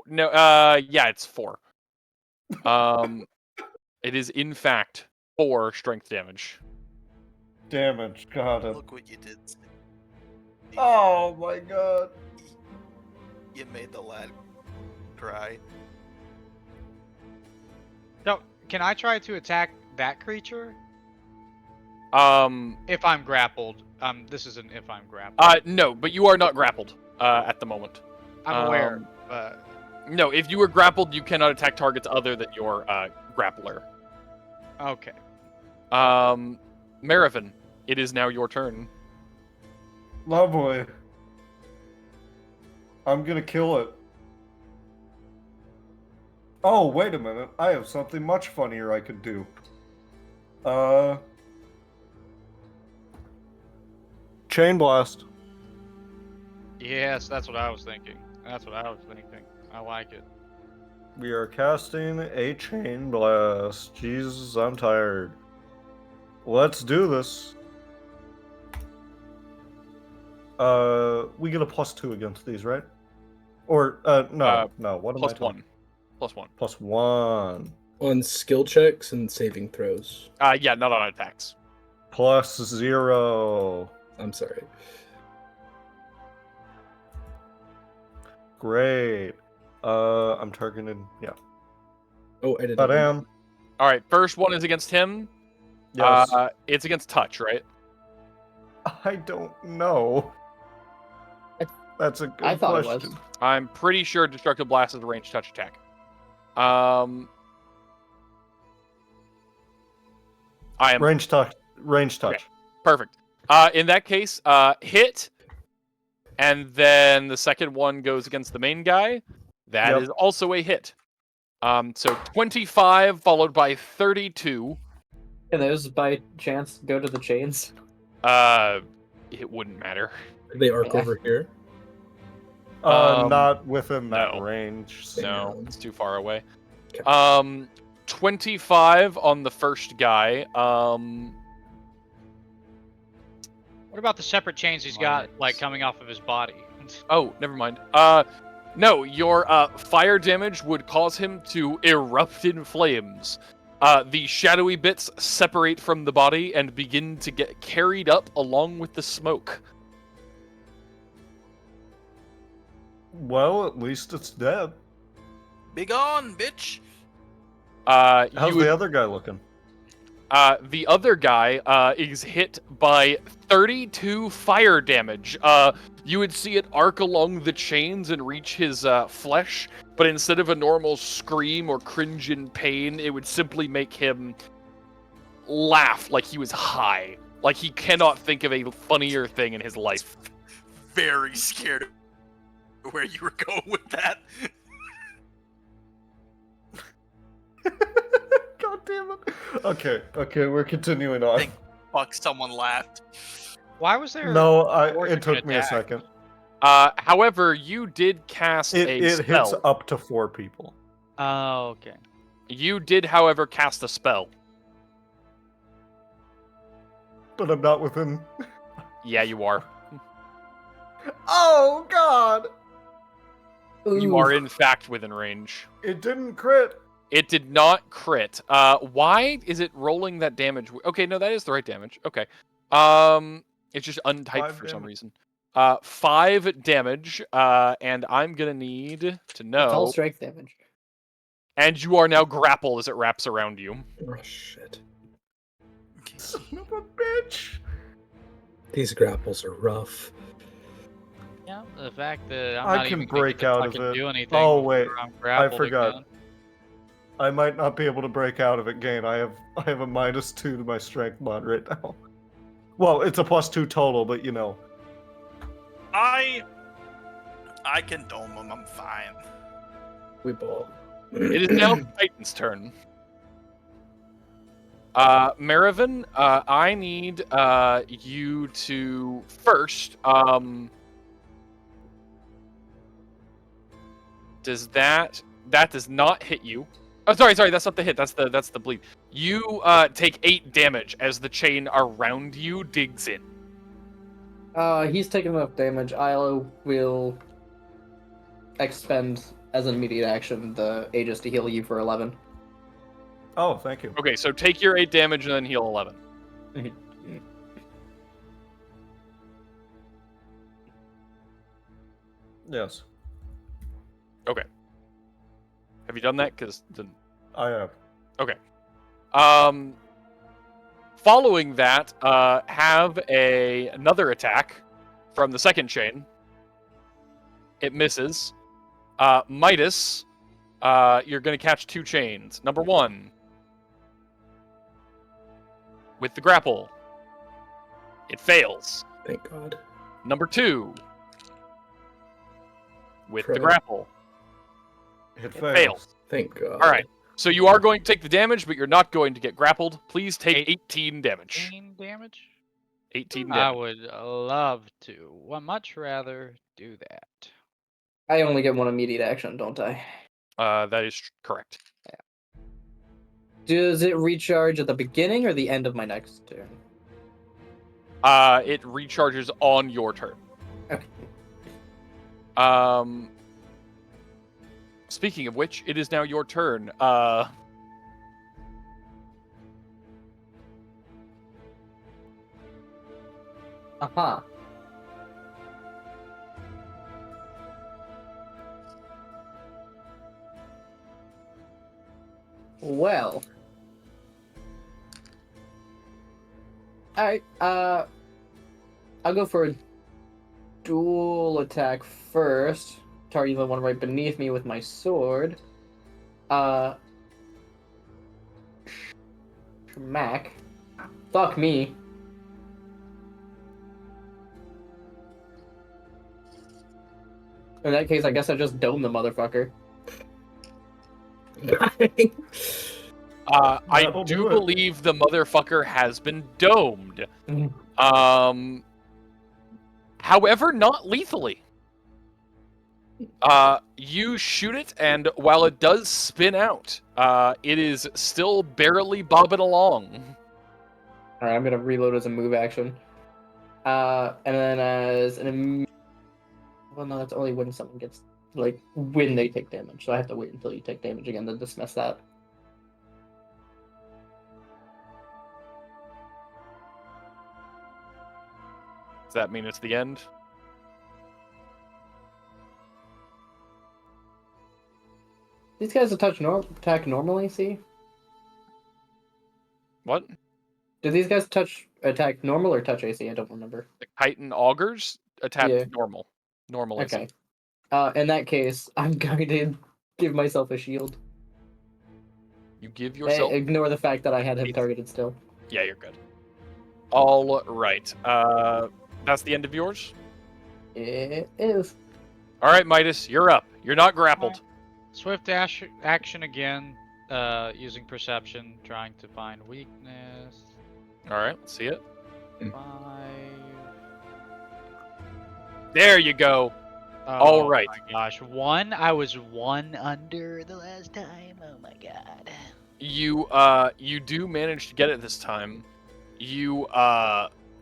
No, yeah, it's 4. It is in fact 4 strength damage. Damage, got it. Look what you did. Oh my God. You made the lad cry. So, can I try to attack that creature Um, if I'm grappled? This isn't if I'm grappled. no, but you are not grappled at the moment. I'm aware, um, but No, if you were grappled, you cannot attack targets other than your grappler. okay. Marivin, it is now your turn. Lovely. I'm gonna kill it. Oh, wait a minute. I have something much funnier I could do. Chain Blast. Yes, that's what I was thinking. I like it. We are casting a Chain Blast. Jesus, I'm tired. Let's do this. We get a +2 against these, right? Or, no. What am I talking? +1. +1. On skill checks and saving throws. Yeah, not on attacks. +0. I'm sorry. Great. I'm targeting. Yeah. Oh, I didn't. Badam. All right, first one is against him. Yes. It's against touch, right? I don't know. That's a good I thought question. it was. I'm pretty sure Destructive Blast is a ranged touch attack. I am Range touch. Range touch. Okay. Perfect. In that case, hit, and then the second one goes against the main guy. That is also a hit. So 25 followed by 32. Can those by chance go to the chains? It wouldn't matter. They arc over here. Not within that no. range. So. No, it's too far away. Okay. 25 on the first guy. What about the separate chains he's got, like, coming off of his body? Oh, never mind. No, your fire damage would cause him to erupt in flames. The shadowy bits separate from the body and begin to get carried up along with the smoke. Well, at least it's dead. Be gone, bitch! How's the other guy looking? The other guy is hit by 32 fire damage. You would see it arc along the chains and reach his flesh, but instead of a normal scream or cringe in pain, it would simply make him laugh like he was high. Like he cannot think of a funnier thing in his life. Very scared of where you were going with that. God damn it. Okay, we're continuing on. Thank fuck someone laughed. Why was there? No, Or it it can took me a attack. second. However, you did cast It a hits spell. up to 4 people. Oh, okay. You did, however, cast a spell. But I'm not within. Yeah, you are. Oh, God! You are, in fact, within range. It didn't crit. It did not crit. Why is it rolling that damage? Okay, no, that is the right damage. Okay. It's just untyped 5 for some damage. reason. 5 damage, and I'm gonna need to It's all know. strength damage. And you are now grappled as it wraps around you. Oh shit. Son of a bitch. These grapples are rough. Yeah, the fact that I'm I not can even gonna break get to out of fucking it. do anything. Oh, wait. before I'm grappled forgot. again. I might not be able to break out of it, Gain. I have a -2 to my strength mod right now. Well, it's a +2 total, but you know. I can dome him. I'm fine. We ball. It is now Titan's turn. Marivin, I need you to first. Does that does not hit you? Oh, sorry, that's not the hit. That's the bleed. You take 8 damage as the chain around you digs in. He's taking enough damage. I will expend as an immediate action the Aegis to heal you for 11. Oh, thank you. Okay, so take your 8 damage and then heal 11. Yes, Okay. Have you done that? Because I have. okay. Following that, have another attack from the second chain. It misses. Midas, you're going to catch 2 chains. Number 1, with the grapple. It fails. Thank God. Number 2, with the Try. grapple. It Fails. fails. Thank God. All right. So you are going to take the damage, but you're not going to get grappled. Please take 18 damage. 18 damage? 18 I damage. would love to. Would much rather do that. I only get one immediate action, don't I? That is correct. Does it recharge at the beginning or the end of my next turn? It recharges on your turn. Okay. Speaking of which, it is now your turn. Aha. Well. Alright, I'll go for a dual attack first. Target the one right beneath me with my sword. Schmack. Fuck me. In that case, I guess I just dome the motherfucker. I That'll do do it. believe the motherfucker has been domed. However, not lethally. You shoot it, and while it does spin out, it is still barely bobbing along. Alright, I'm gonna reload as a move action. And then as an well, no, that's only when someone gets, like, when they take damage. So I have to wait until you take damage again to dismiss that. Does that mean it's the end? These guys attack normally, see? What? Do these guys attack normal or touch AC? I don't remember. The chitin augurs attack Yeah. normal. Normal AC. Okay. In that case, I'm going to give myself a shield. You give yourself... Ignore the fact that I had him targeted still. Yeah, you're good. All right. That's the end of yours? It is. All right, Midas, you're up. You're not grappled. Swift action again, using perception, trying to find weakness. All right, let's see it. 5. There you go. Oh, All right. my gosh, 1. I was 1 under the last time. Oh my god. You do manage to get it this time. You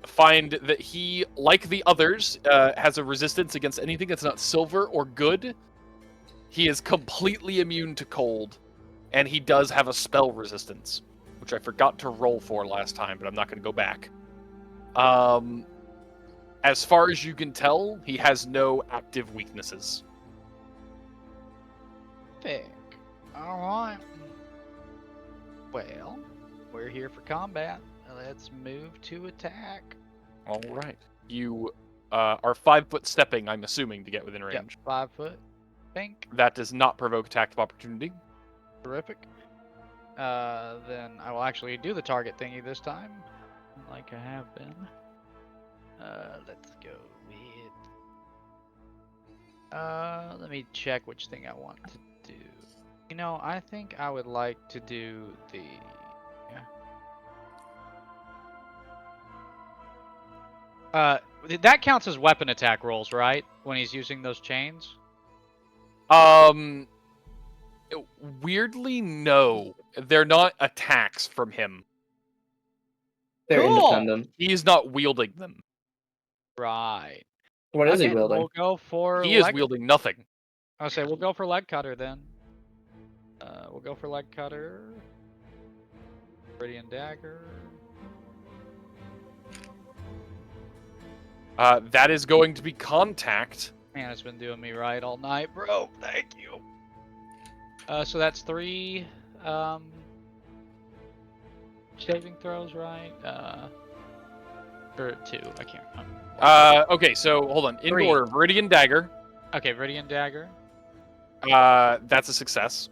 find that he, like the others, has a resistance against anything that's not silver or good. He is completely immune to cold, and he does have a spell resistance, which I forgot to roll for last time, but I'm not going to go back. As far as you can tell, he has no active weaknesses. Pick. Alright. Well, we're here for combat. Let's move to attack. All right. You are 5 foot stepping, I'm assuming, to get within range. Yep, 5 foot. Pink. That does not provoke attack of opportunity. Terrific. Then I will actually do the target thingy this time, like I have been. Let's go with... let me check which thing I want to do. You know, I think I would like to do the... that counts as weapon attack rolls, right? When he's using those chains? Weirdly, no. They're not attacks from him. They're Cool. independent. He is not wielding them. Right. What is he Okay, wielding? We'll go for He is leg. wielding nothing. I'll say we'll go for leg cutter then. We'll go for leg cutter. Meridian dagger. That is going to be contact. Man, it's been doing me right all night, bro. Thank you. So that's 3 saving throws, right? Or 2. I can't remember. Okay, so hold on. In 3. order, Viridian Dagger. Okay, Meridian dagger. That's a success.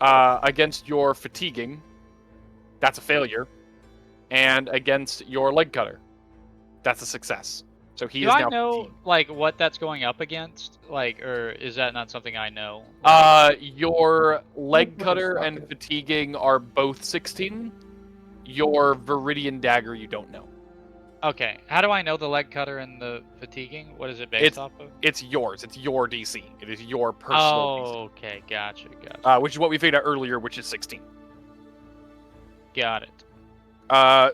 Against your fatiguing, that's a failure. And against your leg cutter, that's a success. So he Do is I now know fatigued. like what that's going up against? Like, or is that not something I know? Your leg What cutter is and that? fatiguing are both 16. Your Viridian Dagger, you don't know. Okay, how do I know the leg cutter and the fatiguing? What is it based off of? It's yours. It's your DC. It is your personal Oh, okay, gotcha, gotcha. DC. Which is what we figured out earlier, which is 16. Got it.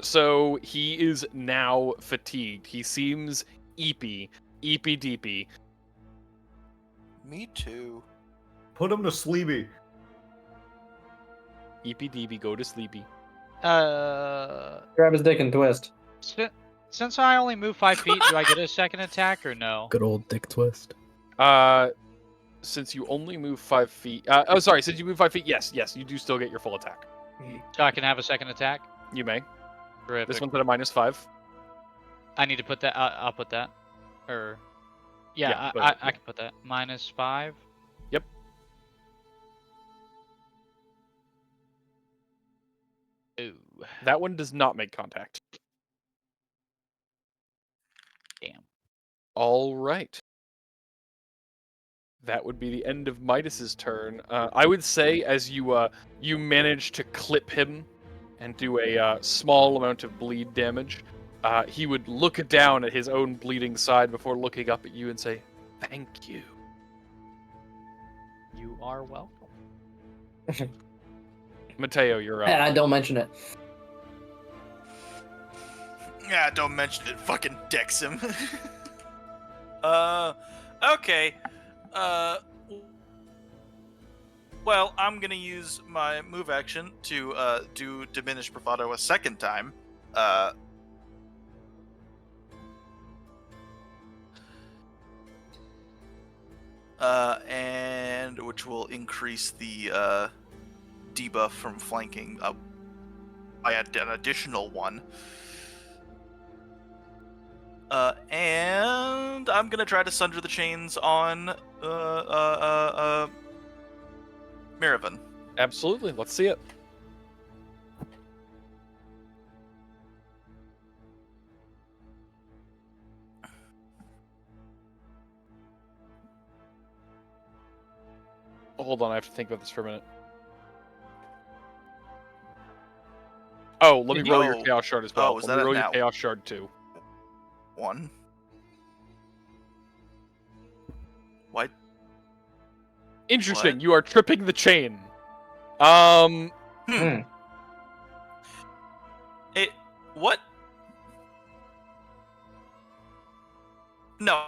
So he is now fatigued. He seems eepy deepy. Me too. Put him to sleepy. Eepy deepy, go to sleepy. Grab his dick and twist. Since I only move 5 feet, do I get a second attack or no? Good old dick twist. Since you only move 5 feet. Since you move 5 feet, yes, you do still get your full attack. So I can have a second attack? You may. Terrific. This one's at a -5. I need to put that. I'll put that. Or, yeah, Yeah, I can put that. -5. Yep. Ooh, That one does not make contact. damn. All right. That would be the end of Midas's turn. I would say as you manage to clip him and do a small amount of bleed damage, he would look down at his own bleeding side before looking up at you and say, "Thank you." You are welcome. Matteo, you're up. I don't mention it. Yeah, don't mention it. Fucking dex him. Okay. Well, I'm gonna use my move action to do Diminished Bravado a second time. And which will increase the debuff from flanking by an additional 1. And I'm gonna try to sunder the chains on Marivin. Absolutely. Let's see it. Hold on, I have to think about this for a minute. Oh, let me roll your Oh. Chaos Shard as well. Oh, is Let me that a roll your nat Chaos Shard too. 1. What? Interesting. What? You are tripping the chain. Hmm. It. What? No.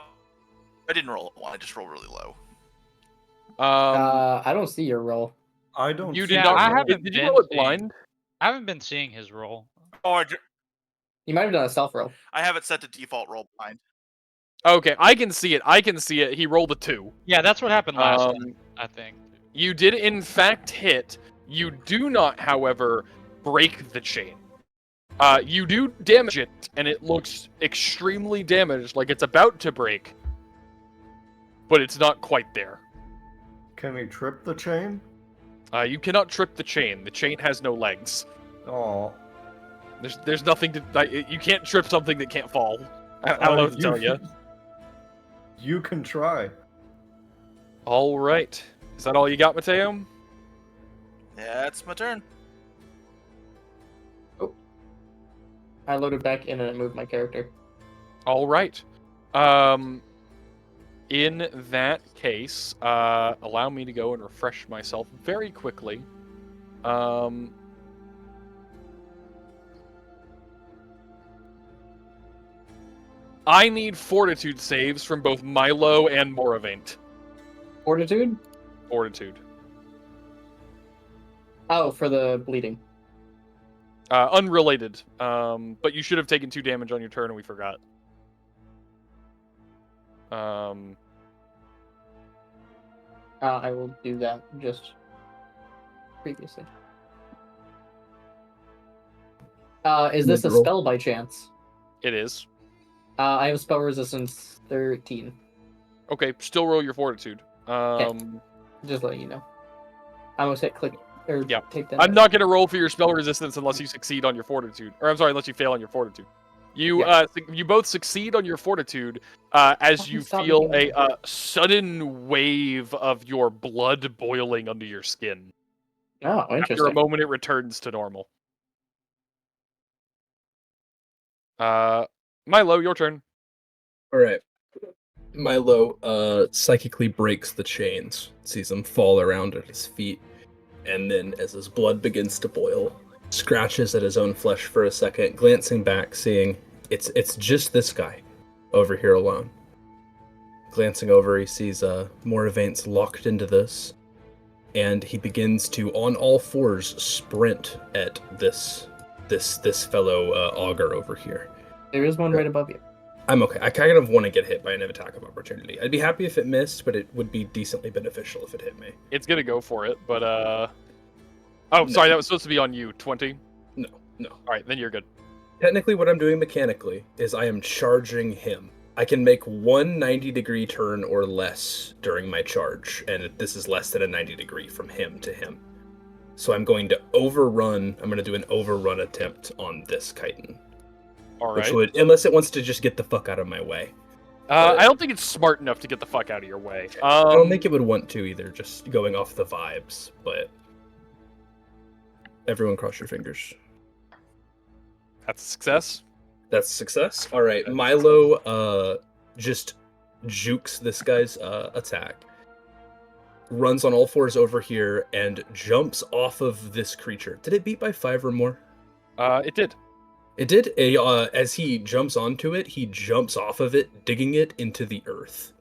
I didn't roll a 1. I just rolled really low. I don't see your roll. I don't. You see did Yeah, not. I that. haven't Did you been roll it seeing- blind? I haven't been seeing his roll. Oh, You might have done a self roll. I have it set to default roll blind. Okay, I can see it. He rolled a 2. Yeah, that's what happened last time, I think. You did in fact hit. You do not, however, break the chain. You do damage it, and it looks extremely damaged, like it's about to break. But it's not quite there. Can he trip the chain? You cannot trip the chain. The chain has no legs. Oh. There's nothing to. You can't trip something that can't fall. I don't know what to tell you. You can try. All right. Is that all you got, Matteo? Yeah, it's my turn. I loaded back in and it moved my character. All right. In that case, allow me to go and refresh myself very quickly. I need fortitude saves from both Milo and Moravaint. Fortitude? Fortitude. Oh, for the bleeding. Unrelated. But you should have taken 2 damage on your turn and we forgot. I will do that just previously. Is this a Necril. spell by chance? It is. I have spell resistance 13. Okay, still roll your fortitude. Just letting you know. I almost hit click or Yeah. take that. I'm not going to roll for your spell resistance unless you succeed on your fortitude. Or I'm sorry, unless you fail on your fortitude. You you both succeed on your fortitude as you Stop feel making a sudden wave of your blood boiling under your skin. Oh, After a interesting. moment, it returns to normal. Milo, your turn. All right. Milo psychically breaks the chains, sees him fall around at his feet, and then as his blood begins to boil, scratches at his own flesh for a second, glancing back, seeing it's just this guy over here alone. Glancing over, he sees Moravaint's locked into this, and he begins to, on all fours, sprint at this fellow augur over here. There is one right above you. I'm okay. I kind of want to get hit by an attack of opportunity. I'd be happy if it missed, but it would be decently beneficial if it hit me. It's going to go for it, but Oh, sorry, that was supposed to be on you. 20? No. All right, then you're good. Technically, what I'm doing mechanically is I am charging him. I can make one 90-degree turn or less during my charge, and this is less than a 90-degree from him to him. So I'm going to overrun. I'm going to do an overrun attempt on this chitin. All Which right. would, unless it wants to just get the fuck out of my way. I don't think it's smart enough to get the fuck out of your way. I don't think it would want to either, just going off the vibes, but... Everyone cross your fingers. That's a success. That's a success. All right, Milo just jukes this guy's attack, runs on all fours over here, and jumps off of this creature. Did it beat by 5 or more? It did. It did. As he jumps onto it, he jumps off of it, digging it into the earth.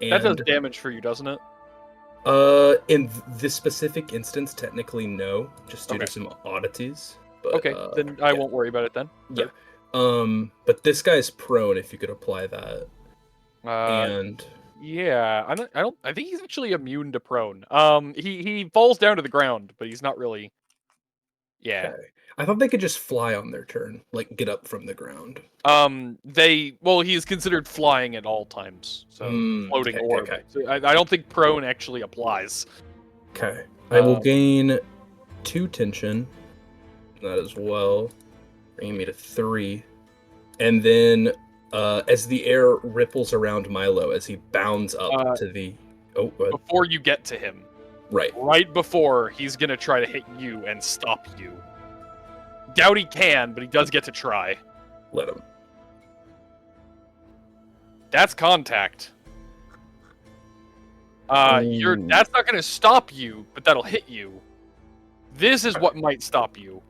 And, That does damage for you, doesn't it? in this specific instance, technically no, just due Okay. to some oddities. But, Okay, then I yeah. won't worry about it then. Yeah. But this guy's prone, if you could apply that. And Yeah, I think he's actually immune to prone. He falls down to the ground, but he's not really. Yeah. okay. I thought they could just fly on their turn, like get up from the ground. He is considered flying at all times, so floating okay, or. okay. So I don't think prone actually applies. Okay. I will gain 2 tension. That as well. Bringing me to 3. And then as the air ripples around Milo as he bounds up to the... Oh, go ahead. Before you get to him, right before he's gonna try to hit you and stop you. Doubt he can, but he does get to try. Let him. That's contact. That's not gonna stop you, but that'll hit you. This is what might stop you.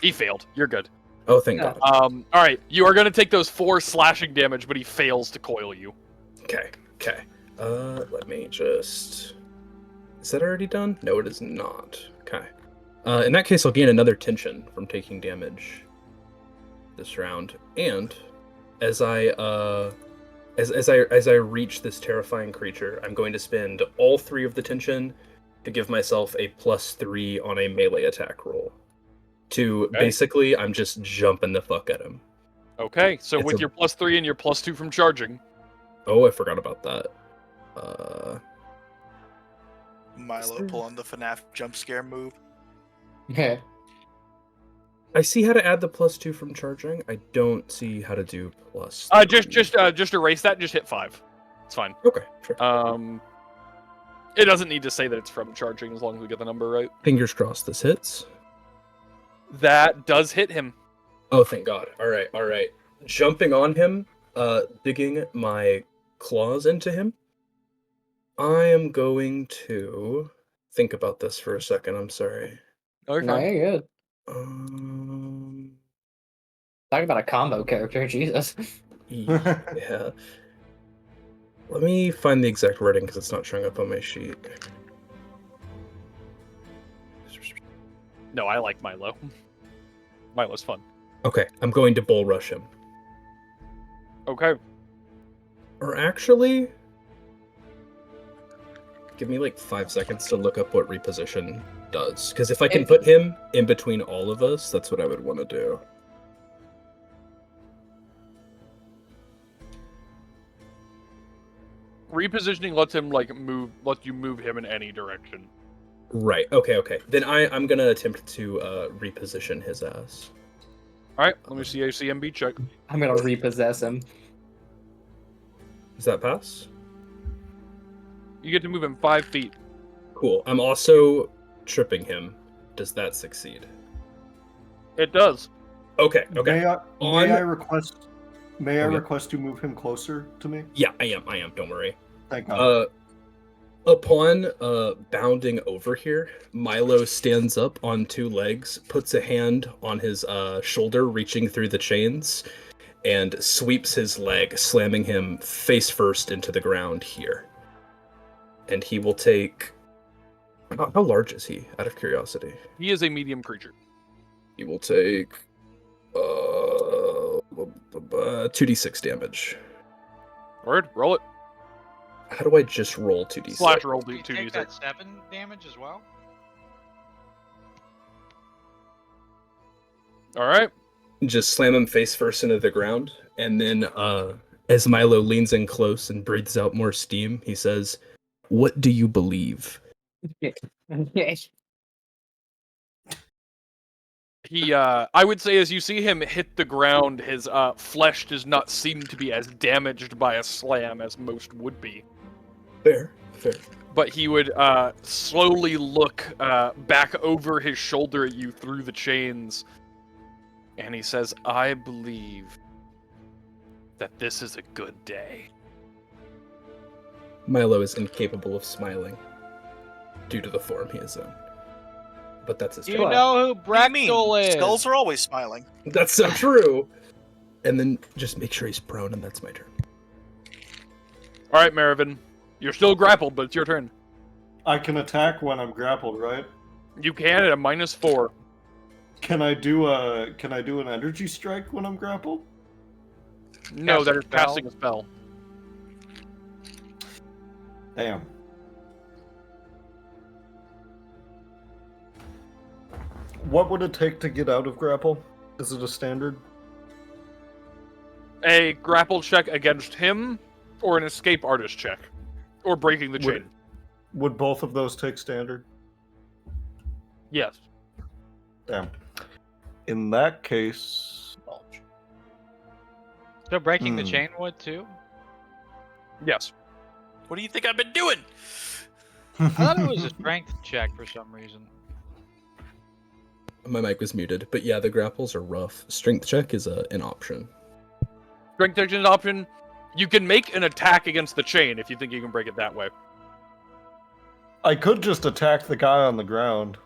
He failed. You're good. Oh, thank God. Alright, you are gonna take those 4 slashing damage, but he fails to coil you. Okay. Let me just... Is that already done? No, it is not. Okay. In that case, I'll gain another tension from taking damage this round. And as I reach this terrifying creature, I'm going to spend all 3 of the tension to give myself a +3 on a melee attack roll. Basically, I'm just jumping the fuck at him. Okay, so with your +3 and your +2 from charging. Oh, I forgot about that. Milo pulling the FNAF jump scare move. Yeah. I see how to add the +2 from charging. I don't see how to do plus. Just erase that and just hit 5. It's fine. Okay, sure. It doesn't need to say that it's from charging as long as we get the number right. Fingers crossed this hits. That does hit him. Oh, thank God. All right. Jumping on him, digging my claws into him. I am going to think about this for a second. I'm sorry. Okay. No, you're good. Um, Talk about a combo character, Jesus. yeah. Let me find the exact wording because it's not showing up on my sheet. No, I like Milo. Milo's fun. Okay, I'm going to bull rush him. Okay. Or actually, give me like 5 seconds to look up what reposition does. Because if I can put him in between all of us, that's what I would want to do. Repositioning lets him lets you move him in any direction. Right. Okay. Then I'm gonna attempt to reposition his ass. All right. Let me see a CMB check. I'm gonna repossess him. Does that pass? You get to move him 5 feet. Cool. I'm also tripping him. Does that succeed? It does. Okay. May I On- request you move him closer to me? Yeah, I am. Don't worry. Thank God. Upon bounding over here, Milo stands up on 2 legs, puts a hand on his shoulder, reaching through the chains, and sweeps his leg, slamming him face first into the ground here. And he will take... How large is he, out of curiosity? He is a medium creature. He will take 2d6 damage. Alright, roll it. How do I just roll 2d6? Slash roll You take 2d6. that 7 damage as well? Alright. Just slam him face first into the ground, and then as Milo leans in close and breathes out more steam, he says, "What do you believe?" He, I would say as you see him hit the ground, his flesh does not seem to be as damaged by a slam as most would be. Fair. But he would slowly look back over his shoulder at you through the chains, and he says, "I believe that this is a good day." Milo is incapable of smiling due to the form he is in. But that's his You job. know who What do you mean? Bractol is? Skulls are always smiling. That's so true. And then just make sure he's prone, and that's my turn. Alright, Marivin. You're still grappled, but it's your turn. I can attack when I'm grappled, right? You can at a -4. Can I do an energy strike when I'm grappled? No, Cast that a is spell. casting a spell. Damn. What would it take to get out of grapple? Is it a standard? A grapple check against him, or an escape artist check, or breaking the chain. Would both of those take standard? Yes. Damn. In that case, So breaking the chain would too? Yes. What do you think I've been doing? I thought it was a strength check for some reason. My mic was muted, but yeah, the grapples are rough. Strength check is an option. Strength check is an option. You can make an attack against the chain if you think you can break it that way. I could just attack the guy on the ground.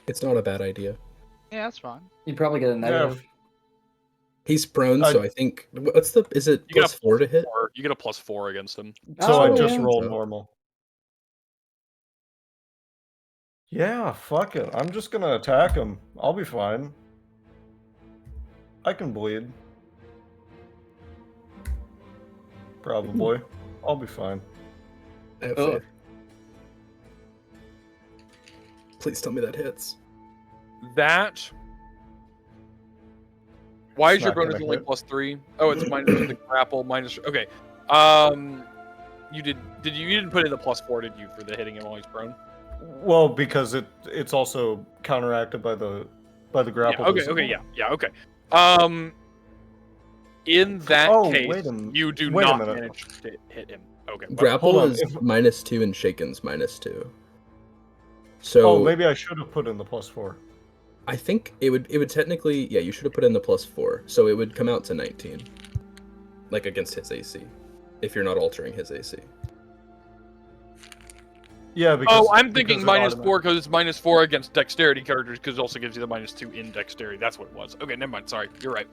It's not a bad idea. Yeah, that's fine. You'd probably get a negative. He's prone, so I think is it You get plus 4 to hit? You get a +4 against him. So I just yeah. roll So- normal. Yeah, fuck it. I'm just gonna attack him. I'll be fine. I can bleed. Probably. I'll be fine. I have Ugh. faith. Please tell me that hits. That. Why It's is your not bonus gonna only hit. +3? Oh, it's minus the grapple, minus. Okay. You didn't put in the +4, did you, for the hitting him while he's prone? Well, because it's also counteracted by the grapple. Yeah, okay, discipline. okay. In that Oh, case, wait a m- you do wait a not minute. manage to hit him. Okay. well, Grapple hold on, is if- -2 and shaken's -2. So Oh, maybe I should have put in the +4. I think it would technically, yeah, you should have put in the +4, so it would come out to 19. like against his AC, if you're not altering his AC. Yeah, because Oh, I'm thinking because it minus automatic- 4 because it's minus 4 against dexterity characters because it also gives you the minus 2 in dexterity. That's what it was. Okay, never mind. Sorry, you're right.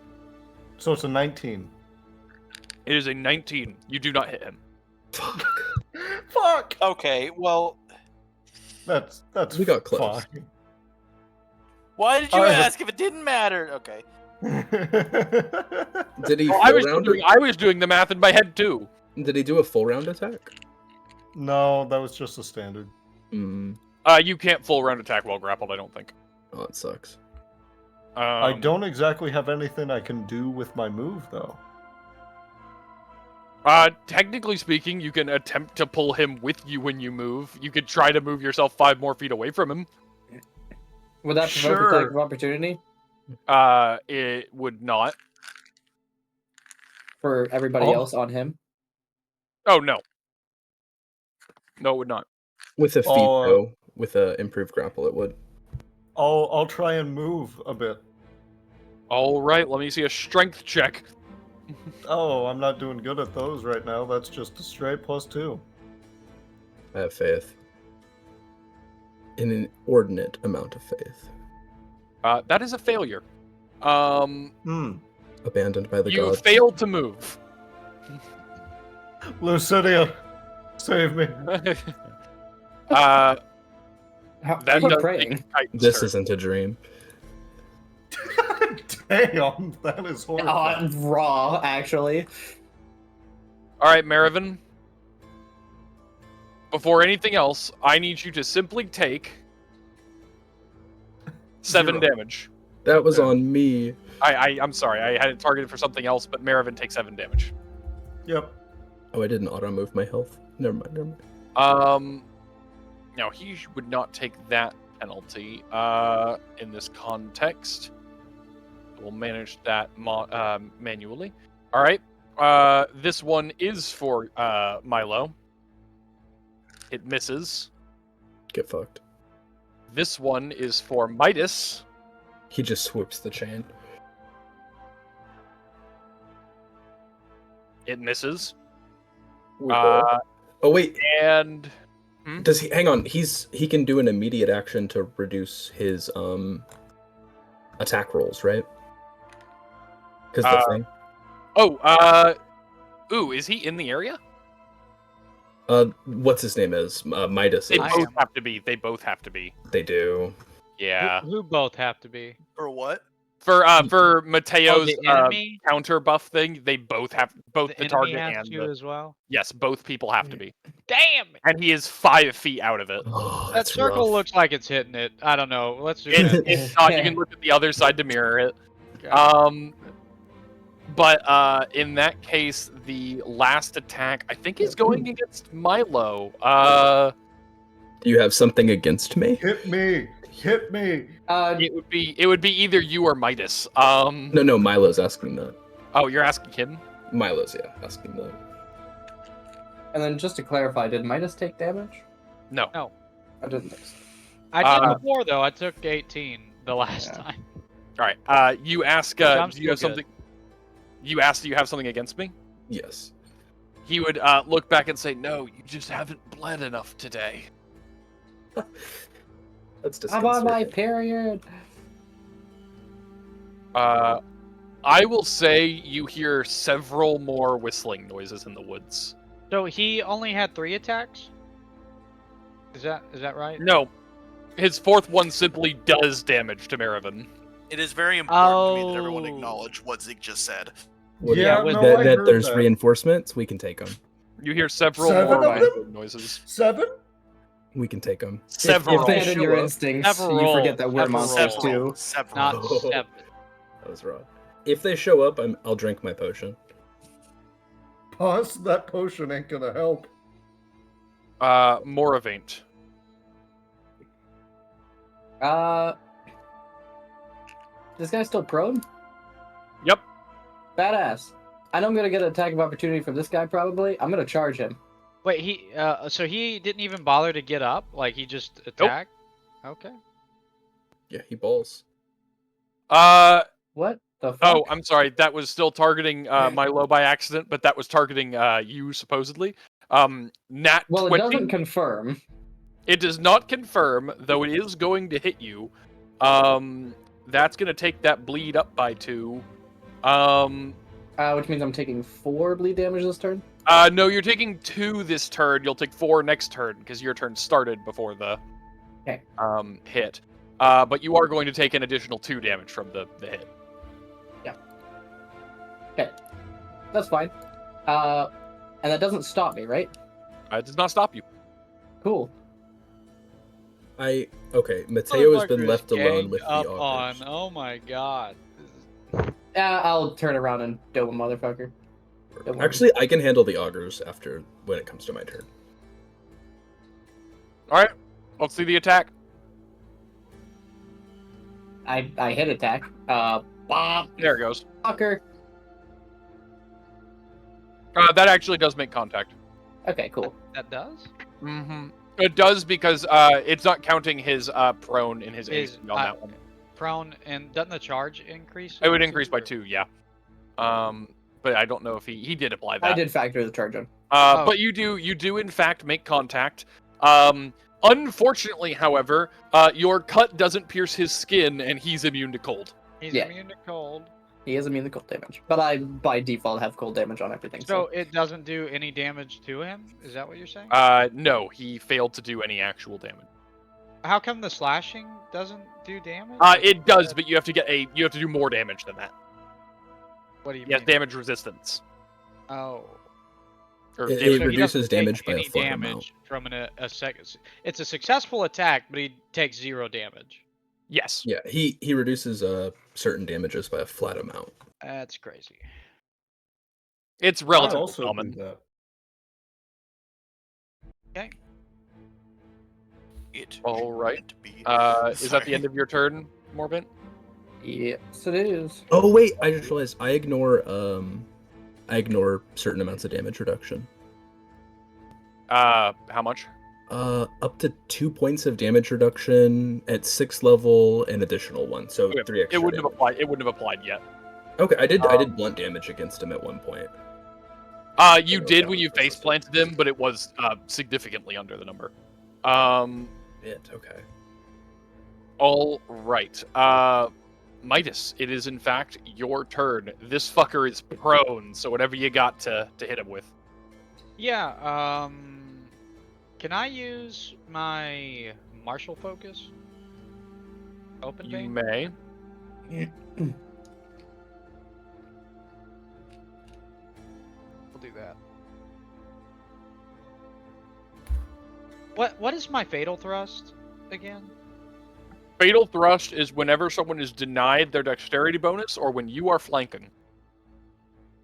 So it's a 19. It is a 19. You do not hit him. Fuck. Okay, well, That's We got close. fine. why did you I- ask if it didn't matter? Okay. Did he Oh, full I was doing the math in my head too. Did he do a full round attack? No, that was just a standard. Mm. You can't full round attack while grappled. I don't think. Oh, it sucks. I don't exactly have anything I can do with my move, though. Technically speaking, you can attempt to pull him with you when you move. You could try to move yourself 5 more feet away from him. Would that provoke Sure. attack of opportunity It would not. for everybody Oh. else on him? Oh no. No, it would not. With a feat, Oh, though, with a improved grapple, it would. I'll try and move a bit. All right, let me see a strength check. Oh, I'm not doing good at those right now. That's just a straight +2. I have faith. An inordinate amount of faith. That is a failure. Abandoned by the You gods. failed to move. Lucidia, save me. That Are you does praying? take Titan's This turn. isn't a dream. Damn, that is horrible. Raw, actually. All right, Marivin. Before anything else, I need you to simply take 7 Zero. damage. That was on me. I'm sorry, I had it targeted for something else, but Marivin takes 7 damage. Yep. Oh, I didn't auto move my health. Never mind. No, he would not take that penalty. In this context, we'll manage that manually. All right. This one is for Milo. It misses. Get fucked. This one is for Midas. He just swoops the chain. It misses. Oh wait, And does he? Hang on. He can do an immediate action to reduce his attack rolls, right? Because the thing. ooh, is he in the area? What's his name is Midas. They Is. both have to be. They both have to be. They do. Yeah. Who both have to be? For what? For Mateo's the enemy? counter buff thing, they both have the enemy target has and to the, as well. yes, both people have to be. Damn! And he is 5 feet out of it. Oh, That that's circle rough. looks like it's hitting it. I don't know. Let's do It's, that. it's not. You can look at the other side to mirror it. Okay. But in that case, the last attack I think is going against Milo. Do you have something against me? Hit me. Hit me. It would be either you or Midas. No, Milo's asking that. Oh, you're asking him? Milo's, yeah, asking that. And then just to clarify, did Midas take damage? No. No. I didn't think so. I did before though. I took 18 the last Yeah. time. All right. You ask. I'm Do you have still good. something? You ask. Do you have something against me? Yes. He would look back and say, "No, you just haven't bled enough today." That's I'm on my disconcerting. period. I will say you hear several more whistling noises in the woods. So he only had 3 attacks? Is that right? No, his 4th one simply does damage to Marivin. It is very important to me that everyone Oh. acknowledge what Zeke just said. What- Yeah, with no, that, I that heard there's that. reinforcements, we can take them. You hear several 7 more of them? whistling noises. 7? We can take them. Several. If abandon your Show up. instincts, you Several. forget that we're Several. monsters too. Several. Not Oh. 7. That was wrong. If they show up, I'll drink my potion. Pause. That potion ain't gonna help. Moravaint. This guy's still prone? Yep. Badass. I know I'm gonna get an attack of opportunity from this guy probably. I'm gonna charge him. Wait, so he didn't even bother to get up? Like he just attacked? Okay. Yeah, he balls. What The fuck? Oh, I'm sorry. That was still targeting Milo by accident, but that was targeting you supposedly. Nat Well, 20. it doesn't confirm. It does not confirm, though it is going to hit you. That's going to take that bleed up by 2. Which means I'm taking 4 bleed damage this turn. No, you're taking 2 this turn. You'll take 4 next turn because your turn started before the hit. But you are going to take an additional 2 damage from the hit. Yeah. Okay. That's fine. And that doesn't stop me, right? It does not stop you. Cool. Mateo has been Motherfucker left is alone ganged with the up augers. on. Oh my god. I'll turn around and dope a motherfucker. Don't worry. Actually, I can handle the augers after when it comes to my turn. All right. Let's see the attack. I hit attack. Bob. There it goes. Fucker. That actually does make contact. Okay, cool. That does? Mm-hmm. It does because it's not counting his prone in his AC on that one. Prone, and doesn't the charge increase? It would increase by 2, yeah. But I don't know if he did apply that. I did factor the charge on. But you do in fact make contact. Unfortunately, however, your cut doesn't pierce his skin, and he's immune to cold. He's Yeah. immune to cold. He is immune to cold damage. But I, by default, have cold damage on everything. So it doesn't do any damage to him? Is that what you're saying? No, he failed to do any actual damage. How come the slashing doesn't do damage? It does, but you have to do more damage than that. What do you Yeah, mean? damage resistance. Oh. It Or So damage- he reduces doesn't take damage by a any flat damage amount. from a second. It's a successful attack, but he takes 0 damage. Yes. Yeah, he reduces certain damages by a flat amount. That's crazy. It's I relatively also do common. that. Okay. It All right. meant to be. Is that the end of your turn, Moravaint? Yes, it is. Oh wait, I just realized I ignore certain amounts of damage reduction. How much? Up to 2 points of damage reduction at 6th level, an additional 1, so Okay, 3 extra. It wouldn't have damage. applied. It wouldn't have applied yet. Okay, I did blunt damage against him at one point. You know, did that when you was face planted him, but it was significantly under the number. Okay. All right. Midas, it is in fact your turn. This fucker is prone, so whatever you got to hit him with. Yeah, can I use my martial focus? Open You vein? may. We'll do that. What is my fatal thrust again? Fatal thrust is whenever someone is denied their dexterity bonus, or when you are flanking.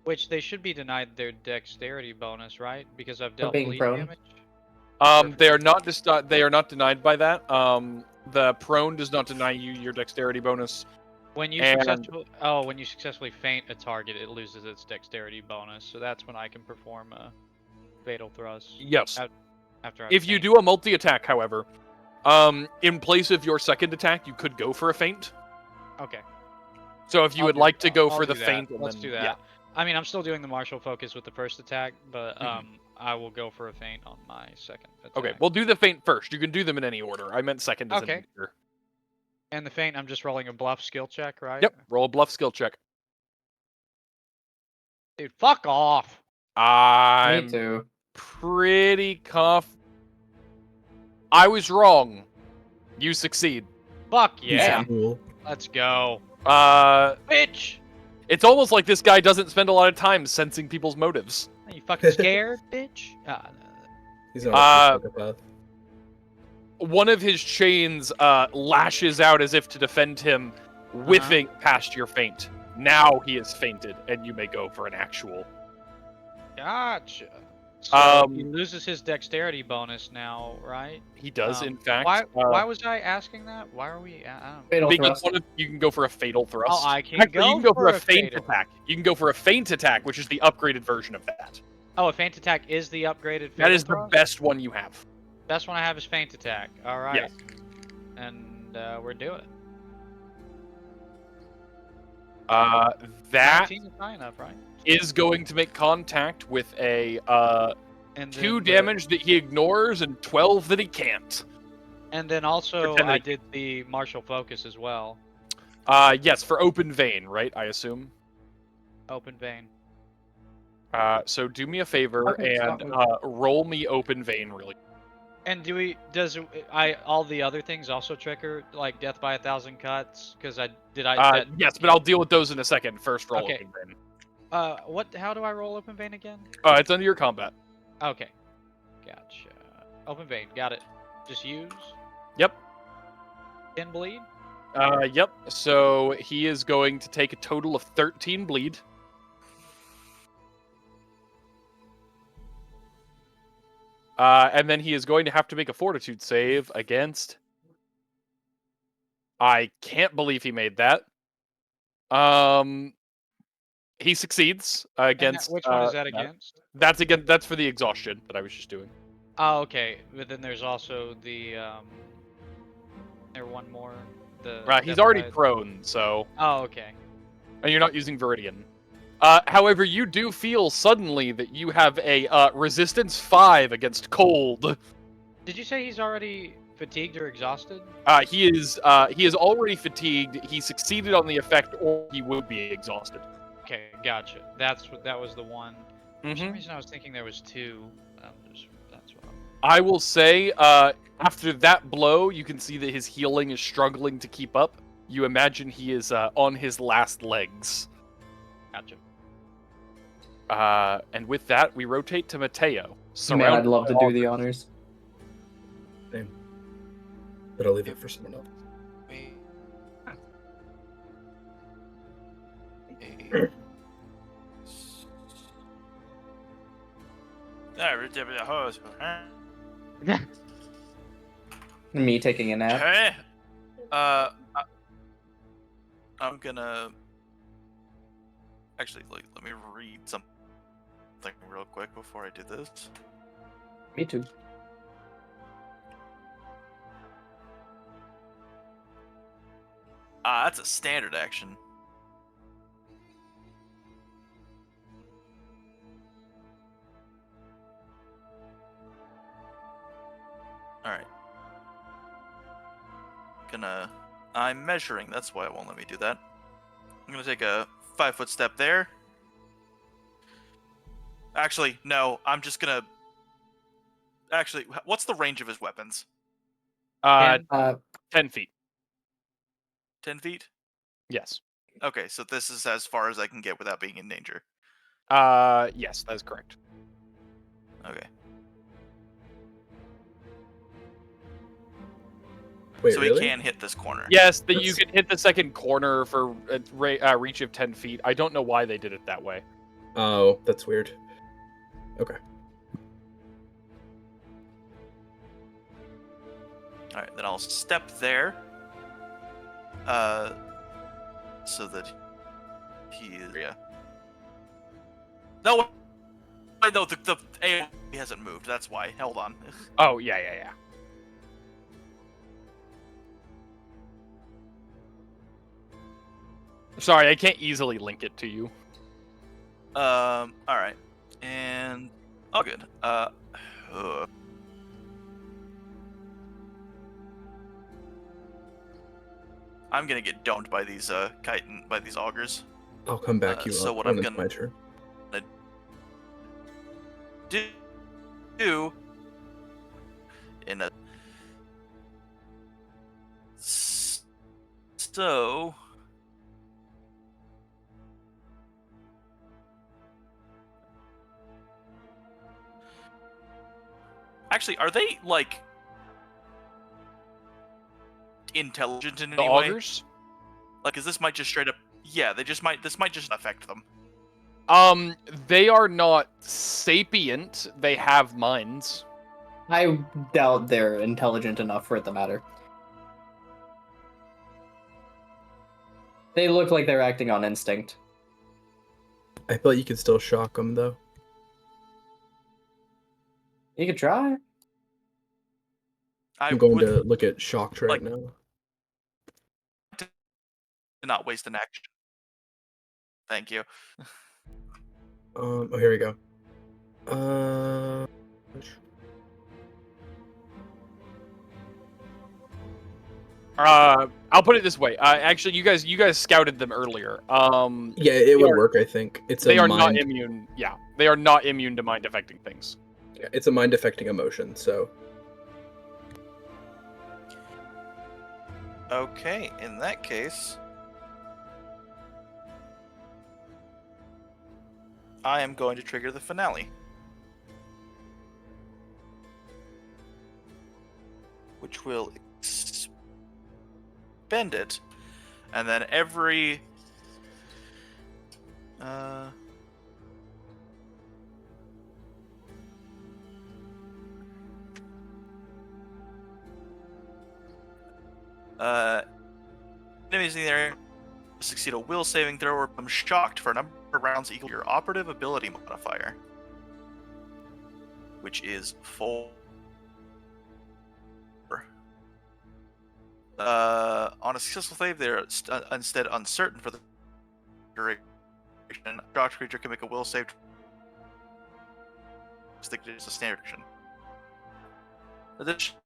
Which they should be denied their dexterity bonus, right? Because I've dealt being bleed prone? damage. They are not denied by that. The prone does not deny you your dexterity bonus. When you And- successfully feint a target, it loses its dexterity bonus. So that's when I can perform a fatal thrust. Yes. After I've If you feint. do a multi-attack, however, in place of your second attack, you could go for a feint. Okay. So if you I'll would do- like to go I'll for do the that. feint, and Let's then, do that. yeah. I mean, I'm still doing the martial focus with the first attack, but Mhm. I will go for a feint on my second attack. Okay, we'll do the feint first. You can do them in any order. I meant second as Okay. an order. And the feint, I'm just rolling a bluff skill check, right? Yep. Roll a bluff skill check. Dude, fuck off. Me I'm too. pretty I was wrong. You succeed. Fuck yeah. Cool. Let's go. Bitch! It's almost like this guy doesn't spend a lot of time sensing people's motives. Are you fucking scared, bitch? He's not a psychopath. One of his chains lashes out as if to defend him, whiffing past your feint. Now he is fainted, and you may go for an actual. Gotcha. So he Um, loses his dexterity bonus now, right? He does, in fact. Why was I asking that? Why are we? I don't. Fatal Because thrust. you can go for a fatal thrust. Oh, I can Actually, go you can go for for a feint fatal. attack. You can go for a feint attack, which is the upgraded version of that. Oh, a feint attack is the upgraded. That is the thrust? best one you have. Best one I have is feint attack. All right. Yes. And we're doing it. That 19 is high enough, right? is going to make contact with a And 2 then damage that he ignores and 12 that he can't. And then also, Pretend I that- did the martial focus as well. Yes, for open vein, right? I assume. Open vein. So do me a favor Okay, start and with- roll me open vein really. And all the other things also trigger like death by 1,000 cuts? Because Yes, but I'll deal with those in a second. First, roll Okay. open vein. How do I roll open vein again? It's under your combat. Okay, gotcha. Open vein, got it. Just use. Yep. 10 bleed. Yep. So he is going to take a total of 13 bleed. And then he is going to have to make a fortitude save against. I can't believe he made that. He succeeds against. Which one is that against? That's for the exhaustion that I was just doing. Oh, okay. But then there's also the there one more. Right, he's death already by- prone, so. Oh, okay. And you're not using Viridian. However, you do feel suddenly that you have a resistance 5 against cold. Did you say he's already fatigued or exhausted? He is already fatigued. He succeeded on the effect, or he would be exhausted. Okay, gotcha. That was the one. For some Mhm. reason, I was thinking there was 2. That's what. I will say, after that blow, you can see that his healing is struggling to keep up. You imagine he is on his last legs. Gotcha. And with that, we rotate to Matteo. Man, I'd surrounded love to by do the honors. Same. But I'll leave it for someone else. Me taking a nap. I'm gonna actually let me read something real quick before I do this. Me too. That's a standard action. Alright. I'm measuring, that's why it won't let me do that. I'm gonna take a 5-foot step there. Actually, no, I'm just gonna... Actually, what's the range of his weapons? 10 feet. 10 feet? Yes. Okay, so this is as far as I can get without being in danger. Yes, that is correct. Okay. Wait, So really? he can hit this corner. Yes, that you That's- can hit the second corner for a reach of 10 feet. I don't know why they did it that way. Oh, that's weird. Okay. Alright, then I'll step there. So that he is... Yeah. No! I know, the AoE hasn't moved, that's why. Hold on. Oh, yeah. Sorry, I can't easily link it to you. Alright. And... Oh, good. I'm gonna get domed by these, by these augurs. I'll come back you so up what when I'm it's gonna- my turn. Do... In a... So... Actually, are they, like... intelligent in The any way? augurs? Like, is this might just straight up... Yeah, this might just affect them. They are not sapient. They have minds. I doubt they're intelligent enough for it to matter. They look like they're acting on instinct. I thought you could still shock them though. You could try. I I'm going would to look at shocked right like- now. not waste an action. Thank you. Oh, here we go. I'll put it this way. Actually, you guys scouted them earlier. Yeah, it would work. I think They are not immune. Yeah, they are not immune to mind affecting things. Yeah, it's a mind affecting emotion. So Okay, in that case, I am going to trigger the finale. Which will expend it. And then every... enemies in the area succeed a will saving throw or become shocked for a number of rounds equal to your operative ability modifier, which is 4. On a successful save, they're instead uncertain for the duration. A shocked creature can make a will save. Stick it as a standard action. Additionally,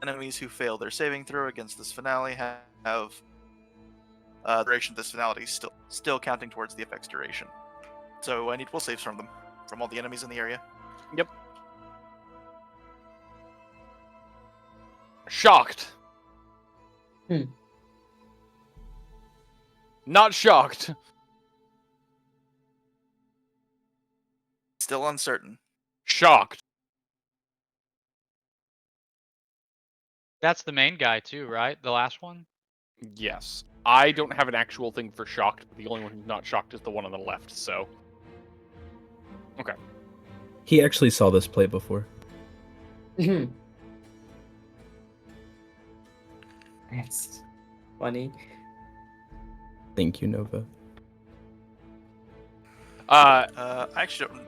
enemies who fail their saving throw against this finale have the duration of this finale still counting towards the effect's duration. So I need will saves from them, from all the enemies in the area. Yep. Shocked. Not shocked. Still uncertain. Shocked. That's the main guy too, right? The last one? Yes. I don't have an actual thing for shocked, but the only one who's not shocked is the one on the left, so... Okay. he actually saw this play before. That's funny. Thank you, Nova. I actually don't...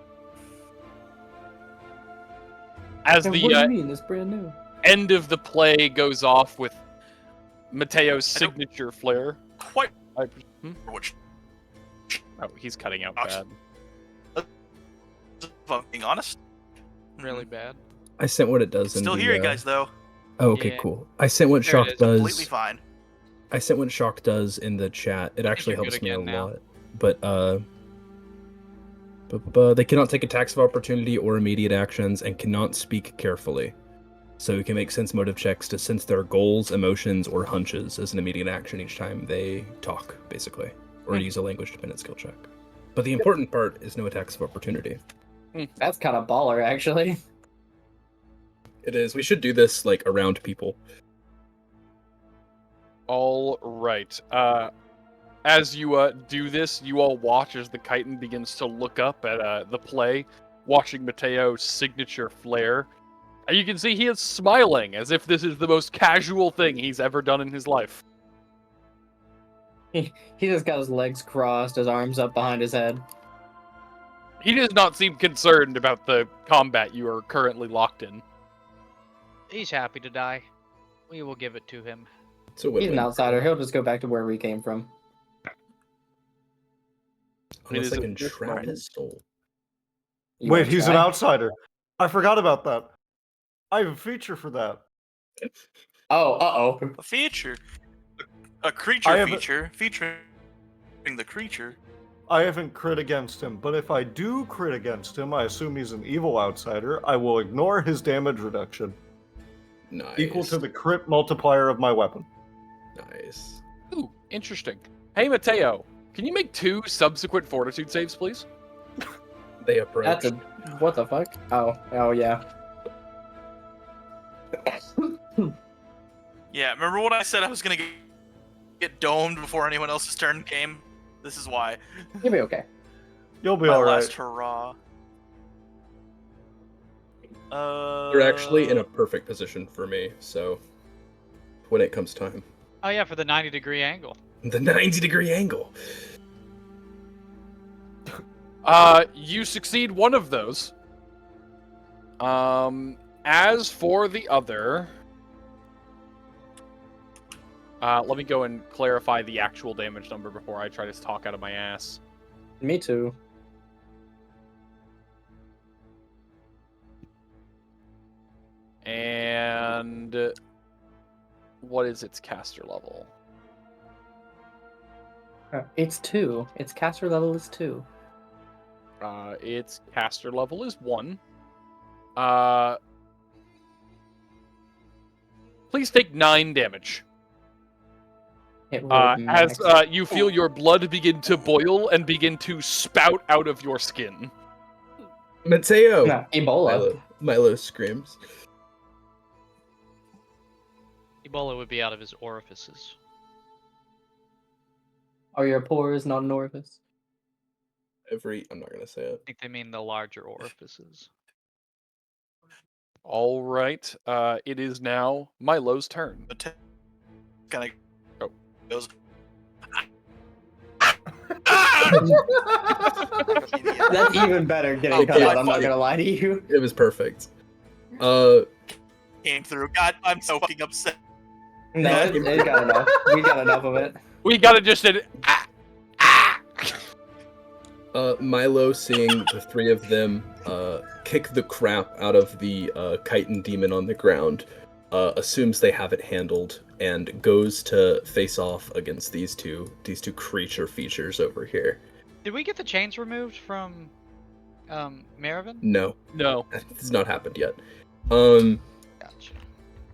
As And the what do you mean? It's brand new. end of the play goes off with Matteo's signature flare. Quite... Which... Oh, he's cutting out Awesome. bad. If I'm being honest. Really bad. I sent what it does. Still in the, hear you guys, though. Oh, okay, Yeah. cool. I sent what There it shock is. does. Completely fine. I sent what shock does in the chat. It actually you're helps good me a again now. lot. But they cannot take attacks of opportunity or immediate actions and cannot speak carefully. So you can make sense motive checks to sense their goals, emotions, or hunches as an immediate action each time they talk, basically, or use a language-dependent skill check. But the important part is no attacks of opportunity. That's kind of baller, actually. It is. We should do this like around people. All right. As you do this, you all watch as the chitin begins to look up at the play, watching Matteo's signature flare. And you can see he is smiling, as if this is the most casual thing he's ever done in his life. He just got his legs crossed, his arms up behind his head. He does not seem concerned about the combat you are currently locked in. He's happy to die. We will give it to him. It's a He's an win-win. outsider. He'll just go back to where we came from. Unless is I a can good trap one. his soul. You Wait, wanna he's an try? outsider. I forgot about that. I have a feature for that. Oh, uh-oh. A feature. A creature I have a- feature featuring the creature. I haven't crit against him, but if I do crit against him, I assume he's an evil outsider. I will ignore his damage reduction, Nice. equal to the crit multiplier of my weapon. Nice. Ooh, interesting. Hey, Matteo, can you make 2 subsequent fortitude saves, please? They approach. That's a... What the fuck? Oh, yeah. Yeah, remember when I said I was gonna get domed before anyone else's turn came? This is why. You'll be okay. You'll be My alright. last hurrah. You're actually in a perfect position for me, so when it comes time. Oh yeah, for the 90-degree angle. The 90-degree angle. You succeed one of those. As for the other... Let me go and clarify the actual damage number before I try to talk out of my ass. Me too. And what is its caster level? It's 2. Its caster level is 2. Its caster level is 1. Please take 9 damage. It will As max. you feel your blood begin to boil and begin to spout out of your skin. Matteo! Nah, Ebola. Milo screams. Ebola would be out of his orifices. Are your pores not an orifice? I'm not gonna say it. I think they mean the larger orifices. All right. It is now Milo's turn. Kind of goes. That's even better getting Okay, cut out, I'm not funny. gonna lie to you. It was perfect. Came through. God, I'm so fucking upset. No, it got enough. We got enough of it. We gotta just Milo, seeing the three of them kick the crap out of the chitin demon on the ground, assumes they have it handled and goes to face off against these two creature features over here. Did we get the chains removed from Marivin? No, No. it's not happened yet. Gotcha.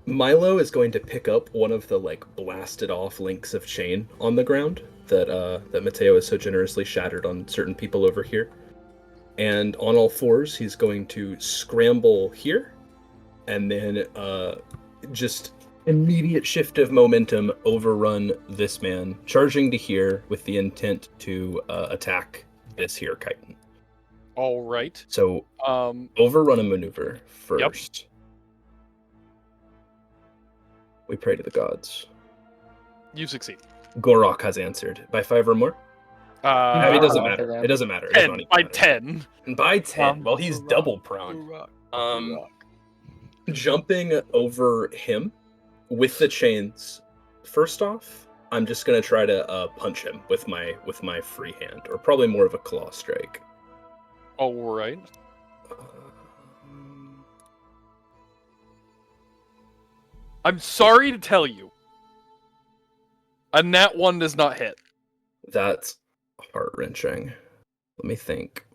Milo is going to pick up one of the blasted off links of chain on the ground that Matteo has so generously shattered on certain people over here. And on all fours, he's going to scramble here, and then just immediate shift of momentum, overrun this man, charging to here with the intent to attack this here chitin. All right. So overrun a maneuver first. We pray to the gods. You succeed. Gorok has answered. By 5 or more? It doesn't matter. It doesn't matter. It does not 10. even By matter. 10. By 10. Well, he's double prone. Jumping over him with the chains. First off, I'm just gonna try to punch him with my free hand, or probably more of a claw strike. All right. I'm sorry to tell you. A nat 1 does not hit. That's heart-wrenching. Let me think.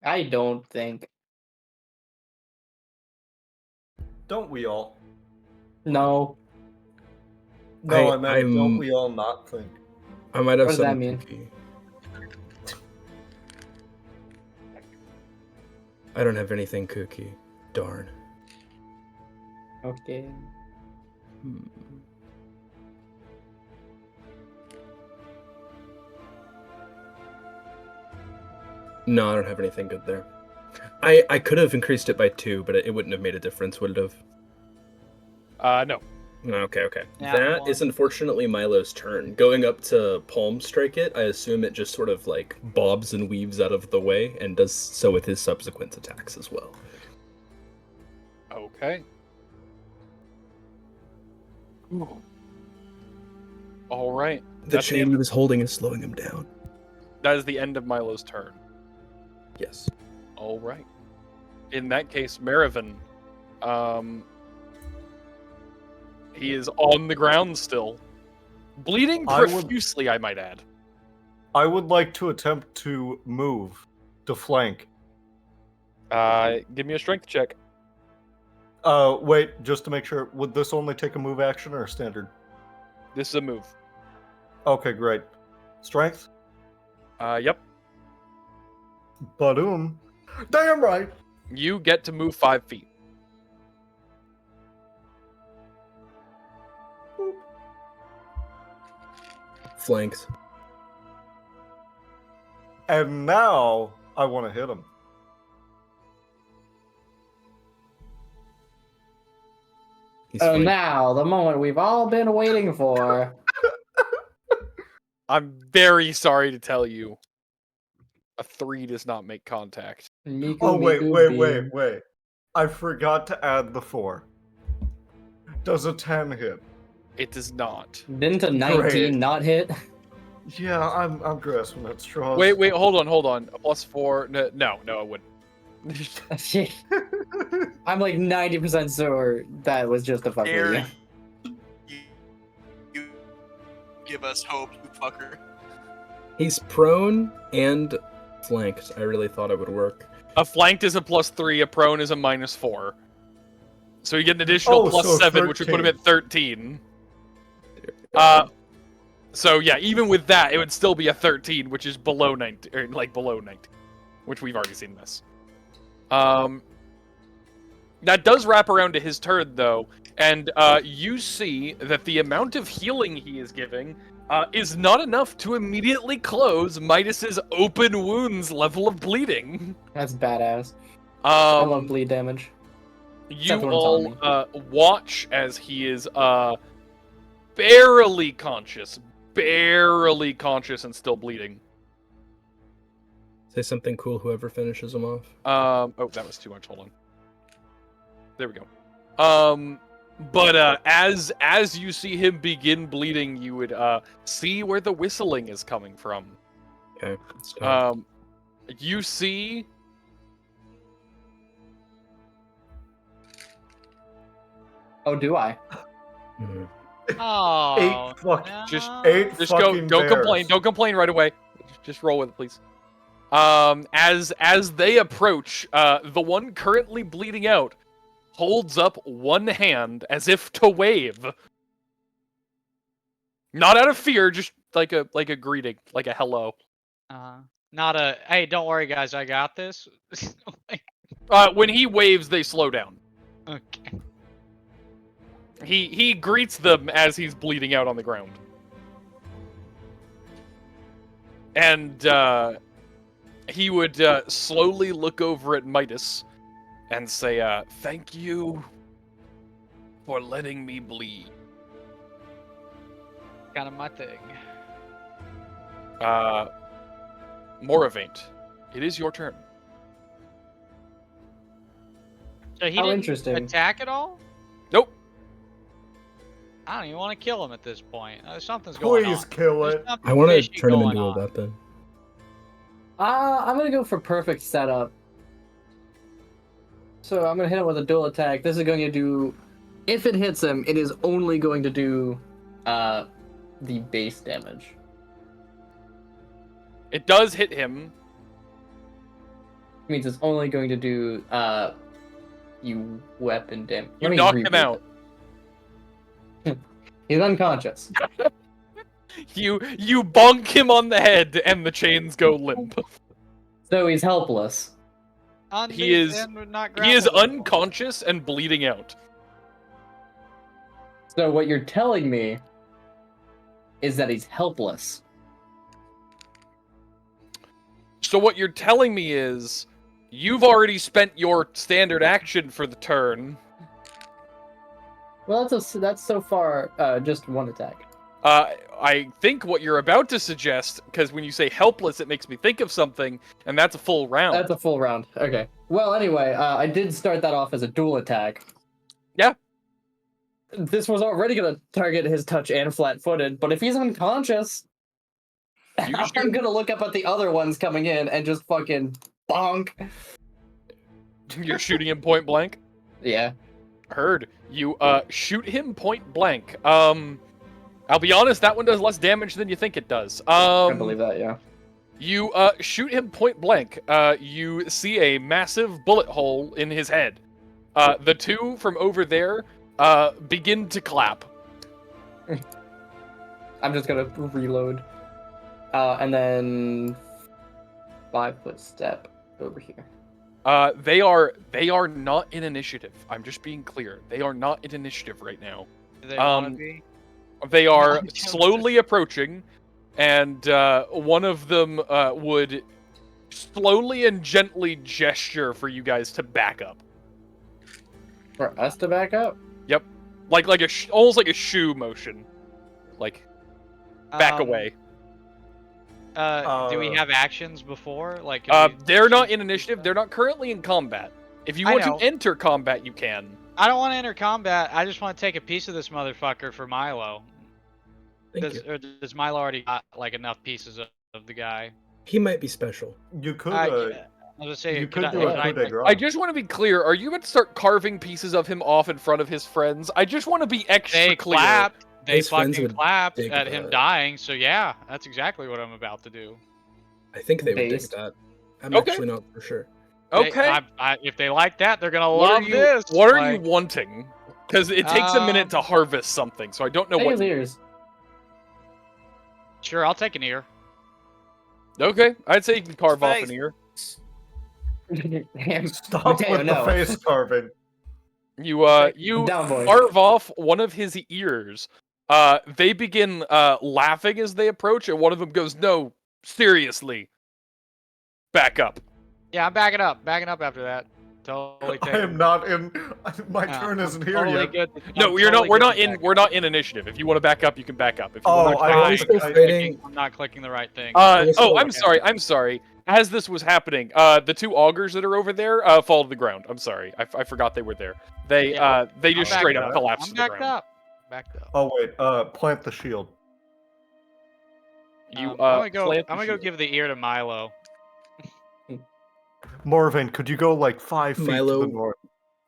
I don't think. Don't we all? No. No, I meant, I'm- don't we all not think? I might have What does that some mean? kooky. I don't have anything kooky. Darn. Okay. No, I don't have anything good there. I could have increased it by 2, but it wouldn't have made a difference, would it have? No. Okay. Nat That one. is unfortunately Milo's turn. Going up to palm strike it, I assume it just sort of bobs and weaves out of the way and does so with his subsequent attacks as well. Okay. All right. The That's chain he was holding is slowing him down. That is the end of Milo's turn. Yes. All right. In that case, Marivin, he is on the ground still, bleeding I would- profusely, I might add. I would like to attempt to move, to flank. Give me a strength check. Wait, just to make sure, would this only take a move action or a standard? This is a move. Okay, great. Strength? Yep. Badoom. Damn right! You get to move 5 feet. Flanked. And now, I want to hit him. He's flanked. Now, the moment we've all been waiting for. I'm very sorry to tell you. A 3 does not make contact. Miku, Oh, Miku, wait. I forgot to add the 4. Does a 10 hit? It does not. Didn't a 19 Great. not hit? Yeah, I'm grasping at straws. Wait, hold on. A +4. No, it wouldn't. I'm like 90% sure that was just a fuck with you. Aaron, you give us hope, you fucker. He's prone and flanked. I really thought it would work. A flanked is a +3. A prone is a -4. So you get an additional so +7, which would put him 13. at 13. So yeah, even with that, it would still be a 13, which is below 90, or like below 90, which we've already seen this. That does wrap around to his turn though, and you see that the amount of healing he is giving is not enough to immediately close Midas's open wounds level of bleeding. That's badass. I love Um, bleed damage. you Except when it's on all watch as he is barely conscious and still bleeding. Say something cool, whoever finishes him off. Oh, that was too much. Hold on. There we go. But as you see him begin bleeding, you would see where the whistling is coming from. Okay. Let's start. You see. Oh, do I? Mhm. Oh, Just- no. Just go. Fucking Don't bears. complain. Don't complain right away. Just roll with it, please. As they approach, the one currently bleeding out holds up one hand as if to wave. Not out of fear, just like a greeting, like a hello. Not a. Hey, don't worry, guys. I got this. When he waves, they slow down. Okay. He greets them as he's bleeding out on the ground. And he would slowly look over at Midas and say, "Thank you for letting me bleed." Kind of my thing. Moravaint, it is your turn. So he How didn't interesting. attack at all? Nope. I don't even want to kill him at this point. Something's going on. Please kill There's it. something I want to fishy turn him going into a on. weapon. I'm gonna go for perfect setup. So I'm gonna hit him with a dual attack. This is going to do, if it hits him, it is only going to do the base damage. It does hit him. It means it's only going to do you weapon damage. You Let me knock him reboot out. it. He's unconscious. You bonk him on the head, and the chains go limp. So he's helpless. He is Not He is grappled. unconscious and bleeding out. So what you're telling me is that he's helpless. So what you're telling me is, you've already spent your standard action for the turn. Well, that's so far just one attack. I think what you're about to suggest, because when you say helpless, it makes me think of something, and that's a full round. That's a full round. Okay. Well, anyway, I did start that off as a dual attack. Yeah. This was already going to target his touch and flat-footed, but if he's unconscious, You I'm shoot. going to look up at the other ones coming in and just fucking bonk. You're shooting him point blank. Yeah. Heard. You shoot him point blank. I'll be honest, that one does less damage than you think it does. I believe that, yeah. You shoot him point blank. You see a massive bullet hole in his head. The two from over there begin to clap. I'm just going to reload. And then 5-foot step over here. They are not in initiative. I'm just being clear. They are not in initiative right now. Do they want to be? They are Not in slowly approaching, and one of them would slowly and gently gesture for you guys to back up. For us to back up? Like almost like a shoe motion. Like, back away. Do we have actions before? Like, can we- They're not in initiative. They're not currently in combat. If you I want know. to enter combat, you can. I don't want to enter combat. I just want to take a piece of this motherfucker for Milo. Thank you. Or does Milo already got like enough pieces of the guy? He might be special. You could, Yeah. I was just saying, you could could do a coup de like, grace. I just want to be clear. Are you going to start carving pieces of him off in front of his friends? I just want to be extra they clear. clapped. They His friends fucking would clapped dig at him that. dying. So yeah, that's exactly what I'm about to do. I think they would dig Based. that. I'm Okay. actually not for sure. Okay. If they like that, they're gonna What love are you, this. What are like, you wanting? Because it takes a minute to harvest something, so I don't know Take what. his ears. Sure, I'll take an ear. Okay, I'd say you can carve off Face. an ear. Stop Matteo, with no. the face carving. You Down, boy. carve off one of his ears. They begin laughing as they approach, and one of them goes, "No, seriously, back up." Yeah, I'm backing up. Backing up after that. Totally. I am not in. My turn isn't here totally yet. Good. No, I'm we're not. totally We're good not to in. back We're up. not in initiative. If you want to back up, you can back up. If you Oh, want to I trying. don't think still I- fighting. I'm not clicking the right thing. I'm sorry. I'm sorry. As this was happening, the two augurs that are over there fall to the ground. I'm sorry. I forgot they were there. They Yeah. they just I'm straight backed up up. collapse I'm to the backed ground. up. Backed up. Oh wait, plant the shield. You I'm gonna go. plant the I'm gonna go shield. give the ear to Milo. Moravaint, could you go like 5 feet to Milo- the north?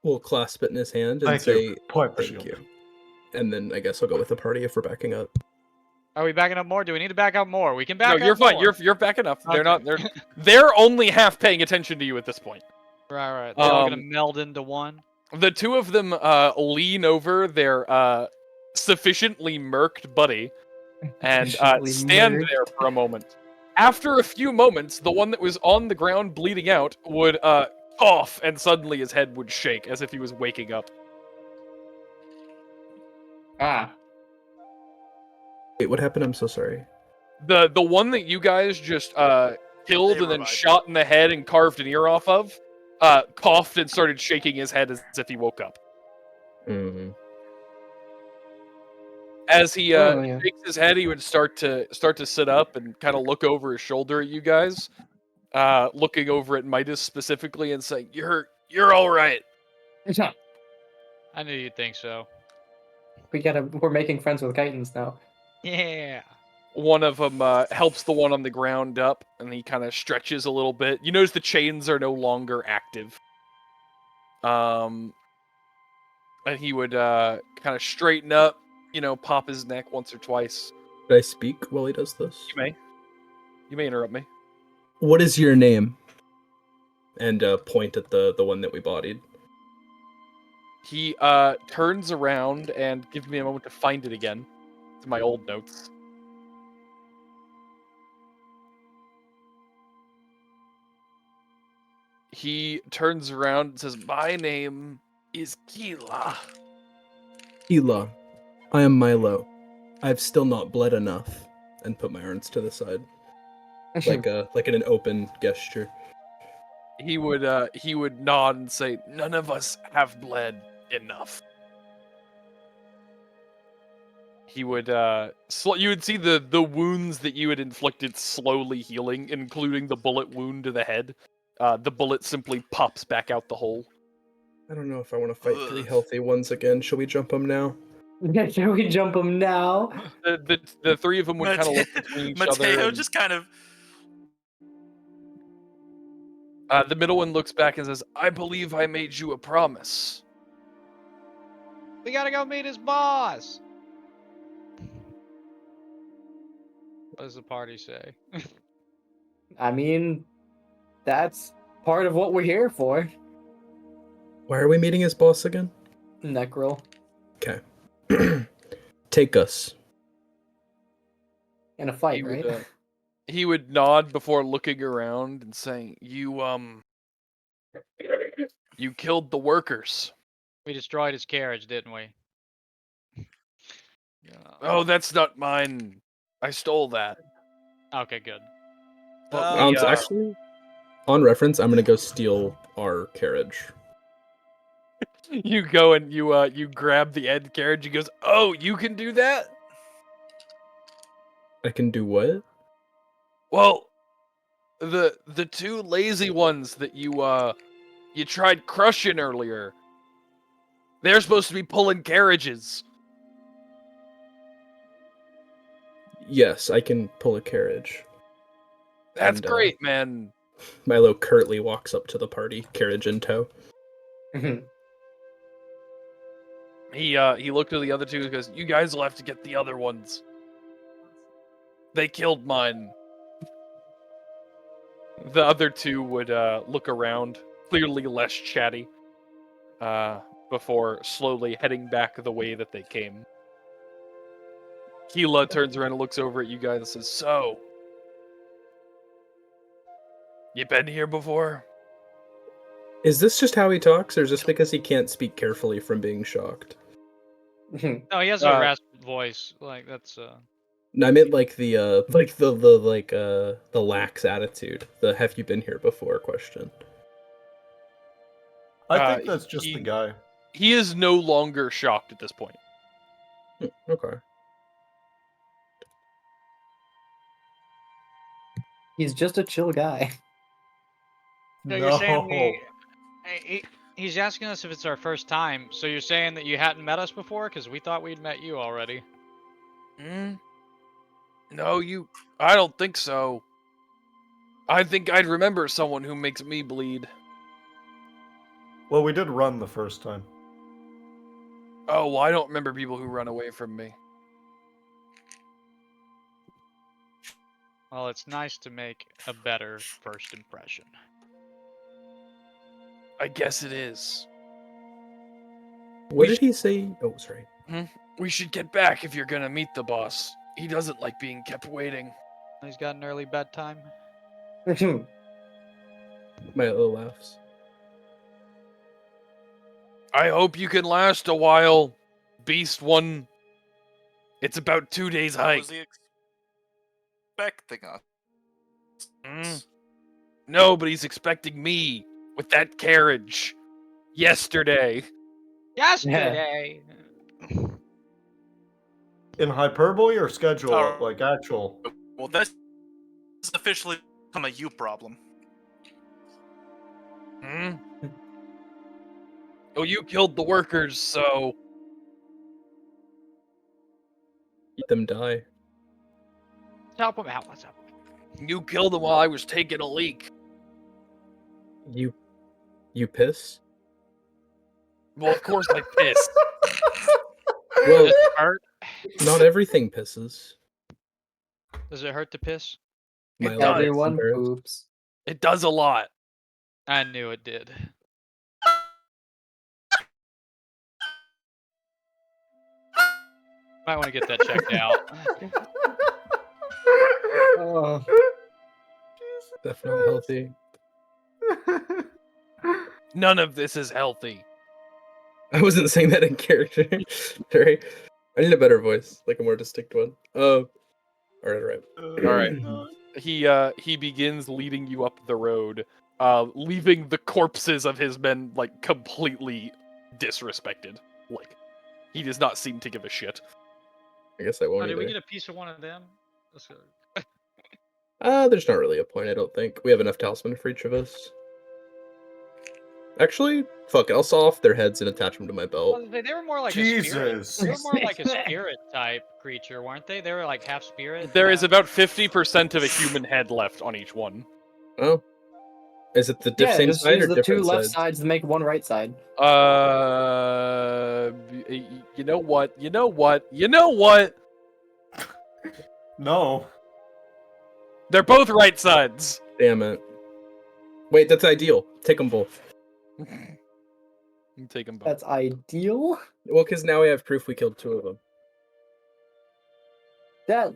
We'll clasp it in his hand and Thank say, you. Plant the "Thank shield. you." And then I guess I'll go with the party if we're backing up. Are we backing up more? Do we need to back up more? We can back No, up you're fine. more. You're backing up. They're Okay. not. They're only half paying attention to you at this point. Right. They're all gonna Um, meld into one. The two of them lean over their sufficiently murked buddy and Sufficiently stand murked. there for a moment. After a few moments, the one that was on the ground bleeding out would cough, and suddenly his head would shake as if he was waking up. Ah, Wait, what happened? I'm so sorry. The one that you guys just killed They and then revived. shot in the head and carved an ear off of, coughed and started shaking his head as if he woke up. Mm. As he Oh, yeah. shakes his head, he would start to sit up and kind of look over his shoulder at you guys, looking over at Midas specifically and saying, "You're all right." it's not. I knew you'd think so. We're making friends with Titans now. Yeah. One of them helps the one on the ground up, and he kind of stretches a little bit. You notice the chains are no longer active. And he would kind of straighten up, pop his neck once or twice. Did I speak while he does this? You may interrupt me. What is your name? And point at the one that we bodied. He turns around and gives me a moment to find it again. It's in my old notes. He turns around and says, "My name is Kila." Ela, I am Milo. I've still not bled enough. And put my arms to the side, like in an open gesture. He would nod and say, "None of us have bled enough." He would you would see the wounds that you had inflicted slowly healing, including the bullet wound to the head. The bullet simply pops back out the hole. I don't know if I want to fight three Ugh. healthy ones again. Shall we jump them now? Shall we jump him now? The three of them would kind of look between each other. Matteo and, just kind of. the middle one looks back and says, "I believe I made you a promise." We gotta go meet his boss. What does the party say? I mean, that's part of what we're here for. Why are we meeting his boss again? Necril. Okay. Take us. In a fight, He right? would, he would nod before looking around and saying, You killed the workers." We destroyed his carriage, didn't we? Yeah. "Oh, that's not mine. I stole that." Okay, good. But we, Actually, on reference, I'm gonna go steal our carriage. You go and you grab the end carriage. He goes, "Oh, you can do that?" I can do what? Well, the two lazy ones that you tried crushing earlier, They're supposed to be pulling carriages. Yes, I can pull a carriage. That's And, great, man. Milo curtly walks up to the party, carriage in tow. He looked at the other two and goes, "You guys will have to get the other ones. They killed mine." The other two would look around, clearly less chatty, before slowly heading back the way that they came. Keela turns around and looks over at you guys and says, "So, you been here before?" Is this just how he talks, or is this because he can't speak carefully from being shocked? No, he has a raspy voice. Like that's No, I meant like the lax attitude. The "have you been here before" question. I think that's just the guy. He is no longer shocked at this point. Okay. He's just a chill guy. So you're saying he's asking us if it's our first time. So you're saying that you hadn't met us before? Because we thought we'd met you already. No, I don't think so. I think I'd remember someone who makes me bleed. Well, we did run the first time. Oh, well, I don't remember people who run away from me. Well, it's nice to make a better first impression. I guess it is. What did he say? Oh, sorry. We should get back if you're gonna meet the boss. He doesn't like being kept waiting. He's got an early bedtime. Milo laughs. I hope you can last a while, Beast One. It's about 2 days How hike. was he expecting us? No, but he's expecting me with that carriage. Yesterday. Yesterday. In hyperbole or schedule, Oh. like actual? Well, that's officially become a you problem. Oh, you killed the workers, so... Let them die. Let's help him out. Let's help him. You killed them while I was taking a leak. You piss? Well, of course I pissed. Well, Does it hurt? not everything pisses. Does it hurt to piss? Milo does. Everyone embarrassed. poops. It does a lot. I knew it did. Might want to get that checked out. Oh. Definitely healthy. None of this is healthy. I wasn't saying that in character. Sorry. I need a better voice, like a more distinct one. Alright. Alright. He begins leading you up the road, leaving the corpses of his men, like, completely disrespected. Like, he does not seem to give a shit. I guess I won't Oh, did we either. get a piece of one of them? Let's go. There's not really a point, I don't think. We have enough talisman for each of us. Actually, fuck it, I'll saw off their heads and attach them to my belt. Well, they were more like a spirit. Jesus. They were more like a spirit type creature, weren't they? They were like half spirit. There is about 50% of a human head left on each one. Oh. Is it the Yeah, same just side use or the two different left sides? sides to make one right side. You know what? You know what? You know what? No. They're both right sides. Damn it. Wait, that's ideal. Take them both. You take them both. That's ideal. Well, because now we have proof we killed two of them.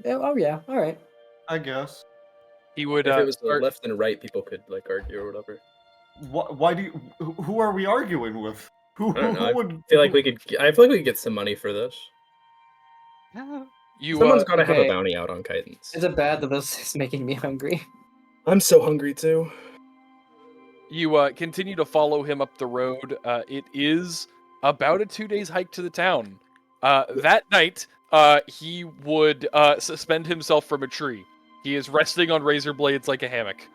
Oh yeah, all right. I guess. He would If it was the start... left and right, people could like argue or whatever. Why do you? Who are we arguing with? Who I don't know, would? I feel like we could get some money for this. You, Someone's got to have a okay. bounty out on Chitons. Is it bad that this is making me hungry? I'm so hungry too. You continue to follow him up the road. It is about a 2 days hike to the town. That night, he would suspend himself from a tree. He is resting on razor blades like a hammock.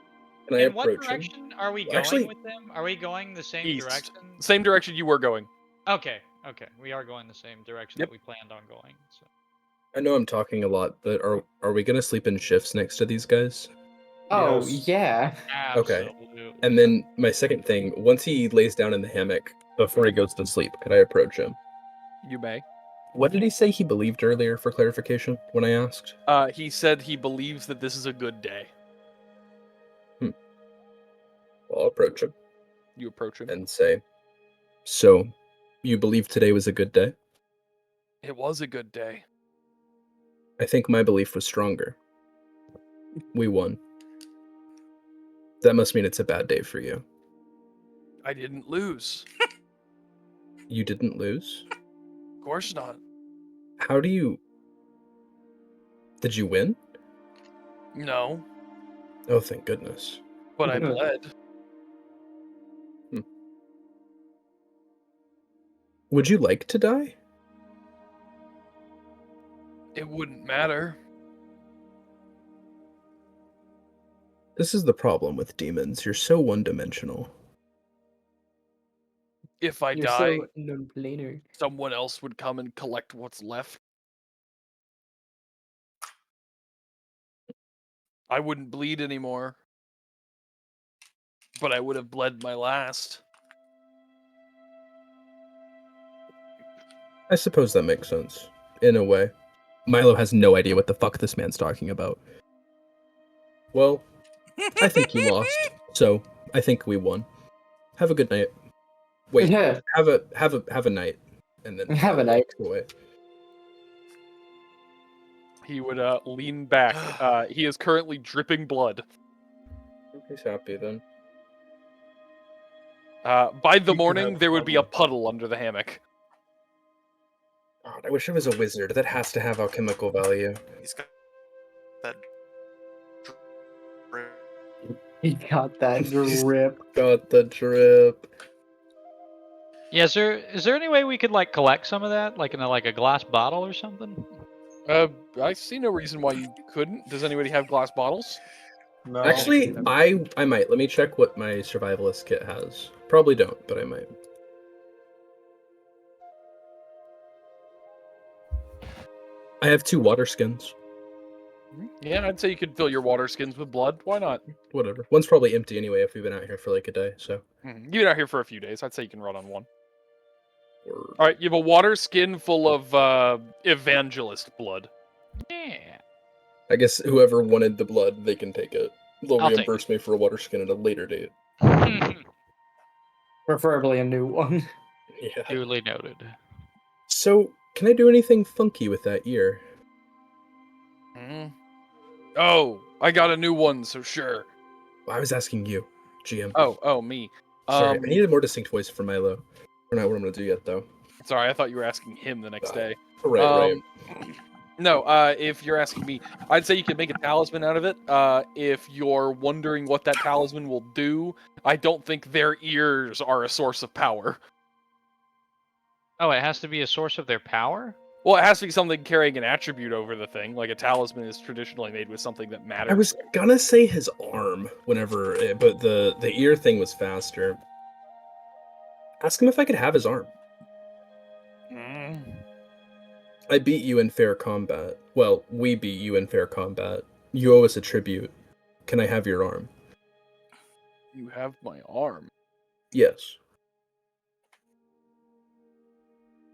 Can I In what approach him? direction are we going Actually- with them? Are we going the same East. direction? Same direction you were going. Okay, Okay, we are going the same direction Yep. that we planned on going. So. I know I'm talking a lot, but are we gonna sleep in shifts next to these guys? Oh Yes. yeah. Okay. Absolutely. And then my second thing, once he lays down in the hammock before he goes to sleep, could I approach him? You may. What did he say he believed earlier for clarification when I asked? He said he believes that this is a good day. Well, I'll approach him You approach him. and say, so, you believe today was a good day? It was a good day. I think my belief was stronger. We won. That must mean it's a bad day for you. I didn't lose. You didn't lose? Of course not. How do you... Did you win? No, Oh, thank goodness. but I Good. bled. Would you like to die? It wouldn't matter. This is the problem with demons. You're so one-dimensional. If I You're die, so non-planar. someone else would come and collect what's left. I wouldn't bleed anymore. But I would have bled my last. I suppose that makes sense. In a way. Milo has no idea what the fuck this man's talking about. Well, I think you lost, so I think we won. Have a good night. Wait, Yeah. have a night, and then Have a night. walk away. He would lean back. He is currently dripping blood. He's happy then. By the You morning, have there would be a trouble. puddle under the hammock. God, I wish I was a wizard. That has to have alchemical value. He's got that. He got that drip. Got the drip. Yeah, is there any way we could like collect some of that, like in a glass bottle or something? I see no reason why you couldn't. Does anybody have glass bottles? No. Actually, I might. Let me check what my survivalist kit has. Probably don't, but I might. I have 2 water skins. Yeah, I'd say you could fill your water skins with blood. Why not? Whatever. One's probably empty anyway if we've been out here for like a day, so. You've been out here for a few days. I'd say you can run on one. Word. All right, you have a water skin full of evangelist blood. Yeah. I guess whoever wanted the blood, they can take it. They'll I'll take reimburse me for a water skin at a later date. Preferably a new one. Yeah. Duly noted. So, can I do anything funky with that ear? Oh, I got a new one, so sure. I was asking you, GM. Oh, me. Sorry, I need a more distinct voice for Milo. We're not what I'm gonna do yet, though. Sorry, I thought you were asking him the next day. Right. No, if you're asking me, I'd say you can make a talisman out of it. If you're wondering what that talisman will do, I don't think their ears are a source of power. Oh, it has to be a source of their power? Well, it has to be something carrying an attribute over the thing. Like a talisman is traditionally made with something that matters. I was gonna say his arm whenever, but the ear thing was faster. Ask him if I could have his arm. I beat you in fair combat. Well, we beat you in fair combat. You owe us a tribute. Can I have your arm? You have my arm. Yes.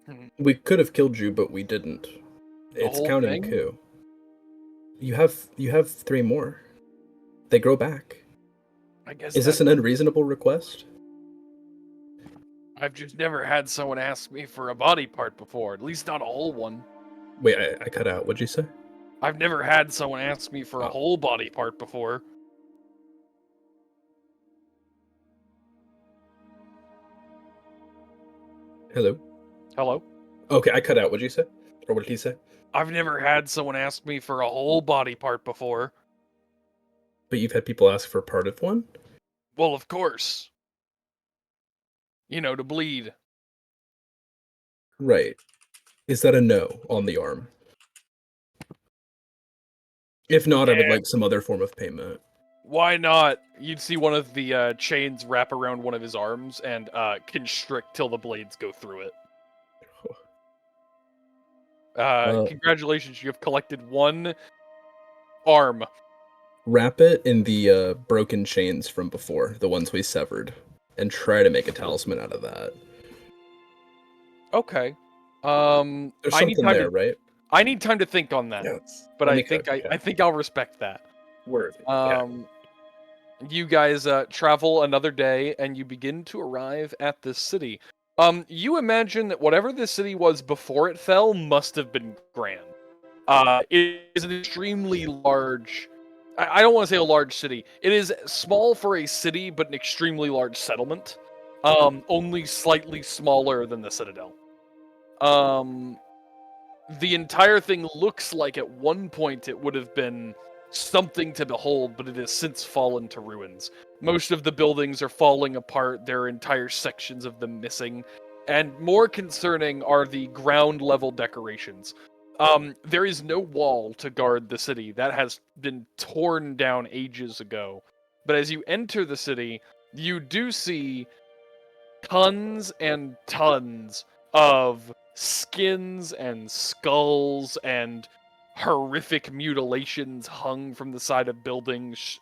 Hmm. We could have killed you, but we didn't. It's whole counting thing? coup. You have 3 more. They grow back. I guess Is this an unreasonable request? I've just never had someone ask me for a body part before. At least not a whole one. Wait, I cut out. What'd you say? I've never had someone ask me for a Oh. whole body part before. Hello? Hello? Okay, I cut out. What'd you say? Or what did he say? I've never had someone ask me for a whole body part before. But you've had people ask for part of one? Well, of course. You know, to bleed. Right. Is that a no on the arm? If not, I would Yeah. like some other form of payment. Why not? You'd see one of the chains wrap around one of his arms and constrict till the blades go through it. Congratulations, you have collected one arm. Wrap it in the broken chains from before, the ones we severed, and try to make a talisman out of that. Okay. There's I need something time there, to. right? I need time to think on that, Yes. but Let I me think cook, I think I'll respect that. Worthy. Yeah. You guys travel another day, and you begin to arrive at this city. You imagine that whatever this city was before it fell must have been grand. It is an extremely large. I don't want to say a large city. It is small for a city, but an extremely large settlement. Only slightly smaller than the Citadel. The entire thing looks like at one point it would have been something to behold, but it has since fallen to ruins. Most of the buildings are falling apart, there are entire sections of them missing, and more concerning are the ground level decorations. There is no wall to guard the city, that has been torn down ages ago. But as you enter the city, you do see tons and tons of skins and skulls and horrific mutilations hung from the side of buildings,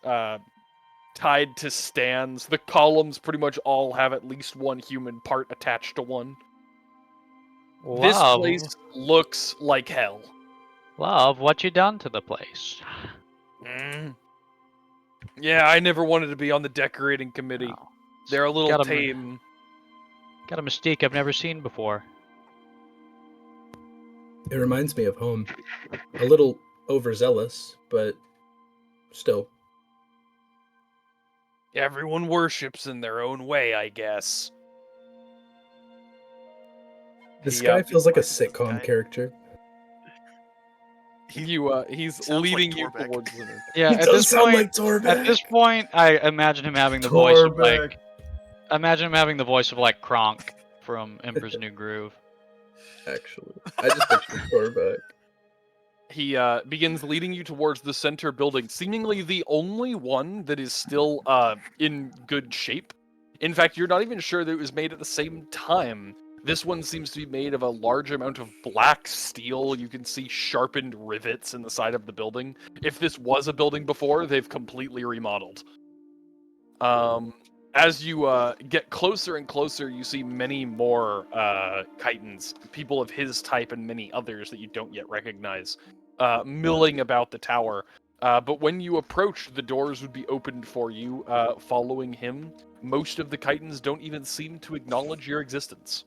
tied to stands. The columns pretty much all have at least one human part attached to one. This Love, place looks like hell. love, what you done to the place? Yeah, I never wanted to be on the decorating committee. Oh, They're a little got a, tame. got a mystique I've never seen before. It reminds me of home. A little overzealous, but still. Everyone worships in their own way, I guess. This Yeah. guy feels like a Why does this sitcom guy- character. He's sounds like leading you Torbeck. towards the. Yeah, He at does this sound point, like Torbeck. at this point, I imagine him having the voice of Torbeck. like, imagine him having the voice of like Kronk from Emperor's New Groove. Actually, I just pictured Torbeck. He begins leading you towards the center building, seemingly the only one that is still in good shape. In fact, you're not even sure that it was made at the same time. This one seems to be made of a large amount of black steel. You can see sharpened rivets in the side of the building. If this was a building before, they've completely remodeled. As you get closer and closer, you see many more chitons, people of his type and many others that you don't yet recognize, milling about the tower. But when you approach, the doors would be opened for you, following him. Most of the chitons don't even seem to acknowledge your existence.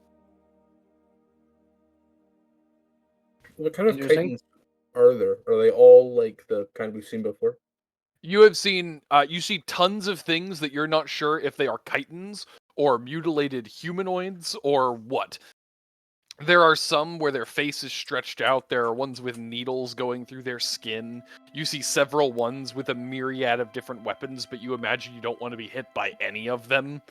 What kind of Interesting. chitons are there? Are they all like the kind we've seen before? You have seen, you see tons of things that you're not sure if they are chitons or mutilated humanoids or what. There are some where their face is stretched out. There are ones with needles going through their skin. You see several ones with a myriad of different weapons, but you imagine you don't want to be hit by any of them.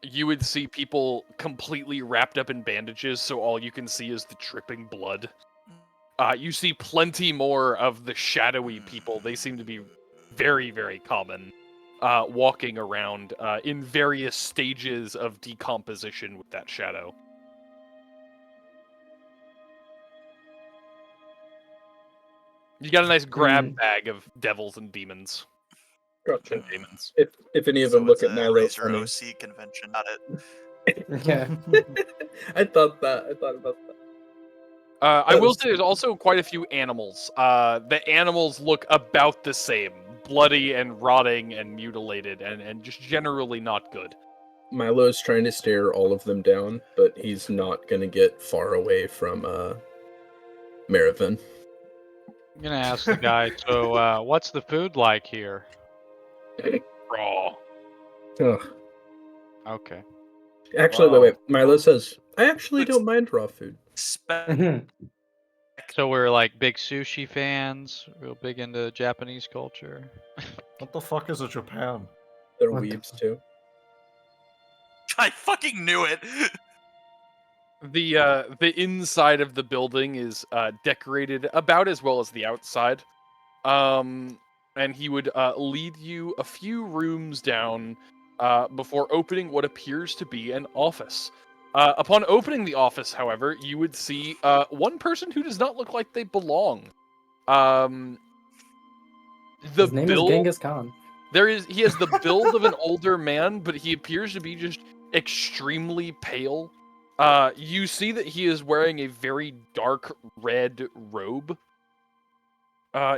You would see people completely wrapped up in bandages, so all you can see is the dripping blood. You see plenty more of the shadowy people. They seem to be very, very common, walking around in various stages of decomposition with that shadow. You got a nice grab bag of devils and demons. Gotcha. And demons. If any of So them look it's at a Milo Razor funny. OC convention, not it. Yeah. I thought about that. I will say there's also quite a few animals. The animals look about the same. Bloody and rotting and mutilated and just generally not good. Milo's trying to stare all of them down, but he's not gonna get far away from Marivin. I'm gonna ask the guy, so what's the food like here? Raw. Ugh. Okay. Actually, Wow. wait. Milo says, I actually Looks- don't mind raw food. So we're like big sushi fans, real big into Japanese culture. What the fuck is a Japan? They're What the weebs too. I fucking knew it. The inside of the building is decorated about as well as the outside. And he would lead you a few rooms down before opening what appears to be an office. Upon opening the office, however, you would see one person who does not look like they belong. The His name is build Genghis Khan. he has the build of an older man, but he appears to be just extremely pale. You see that he is wearing a very dark red robe.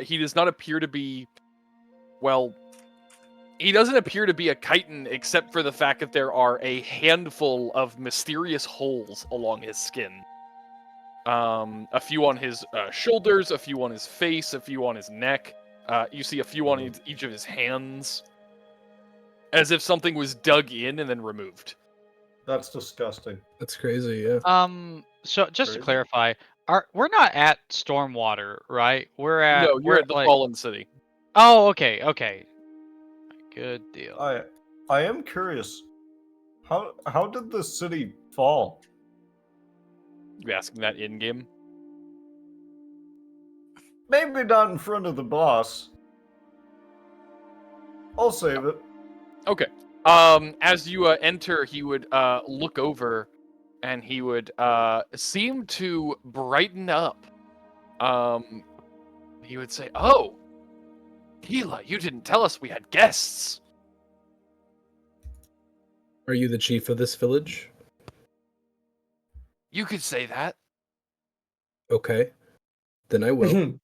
He does not appear to be, well, he doesn't appear to be a chitin except for the fact that there are a handful of mysterious holes along his skin. A few on his shoulders, a few on his face, a few on his neck. You see a few on each of his hands. As if something was dug in and then removed. That's disgusting. That's crazy, yeah. So just to Crazy. clarify, we're not at Stormwater, right? We're at No, you're at the like... Fallen City. Oh, okay. Good deal. I am curious. How did the city fall? You asking that in game? Maybe not in front of the boss. I'll save it. Okay. As you enter, he would look over, and he would seem to brighten up. He would say, "Oh, Gila, you didn't tell us we had guests." Are you the chief of this village? You could say that. Okay. Then I will.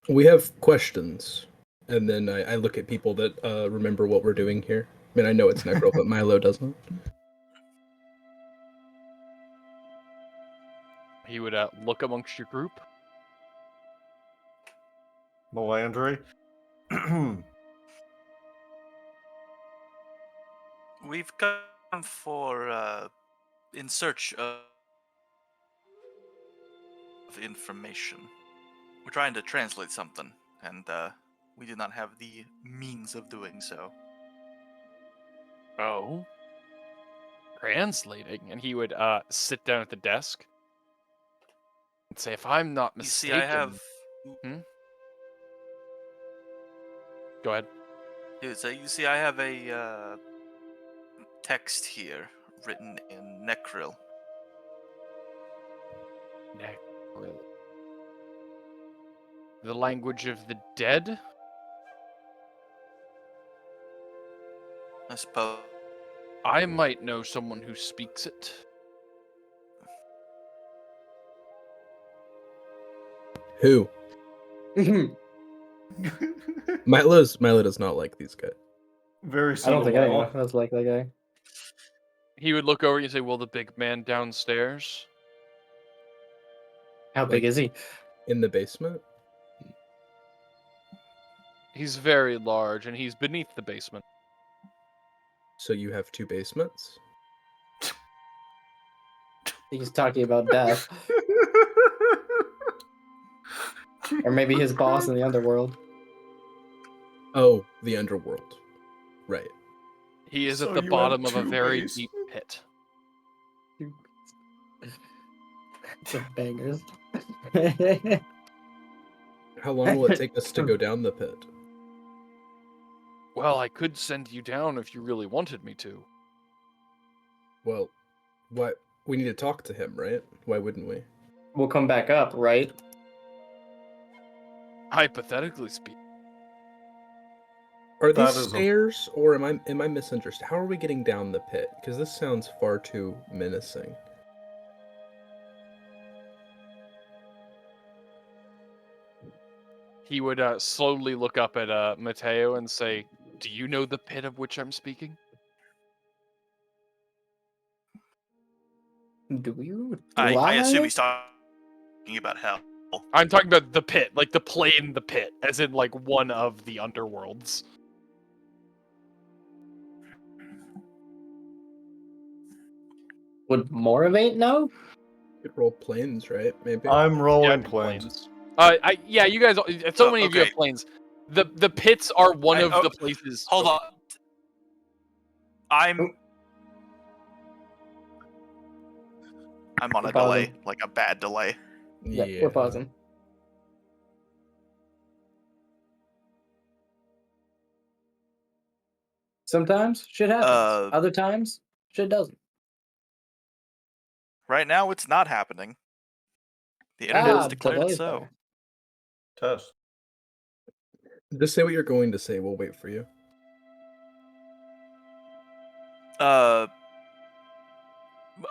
We have questions. And then I look at people that remember what we're doing here. I mean, I know it's Necril, but Milo doesn't. He would look amongst your group. Malandri. We've come for in search of information. We're trying to translate something, and we do not have the means of doing so. Oh. Translating. And he would sit down at the desk and say, if I'm not You mistaken... see, I have. Go ahead. So you see, I have a text here written in Necril. Necril. The language of the dead? I suppose. I might know someone who speaks it. Who? Milo does not like these guys. Very I don't think subtle. anyone else like that guy. He would look over and say, well, the big man downstairs? How big is he? In the basement? He's very large, and he's beneath the basement. So you have two basements? He's talking about death. Or maybe his boss in the underworld. Oh, the underworld. Right. He is So at the you bottom have of a two very basements? deep pit. Some bangers. How long will it take us to go down the pit? Well, I could send you down if you really wanted me to. Well, what? We need to talk to him, right? Why wouldn't we? We'll come back up, right? Hypothetically speaking. Are That these is a- stairs, or am I misunderstood? How are we getting down the pit? Because this sounds far too menacing. He would slowly look up at Matteo and say, do you know the pit of which I'm speaking? Do you? I assume he's talking about hell. I'm talking about the pit, like the plane, the pit, as in like one of the underworlds. Would Moravaint know? Could roll planes, right? Maybe. I'm rolling Yeah, planes. Yeah, you guys. So Oh, many of you have okay. planes. The pits are one I- of oh, the places. Hold on. I'm on a We're delay, pausing. like a bad delay. Yeah, we're pausing. Sometimes shit happens. Other times, shit doesn't. Right now, it's not happening. The internet has declared it delay so. fire. Test. Just say what you're going to say. We'll wait for you. I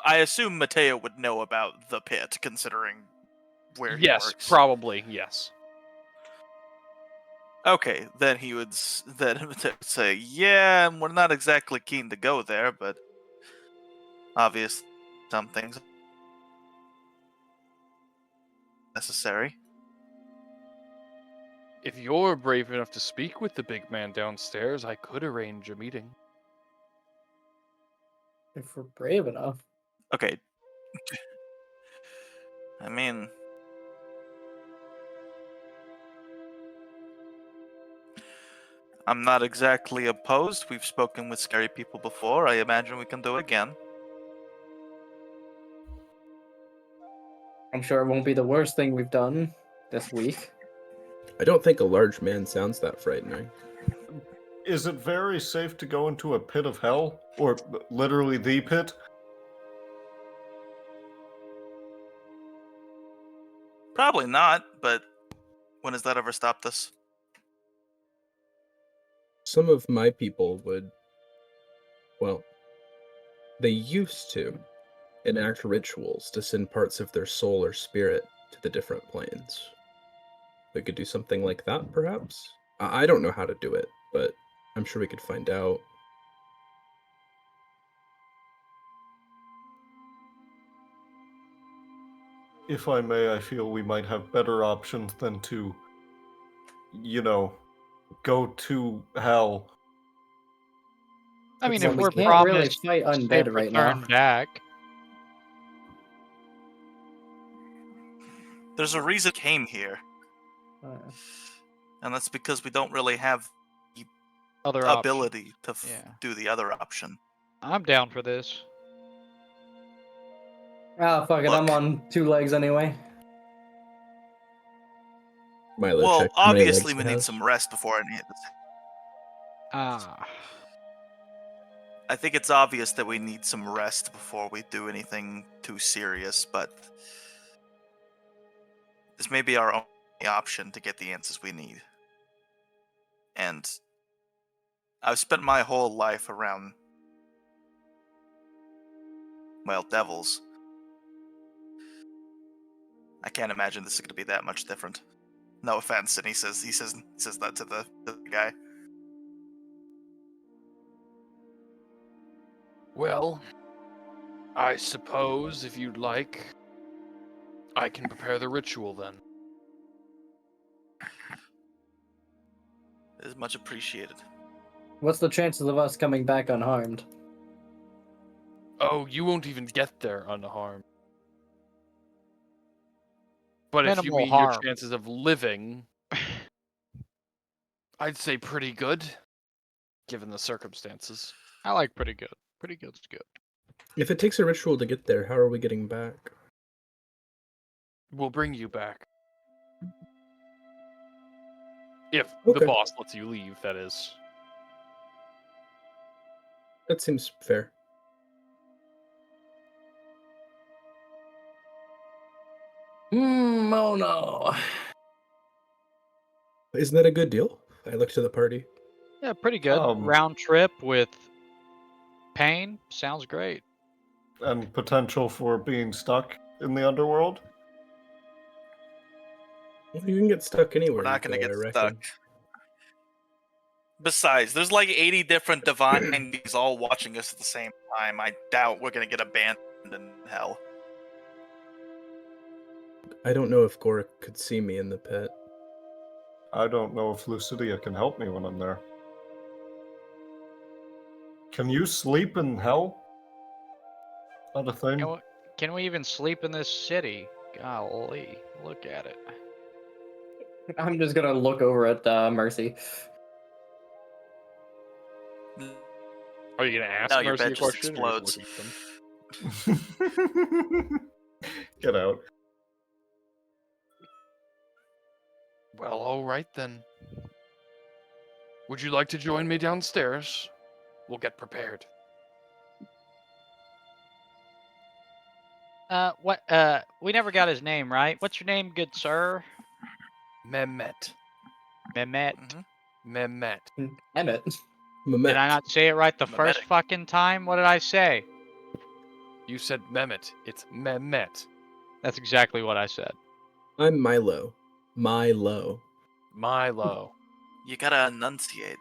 assume Matteo would know about the pit, considering where he Yes, works. probably, yes. Okay, then he would say, "Yeah, we're not exactly keen to go there, but obvious some things necessary." If you're brave enough to speak with the big man downstairs, I could arrange a meeting. If we're brave enough. Okay. I mean, I'm not exactly opposed. We've spoken with scary people before. I imagine we can do it again. I'm sure it won't be the worst thing we've done this week. I don't think a large man sounds that frightening. Is it very safe to go into a pit of hell? Or literally the pit? Probably not, but when has that ever stopped us? Some of my people would, well, they used to enact rituals to send parts of their soul or spirit to the different planes. We could do something like that, perhaps? I don't know how to do it, but I'm sure we could find out. If I may, I feel we might have better options than to, go to hell. I mean, Well, if we we're can't really promised fight safe undead right now. return back, There's a reason we came here, and that's because we don't really have the other option. ability to Yeah. do the other option. I'm down for this. Ah, fuck it. Look. I'm on 2 legs anyway. Milo, Well, check how many legs obviously we it need has. some rest before any of this. Ah, I think it's obvious that we need some rest before we do anything too serious, but this may be our only option to get the answers we need. And I've spent my whole life around, well, devils. I can't imagine this is going to be that much different. No offense, and he says that to the guy. Well, I suppose if you'd like, I can prepare the ritual then. It is much appreciated. What's the chances of us coming back unharmed? Oh, you won't even get there unharmed. But if you Minimal mean your harm. chances of living, I'd say pretty good, given the circumstances. I like pretty good. Pretty good's good. If it takes a ritual to get there, how are we getting back? We'll bring you back. If Okay. the boss lets you leave, that is. That seems fair. Oh no. Isn't that a good deal? I look to the party. Yeah, pretty good. Round trip with pain sounds great. And potential for being stuck in the underworld? Well, you can get stuck anywhere. We're not going going to to get stuck. Besides, there's like 80 different divine beings all watching us at the same time. I doubt we're going to get abandoned in hell. I don't know if Gorik could see me in the pit. I don't know if Lucidia can help me when I'm there. Can you sleep in hell? Not a thing? Can we even sleep in this city? Golly, look at it. I'm just gonna look over at Mercy. Are you gonna ask No, your Mercy bed a just question? Or explodes. just look at them? Get out. Well, all right then. Would you like to join me downstairs? We'll get prepared. What? We never got his name, right? What's your name, good sir? Mehmet. Mehmet. Mehmet. Emmett. Did I not say it right the first Mehmetic. fucking time? What did I say? You said Mehmet. It's Mehmet. That's exactly what I said. I'm Milo. Milo. Milo. You gotta enunciate.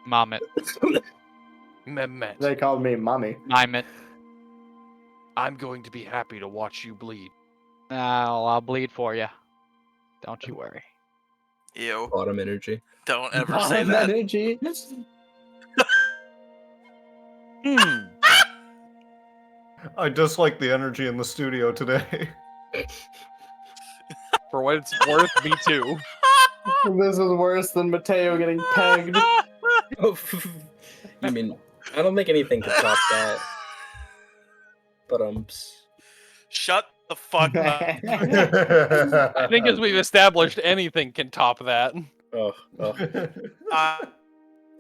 Mommet. Mehmet. They called me mommy. Mimet. I'm going to be happy to watch you bleed. I'll bleed for you. Don't you worry. Ew. Bottom energy. Don't ever say that. Energy. Hmm. I dislike the energy in the studio today. For what it's worth, me too. This is worse than Matteo getting pegged. Oh, you mean I don't think anything could top that. But Shut the fuck up. I think as we've established, anything can top that. oh, I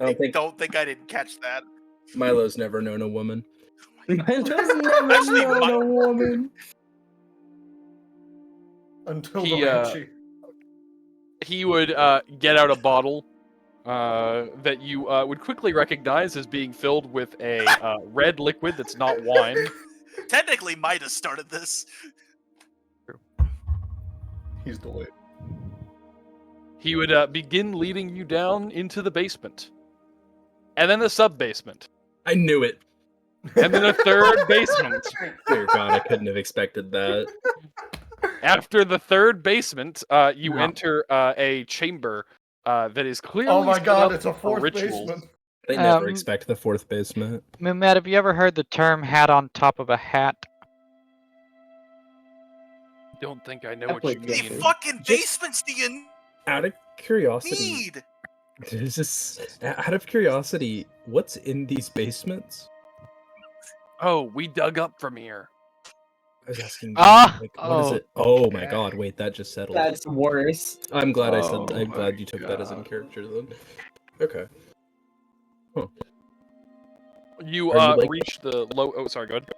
I don't think I didn't catch that. Milo's never known a woman. Milo's never Actually, known a woman. Until He, the Banshee. He would get out a bottle that you would quickly recognize as being filled with a red liquid that's not wine. Technically, Midas started this. He's delayed. He would begin leading you down into the basement. And then a sub-basement. I knew it. And then a third basement. Dear God, I couldn't have expected that. After the third basement, you Yeah. enter a chamber that is clearly Oh my set god, up it's a for fourth rituals. basement. They never expect the fourth basement. Matt, have you ever heard the term hat on top of a hat? Don't think I know That what you would How get many mean. fucking basements do you Out of curiosity, need? there's just out of curiosity, what's in these basements? Oh, we dug up from here. I was asking. Ah! Like, what is Oh, it? Oh my okay. God! Wait, that just settled. That's worse. I'm glad I Oh said. I'm my glad you took that as in God. character then. Okay. You Are you like- reach the low. Oh, sorry. Go ahead.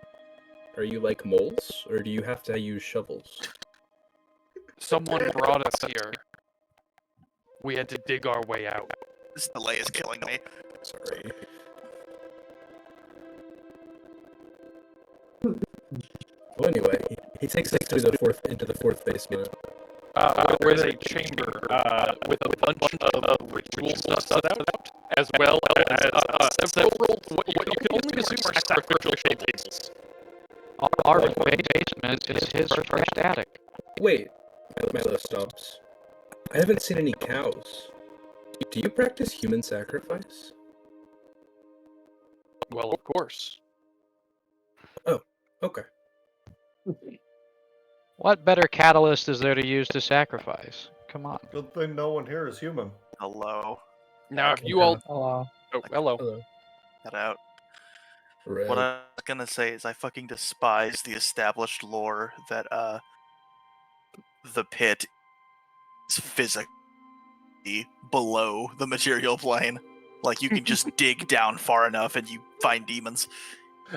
Are you like moles, or do you have to use shovels? Someone brought us here. We had to dig our way out. This delay is killing me. Sorry. Well, anyway, he takes us to into the fourth basement. There is a chamber with a bunch of ritual stuff set out, as well as several what you can only assume are sacrificial tables. Our basement is his first attic. Wait, Milo stops. I haven't seen any cows. Do you practice human sacrifice? Well, of course. Okay. What better catalyst is there to use to sacrifice? Come on. Good thing no one here is human. Hello. Now, if you all... Hello. Oh, hello. Hello. Cut out. Red. What I was gonna say is I fucking despise the established lore that the pit is physically below the material plane. Like you can just dig down far enough and you find demons.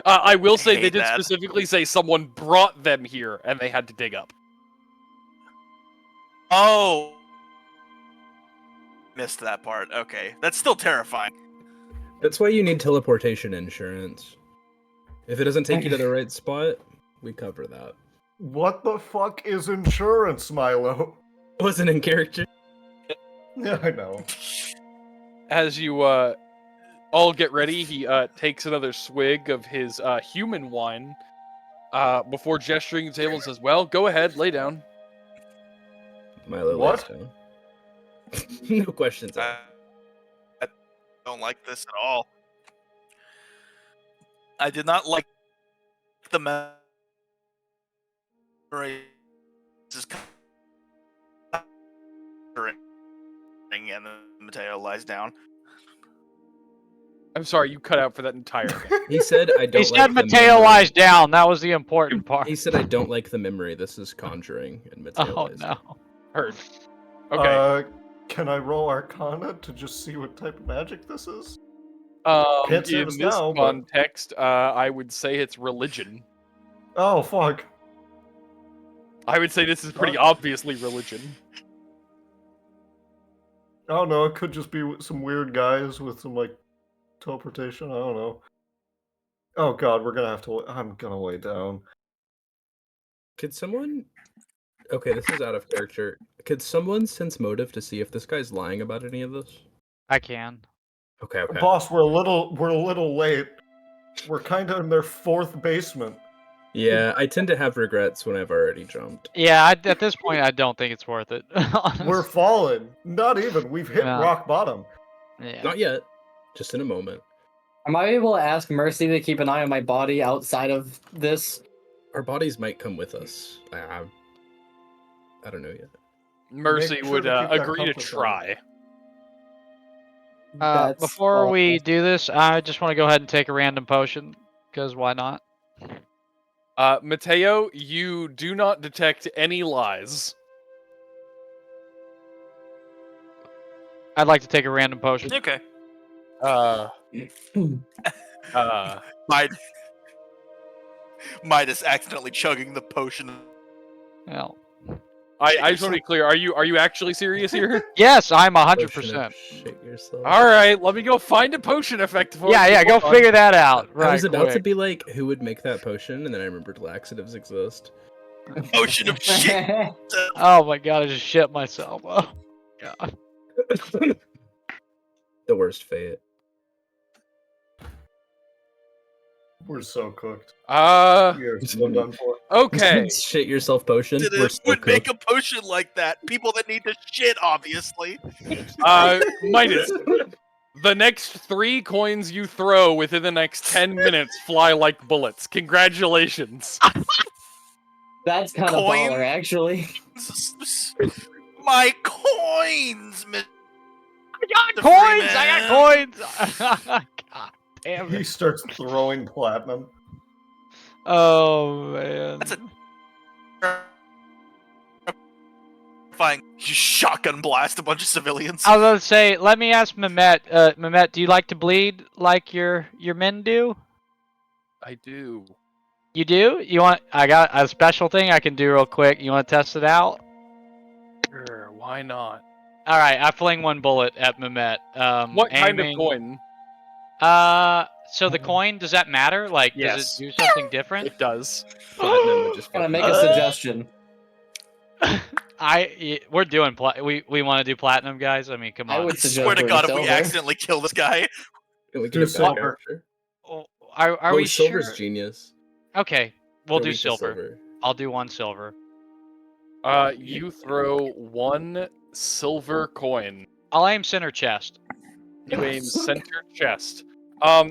I will say they hate did that. specifically say someone brought them here, and they had to dig up. Oh, missed that part. Okay, that's still terrifying. That's why you need teleportation insurance. If it doesn't take you to the right spot, we cover that. What the fuck is insurance, Milo? Wasn't in character. Yeah, I know. As you all get ready, he takes another swig of his human wine before gesturing to the table and says, "Well, go ahead, lay down." Milo What? lays down. No questions asked. I don't like this at all. I did not like the memory. This is and then Matteo lies down. I'm sorry, you cut out for that entire thing. He said, "I don't." He said like the Matteo memory." lies down. That was the important part. He said, "I don't like the memory. This is conjuring." And Matteo Oh lies down. no. Heard. Okay. Can I roll Arcana to just see what type of magic this is? In Can't save us this now, but- context, I would say it's religion. Oh, fuck. I would say this is pretty obviously religion. I don't know. It could just be some weird guys with some like teleportation. I don't know. Oh God, we're gonna have to. I'm gonna lay down. Could someone? Okay, this is out of character. Could someone sense motive to see if this guy's lying about any of this? I can. Okay. Boss, we're a little late. We're kind of in their fourth basement. Yeah, I tend to have regrets when I've already jumped. Yeah, at this point, I don't think it's worth it. We're falling. Not even. We've hit No. rock bottom. Yeah. Not yet. Just in a moment. Am I able to ask Mercy to keep an eye on my body outside of this? Our bodies might come with us. I don't know yet. Mercy Make sure would to keep that agree to compass on. try. That's Before all. we do this, I just want to go ahead and take a random potion, because why not? Matteo, you do not detect any lies. I'd like to take a random potion. Okay. Midas accidentally chugging the potion. Well, I just want to be clear. Are you actually serious here? yes, I'm Potion 100%. of shit yourself. All right, let me go find a potion effect for you. Yeah, go Hold on. figure that out. Right, I was about to quick. be like, who would make that potion? And then I remembered laxatives exist. Potion of shit. Oh my god, I just shit myself. Oh god. The worst fate. We're so cooked. We Uh, are so done for. okay. Shit yourself potion. We're Didn't so would make cooked. a potion like that. People that need to shit, obviously. Midas. The next 3 coins you throw within the next 10 minutes fly like bullets. Congratulations. That's kind of Coin? baller, actually. My coins, Mr. Coins! Freeman. I got coins! God damn He it. starts throwing platinum. Oh man. That's a fine. You shotgun blast a bunch of civilians. I was gonna say, let me ask Mehmet. Mehmet, do you like to bleed like your men do? I do. You do? You want? I got a special thing I can do real quick. You want to test it out? Sure, why not? All right, I fling one bullet at Mehmet. What kind of aiming- coin? So the coin, does that matter? Like, Yes. does it do something different? It does. Platinum would just Can I fucking- make a suggestion? We're doing we want to do platinum, guys. I mean, come I on. would I suggest swear to doing God, if we silver. accidentally kill this guy, Can we Do get a silver. character? Oh, Are Oh, we silver's sure? genius. Okay, we'll Or do weak to silver. I'll do 1 silver. You throw 1 silver coin. I'll aim center chest. You aim center chest.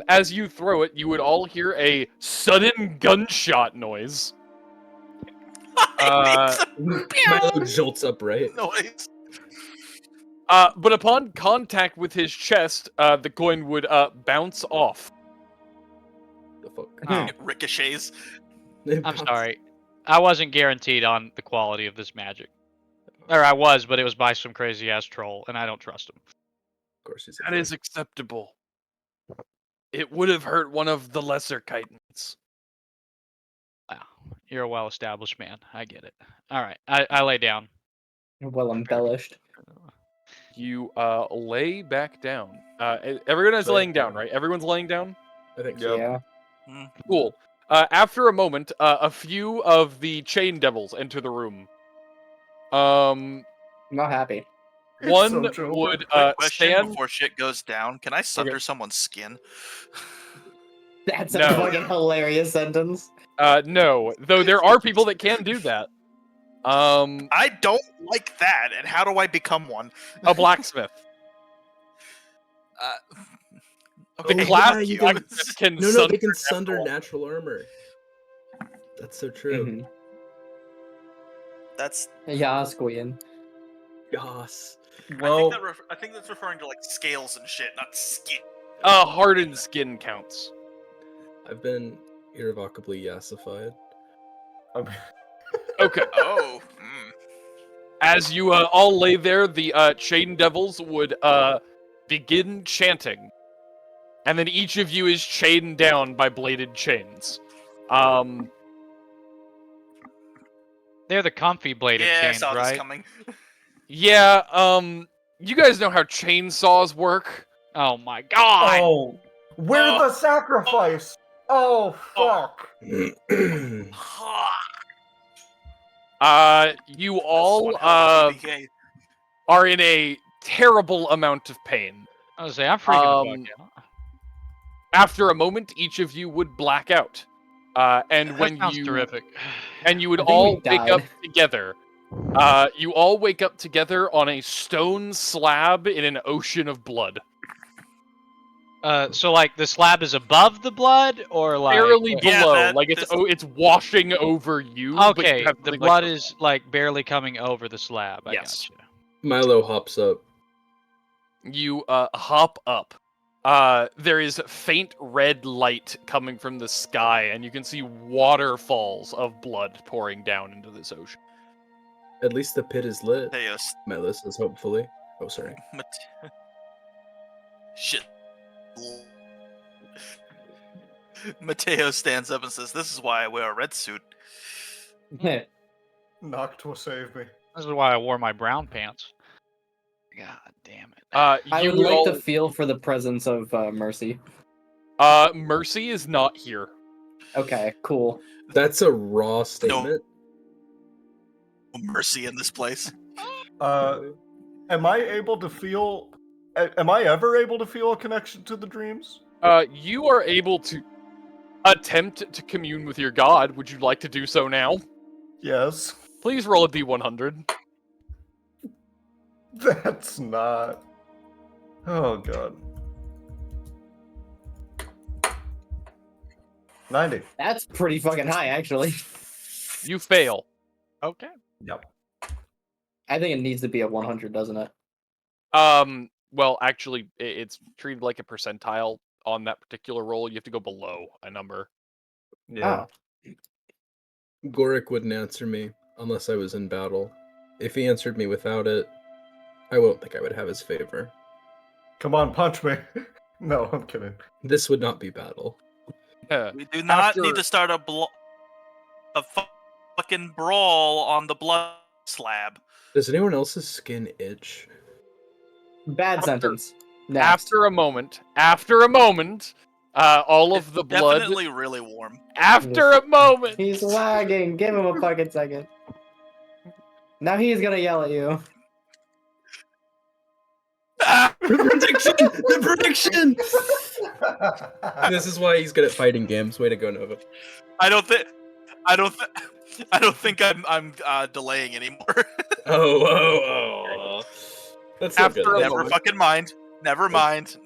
As you throw it, you would all hear a sudden gunshot noise. Milo jolts upright. noise. But upon contact with his chest, the coin would bounce off. The fuck? Oh, It ricochets. I'm sorry. I wasn't guaranteed on the quality of this magic. Or I was, but it was by some crazy ass troll, and I don't trust him. Of course he's a That troll. is acceptable. It would have hurt one of the lesser chitons. Wow, you're a well-established man. I get it. All right, I lay down. Well embellished. You lay back down. Everyone is Lay laying down, down. right? Everyone's laying down? I think so. Yep. Yeah. Cool. After a moment, a few of the chain devils enter the room. I'm not happy. One so Joker. would Quick question stand. before shit goes down. Can I sunder someone's skin? That's No. a fucking hilarious sentence. No, though there are people that can do that. I don't like that. And how do I become one? A blacksmith. Okay, The class you blacksmith can No, sunder they can sunder devil. natural armor. That's so true. Mhm. that's. Yeah, Squean. Yas. Well, I think that's referring to like scales and shit, not skin. Hardened skin counts. I've been irrevocably yassified. I mean, Okay. Oh. As you all lay there, the chain devils would begin chanting, and then each of you is chained down by bladed chains. There They're the comfy bladed Yeah, I chains, saw this right? coming. Yeah, you guys know how chainsaws work. Oh my god! Oh, we're Oh. the sacrifice. Oh fuck. You That's all one hell of a BK. are in a terrible amount of pain. I was say I'm freaking the fuck out. After a moment, each of you would black out, and That when sounds you terrific. and you would I think we all wake up died. together. You all wake up together on a stone slab in an ocean of blood. So like the slab is above the blood, or like Barely Yeah, below, that- like it's this- it's washing over you. but you okay, have the something blood like is like barely coming over the slab. I Yes. gotcha. Milo hops up. You hop up. There is faint red light coming from the sky, and you can see waterfalls of blood pouring down into this ocean. At least the pit is lit. Matteo, Milo says hopefully. Oh, sorry. Shit. Matteo stands up and says, "This is why I wear a red suit." Noct will save me. This is why I wore my brown pants. God damn it. I You would like all, to feel for the presence of Mercy. Mercy is not here. Okay, cool. That's a raw statement. Mercy in this place. Am I able to feel? Am I ever able to feel a connection to the dreams? You are able to attempt to commune with your god. Would you like to do so now? Yes. Please roll a d100. That's not. Oh god. 90. That's pretty fucking high, actually. You fail. Okay. Yep. I think it needs to be a 100, doesn't it? Well, actually, it's treated like a percentile on that particular roll. You have to go below a number. Yeah. Gorik wouldn't answer me unless I was in battle. If he answered me without it, I won't think I would have his favor. Come on, punch me. No, I'm kidding. This would not be battle. We do not After- need to start a fucking brawl on the blood slab. Does anyone else's skin itch? Bad sentence. Next. After a moment, all of the blood. Definitely really warm. After a moment, He's lagging. Give him a fucking second. Now he's gonna yell at you. The prediction! This is why he's good at fighting games. Way to go, Nova. I don't think I'm delaying anymore. Oh. That's not After good. a Never moment. fucking mind. Never mind.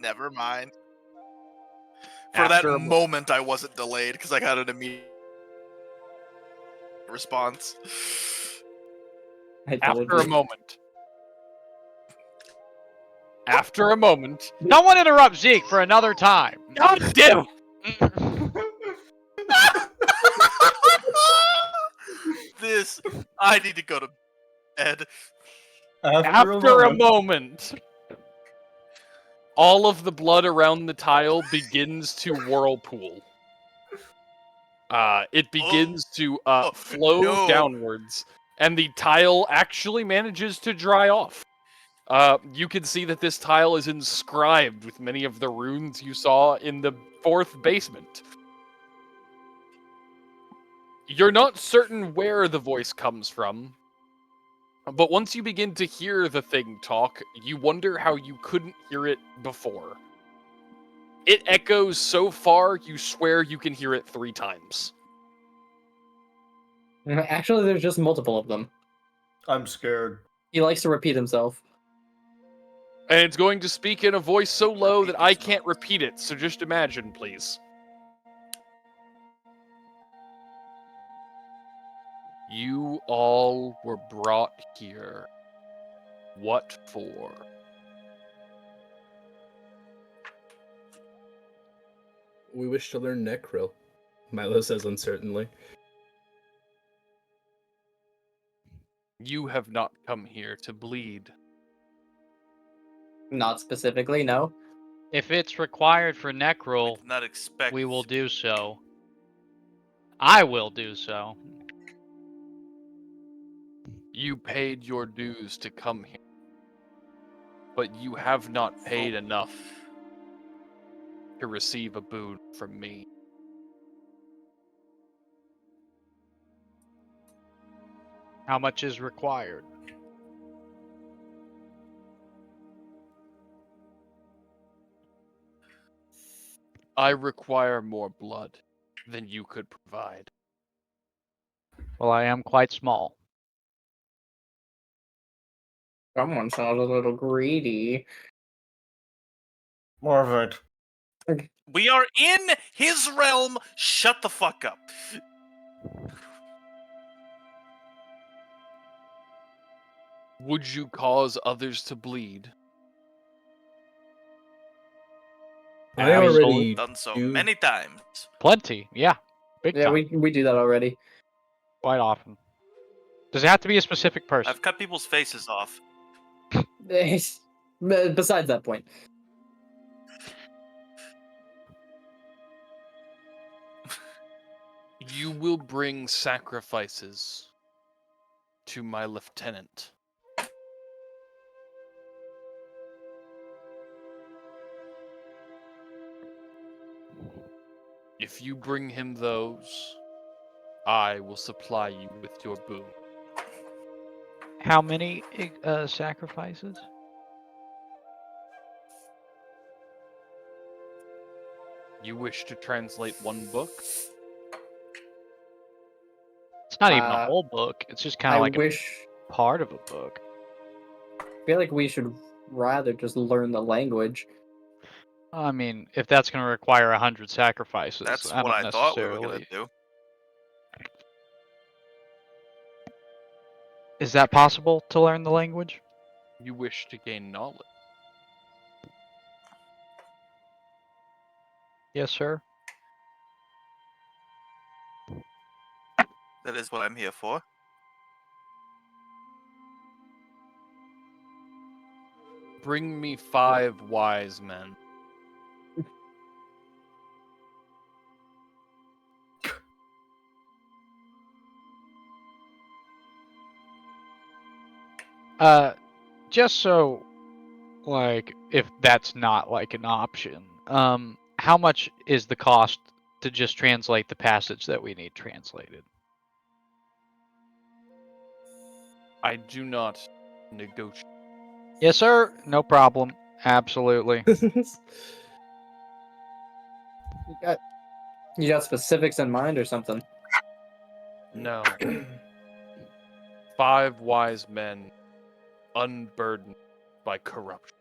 For After a that moment, I wasn't delayed because I got an immediate response. I told after a you. moment. After a moment. No one interrupt Zeke for another time. God damn! I need to go to bed. After a moment, all of the blood around the tile begins to whirlpool. It begins to flow no. downwards, and the tile actually manages to dry off. You can see that this tile is inscribed with many of the runes you saw in the 4th basement. You're not certain where the voice comes from, but once you begin to hear the thing talk, you wonder how you couldn't hear it before. It echoes so far, you swear you can hear it 3 times. Actually, there's just multiple of them. I'm scared. He likes to repeat himself. And it's going to speak in a voice so low that I can't repeat it, so just imagine, please. You all were brought here. What for? We wish to learn Necril, Milo says uncertainly. You have not come here to bleed. Not specifically, no. If it's required for I Necril, did not expect. we will do so. I will do so. You paid your dues to come here, but you have not paid enough to receive a boon from me. How much is required? I require more blood than you could provide. Well, I am quite small. Someone sounds a little greedy. Moravaint. We are in his realm. Shut the fuck up. Would you cause others to bleed? I already Done so do. many times. Plenty, yeah. Big Yeah, time. we do that already. Quite often. Does it have to be a specific person? I've cut people's faces off. Besides that point. You will bring sacrifices to my lieutenant. If you bring him those, I will supply you with your boon. How many sacrifices? You wish to translate one book? It's not even a whole book. It's just kind I of like wish. a part of a book. I feel like we should rather just learn the language. I mean, if that's going to require 100 sacrifices, That's I what don't I thought we were necessarily. gonna do. Is that possible to learn the language? You wish to gain knowledge? Yes, sir. That is what I'm here for. Bring me 5 wise men. Just so, like, if that's not like an option, how much is the cost to just translate the passage that we need translated? I do not negotiate. Yes, sir. No problem. Absolutely. You got specifics in mind or something? No. 5 wise men unburdened by corruption.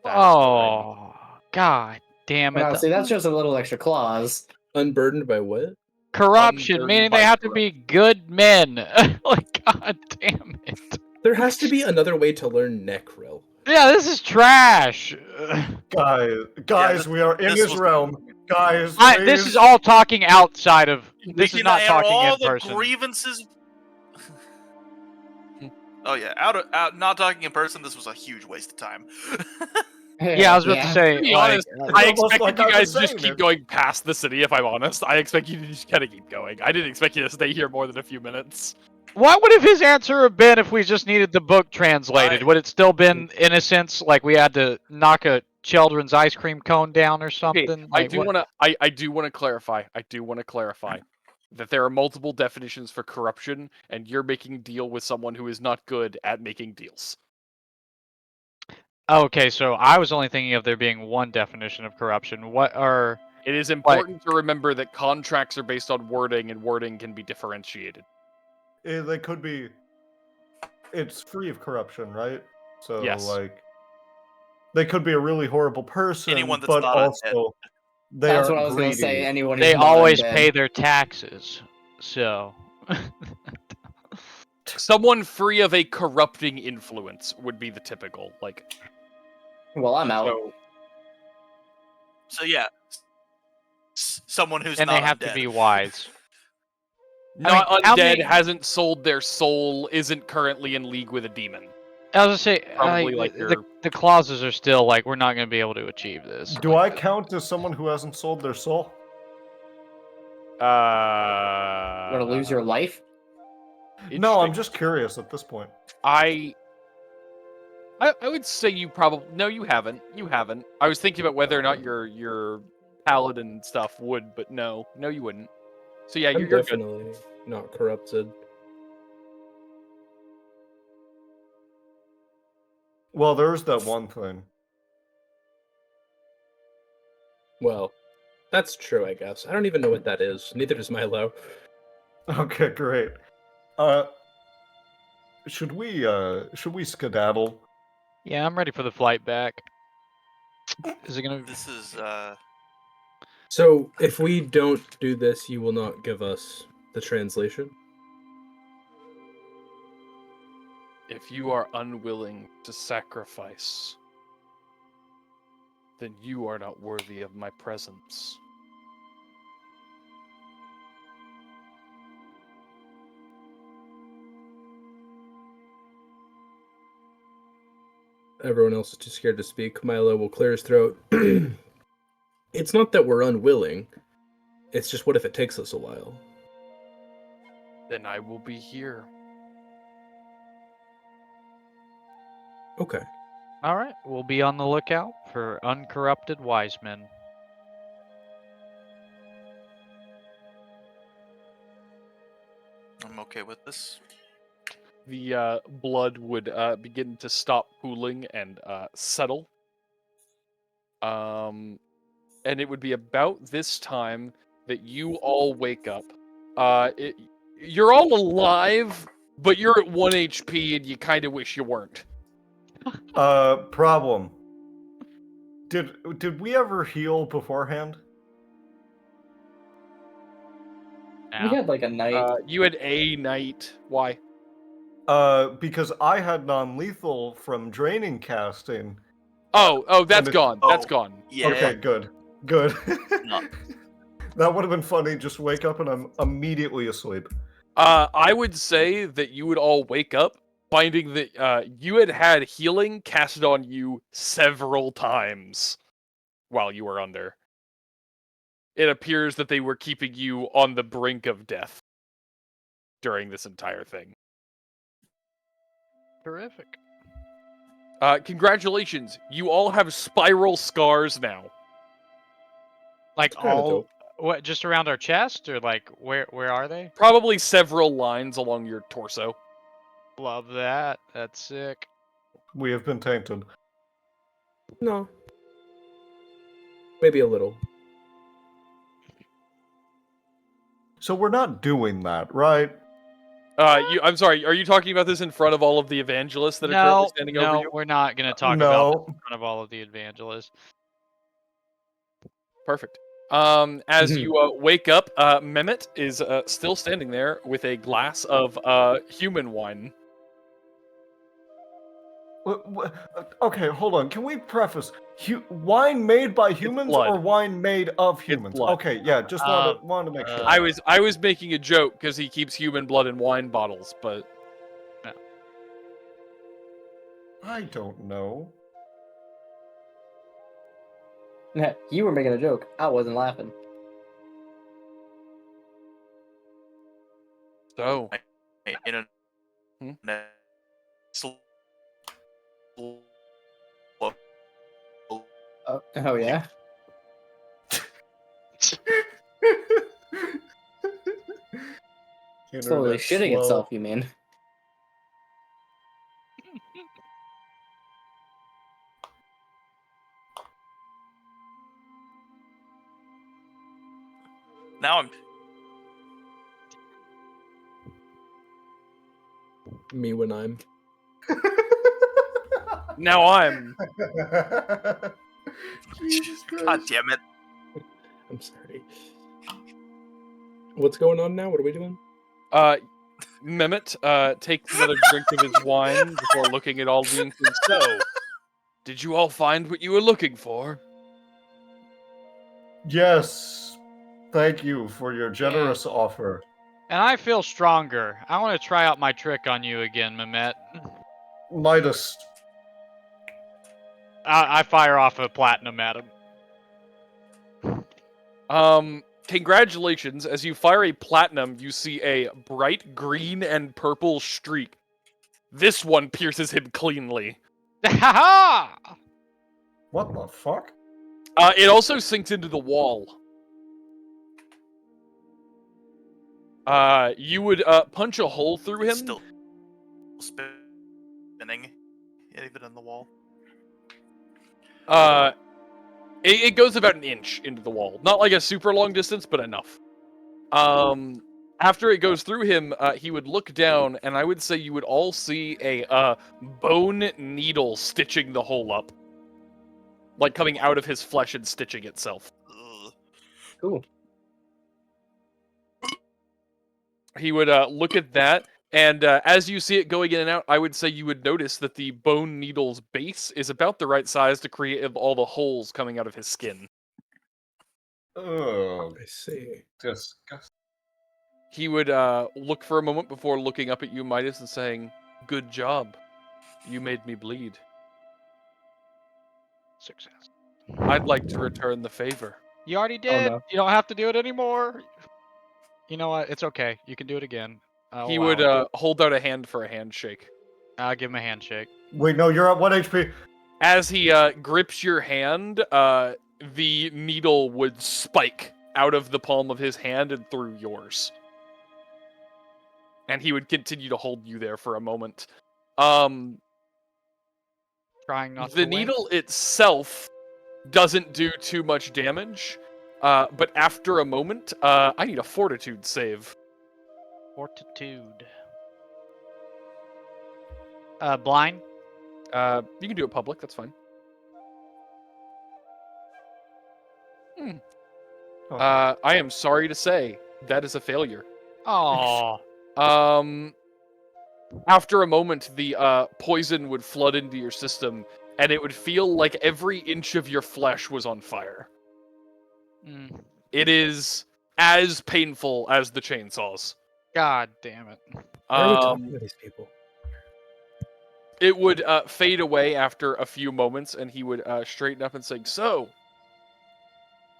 That is what I need. Oh, god damn it. Well, see, that's just a little extra clause. Unburdened by what? Corruption, Unburdened meaning by they have to be good men. Like, god damn it. There has to be another way to learn Necril. Yeah, this is trash. Guys, we are in this his was- realm. Guys, This please. is all talking outside of. This We is can not air talking all in the person. grievances. Oh yeah, out. Not talking in person. This was a huge waste of time. Yeah, I was about to say. To be like, honest, It's I almost expected like you I've guys been just saying keep it. going past the city, if I'm honest. I expect you to just kind of keep going. I didn't expect you to stay here more than a few minutes. what would have his answer have been if we just needed the book translated? I- Would it still been innocence? Like we had to knock a children's ice cream cone down or Okay, something? I Like, do what- want to. I do want to clarify. I do want to clarify that there are multiple definitions for corruption, and you're making a deal with someone who is not good at making deals. Okay, so I was only thinking of there being one definition of corruption. What are? It is important to remember that contracts are based on wording, and wording can be differentiated. They could be. It's free of corruption, right? So, Yes. like, they could be a really horrible person, Anyone that's but not undead. also they That's aren't what I was greedy. gonna say. Anyone They who's not always undead. pay their taxes, so. Someone free of a corrupting influence would be the typical, like. Well, I'm out. So, So yeah, someone who's And not they have undead. to be wise. not mean, how undead, many- hasn't sold their soul, isn't currently in league with a demon. I was gonna say, Probably like the clauses are still like we're not gonna be able to achieve this. Do I count as someone who hasn't sold their soul? You're gonna lose your life. No, I'm Interesting. just curious at this point. I would say you probably no, you haven't. You haven't. I was thinking about whether or not your paladin stuff would, but no, you wouldn't. So yeah, I'm you're good. definitely not corrupted. Well, there's that one thing. Well, that's true, I guess. I don't even know what that is. Neither does Milo. Okay, great. Should we skedaddle? Yeah, I'm ready for the flight back. Is it gonna? This is So, if we don't do this, you will not give us the translation? If you are unwilling to sacrifice, then you are not worthy of my presence. Everyone else is too scared to speak. Milo will clear his throat. It's not that we're unwilling. It's just what if it takes us a while? Then I will be here. Okay. All right, we'll be on the lookout for uncorrupted wise men. I'm okay with this. The blood would begin to stop pooling and settle. And it would be about this time that you all wake up. You're all alive, but you're at 1 HP and you kind of wish you weren't. Problem. Did we ever heal beforehand? We had like a night. You had a night. Why? Because I had non-lethal from draining casting. Oh, that's And gone. That's Oh. gone. Yeah. Okay, good. No. That would have been funny. Just wake up and I'm immediately asleep. I would say that you would all wake up finding that you had healing casted on you several times while you were under. It appears that they were keeping you on the brink of death during this entire thing. Terrific. Congratulations, you all have spiral scars now. Like Kinda all, dope. what? Just around our chest, or like where are they? Probably several lines along your torso. Love that. That's sick. We have been tainted. No. Maybe a little. So we're not doing that, right? I'm sorry, are you talking about this in front of all of the evangelists that are currently standing over you? We're not gonna talk about this No. in front of all of the evangelists. Perfect. As you wake up, Mehmet is still standing there with a glass of human wine. Okay, hold on. Can we preface wine made by humans blood. or wine made of humans? blood. Okay, yeah, just wanted to make sure. I was making a joke because he keeps human blood in wine bottles, but I don't know. You were making a joke. I wasn't laughing. so In a Hmm? Oh yeah. Slowly Internet shitting slow. itself, you mean? Now I'm Me when I'm. now I'm. Jesus God Christ. damn it. I'm sorry. What's going on now? What are we doing? Mehmet takes another drink of his wine before looking at all the ink. So, did you all find what you were looking for? Yes. Thank you for your generous offer. And I feel stronger. I want to try out my trick on you again, Mehmet. Midas. I fire off a platinum at him. Congratulations, as you fire a platinum, you see a bright green and purple streak. This one pierces him cleanly. Ha ha! What the fuck? It also sinks into the wall. You would punch a hole through him. Still spinning, even in the wall. It goes about an inch into the wall. Not like a super long distance, but enough. After it goes through him, he would look down, and I would say you would all see a bone needle stitching the hole up. Like coming out of his flesh and stitching itself. Ugh. Cool. He would look at that, and as you see it going in and out, I would say you would notice that the bone needle's base is about the right size to create all the holes coming out of his skin. Oh, I see. disgusting. He would look for a moment before looking up at you, Midas, and saying, "Good job. You made me bleed. Success. I'd like to return the favor." You already did. no. You don't have to do it anymore. You know what? It's okay. You can do it again. He would hold out a hand for a handshake. I'll give him a handshake. Wait, no, you're at 1 HP. As he grips your hand, the needle would spike out of the palm of his hand and through yours. And he would continue to hold you there for a moment. Trying not to The win. needle itself doesn't do too much damage, but after a moment, I need a fortitude save. Fortitude. Blind. You can do it public, that's fine. Okay. I am sorry to say, that is a failure. Oh. After a moment, the poison would flood into your system, and it would feel like every inch of your flesh was on fire. It is as painful as the chainsaws. God damn it. Why are we talking to these people? It would fade away after a few moments, and he would straighten up and say, "So,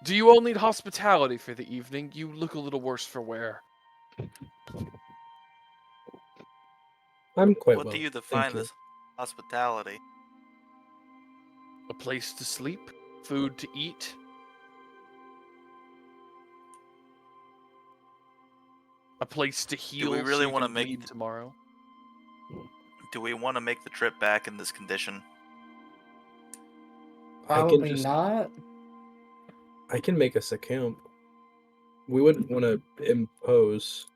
do you all need hospitality for the evening? You look a little worse for wear." I'm quite What well. do you thank define as hospitality? A place to sleep, food to eat. A place to heal. we really so you wanna can make bleed tomorrow? Do we want to make the trip back in this condition? Probably not. I can make us a camp. We wouldn't want to impose.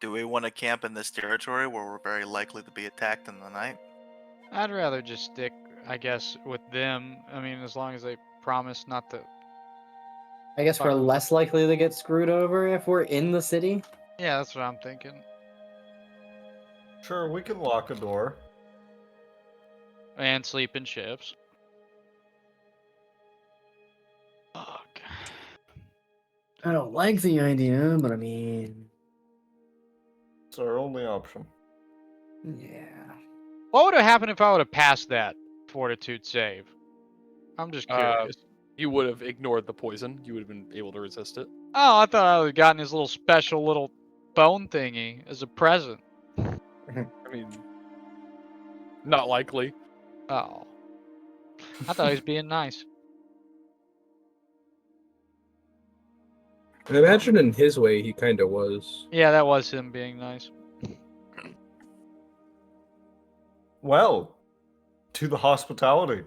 Do we want to camp in this territory where we're very likely to be attacked in the night? I'd rather just stick, I guess, with them. I mean, as long as they promise not to. I guess we're less likely to get screwed over if we're in the city. Yeah, that's what I'm thinking. Sure, we can lock a door. And sleep in ships. Fuck. I don't like the idea, but I mean, It's our only option. yeah. What would have happened if I would have passed that fortitude save? I'm just curious. You would have ignored the poison. You would have been able to resist it. Oh, I thought I would have gotten his little special little bone thingy as a present. I mean, not likely. Oh. I thought he was being nice. I imagine in his way he kind of was. Yeah, that was him being nice. Well, to the hospitality.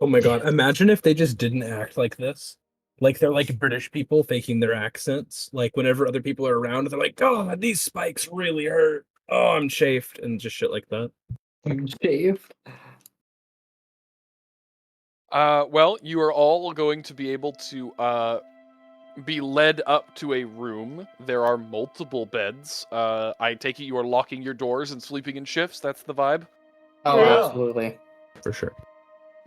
Oh my god, imagine if they just didn't act like this. Like they're like British people faking their accents. Like whenever other people are around, they're like, "Oh, these spikes really hurt. Oh, I'm chafed," and just shit like that. Dave. Well, you are all going to be able to be led up to a room. There are multiple beds. I take it you are locking your doors and sleeping in shifts. That's the vibe? Oh, Yeah. absolutely. For sure.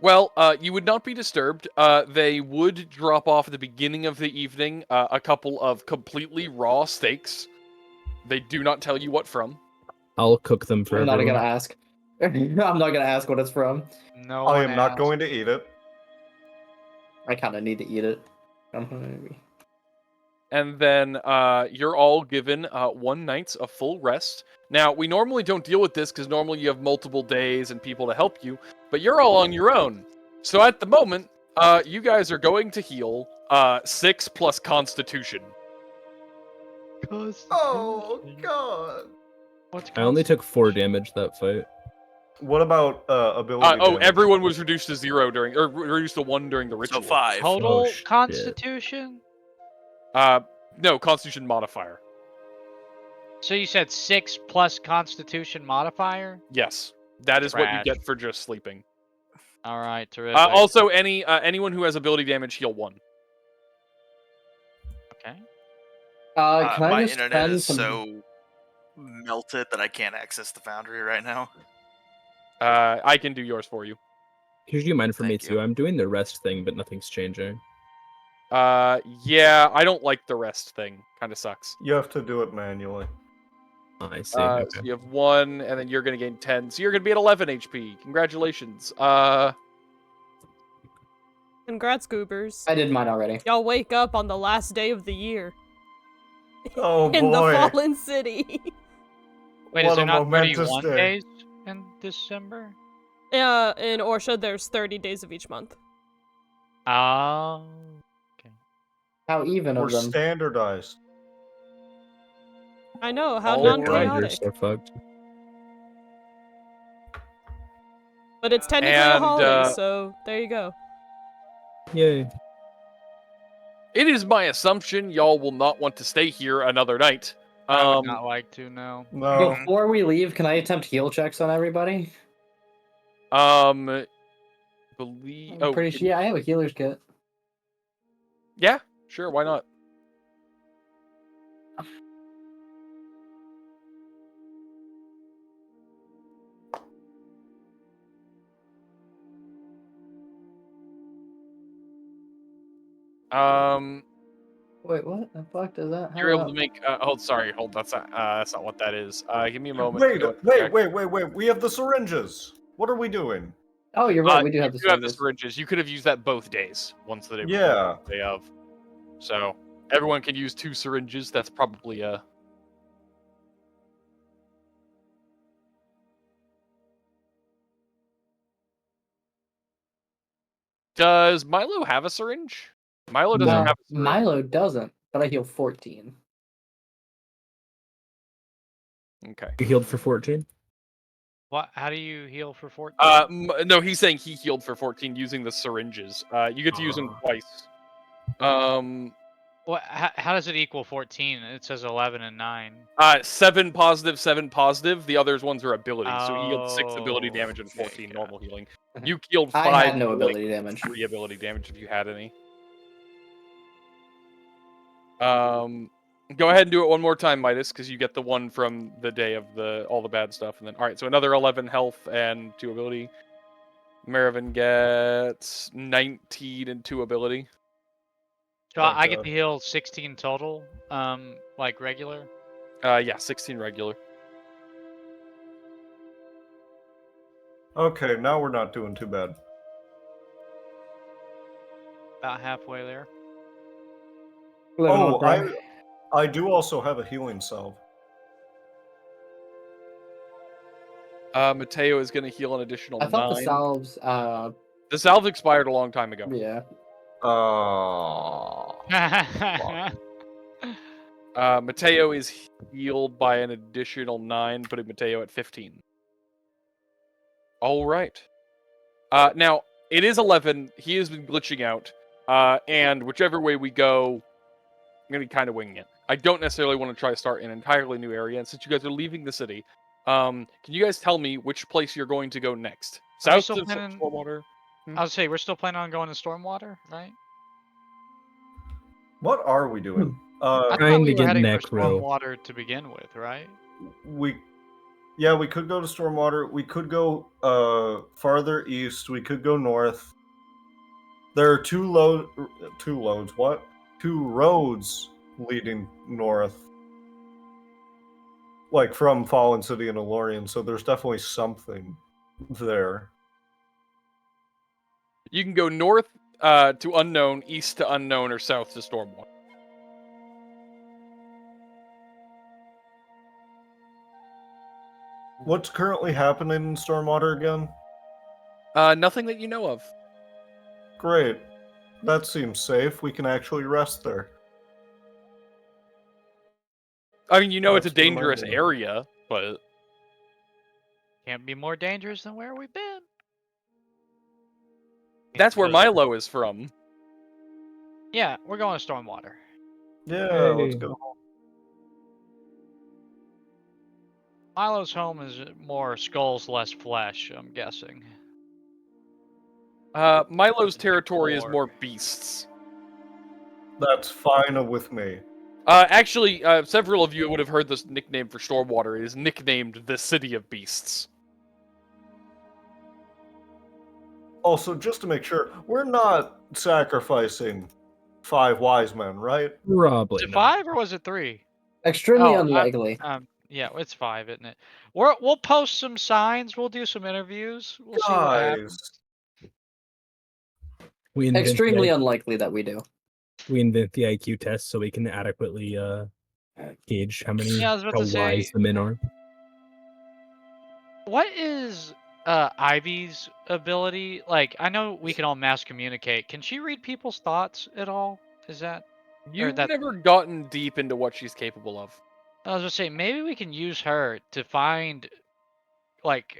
Well, you would not be disturbed. They would drop off at the beginning of the evening a couple of completely raw steaks. They do not tell you what from. I'll cook them for I'm not everyone. gonna ask. I'm not gonna ask what it's from. No I one am not asked. going to eat it. I kind of need to eat it. And then you're all given 1 night of full rest. Now, we normally don't deal with this because normally you have multiple days and people to help you, but you're all on your own. So at the moment, you guys are going to heal 6 plus Constitution. Oh god. What's I only took 4 damage that fight. What about ability damage? Everyone was reduced to 0 during, or reduced to 1 during the So ritual. 5. total Oh, shit. Constitution? No, Constitution modifier. So you said 6 plus Constitution modifier? Yes, that is what you Trash. get for just sleeping. All right, terrific. Also, anyone who has ability damage, heal 1. Okay. Can I My just internet spend is some... so melted that I can't access the Foundry right now. I can do yours for you. Could you do mine for me Thank too? you. I'm doing the rest thing, but nothing's changing. Yeah, I don't like the rest thing. Kind of sucks. You have to do it manually. I see. So Okay. you have 1, and then you're gonna gain 10. So you're gonna be at 11 HP. Congratulations. Congrats, goobers. I did mine already. Y'all wake up on the last day of the year Oh in the boy. Fallen City. Wait, What is there a not momentous 31 day. days in December? In Orsha, there's 30 days of each month. Oh. How even We're of them. standardized. I know, how All Your right. calendars non-chaotic. are fucked. But it's technically a And, holiday, so there you go. Yay. it is my assumption y'all will not want to stay here another night. I would not like to, no. No. Before we leave, can I attempt heal checks on everybody? Believe. I'm pretty sure. Yeah, I have a healer's kit. Yeah, sure. Why not? Wait, what the fuck does that? You're able to make. Sorry. Hold. That's not what that is. Give me a moment. Wait, to go and check. wait. We have the syringes. What are we doing? Oh, you're right. We do have the You have the syringes. syringes. You could have used that both days. Once the day before, Yeah. the day of. So everyone can use 2 syringes. That's probably Does Milo have a syringe? Milo doesn't No, have a syringe. Milo doesn't, but I heal 14. Okay. You healed for 14? What? How do you heal for 14? No, he's saying he healed for 14 using the syringes. You get to use them Ah. twice. What? How does it equal 14? It says 11 and 9. 7 positive, 7 positive. The others ones are abilities. So he healed 6 ability Oh, damage and okay, 14 got normal it. healing. You healed 5. I had no healing, ability damage. 3 ability damage if you had any. Go ahead and do it one more time, Midas, because you get the one from the day of all the bad stuff, and then all right. So another 11 health and 2 ability. Marivin gets 19 and 2 ability. So Oh, I get God. to heal 16 total, like regular. Yeah, 16 regular. Okay, now we're not doing too bad. About halfway there. Oh, I do also have a healing salve. Matteo is going to heal an additional I thought 9. the salves. The salve expired a long time ago. Yeah. Matteo is healed by an additional 9, putting Matteo at 15. All right. Now, it is 11. He has been glitching out. And whichever way we go, I'm going to be kind of winging it. I don't necessarily want to try to start an entirely new area. And since you guys are leaving the city, can you guys tell me which place you're going to go next? Are we South still of planning- Stormwater? I would say we're still planning on going to Stormwater, right? What are we doing? I Trying thought we to were get heading for Necril. Stormwater to begin with, right? we could go to Stormwater. We could go farther east. We could go north. There are two roads leading north, like from Fallen City and Elorian. So there's definitely something there. You can go north, to unknown, east to unknown, or south to Stormwater. What's currently happening in Stormwater again? Nothing that you know of. Great. That seems safe. We can actually rest there. I mean, you know it's a That's what I'm dangerous wondering. area, but Can't be more dangerous than where we've been. that's where Good. Milo is from. Yeah, we're going to Stormwater. Yeah, let's Hey. go. Milo's home is more skulls, less flesh, I'm guessing. Milo's territory is Lore. more beasts. That's fine with me. Actually, several of you would have heard this nickname for Stormwater. It is nicknamed the City of Beasts. Also, just to make sure, we're not sacrificing 5 wise men, right? Probably Was it not. 5 or was it 3? Extremely Oh, unlikely. Yeah, it's 5, isn't it? We'll post some signs. We'll do some interviews. We'll see what happens. Guys, We invent Extremely the, unlikely that we do. we invent the IQ test so we can adequately gauge how many Yeah, I was about how to say- wise the men are. What is Ivy's ability? Like, I know we can all mass communicate. Can she read people's thoughts at all? Is that? You've that- never gotten deep into what she's capable of. I was gonna say maybe we can use her to find like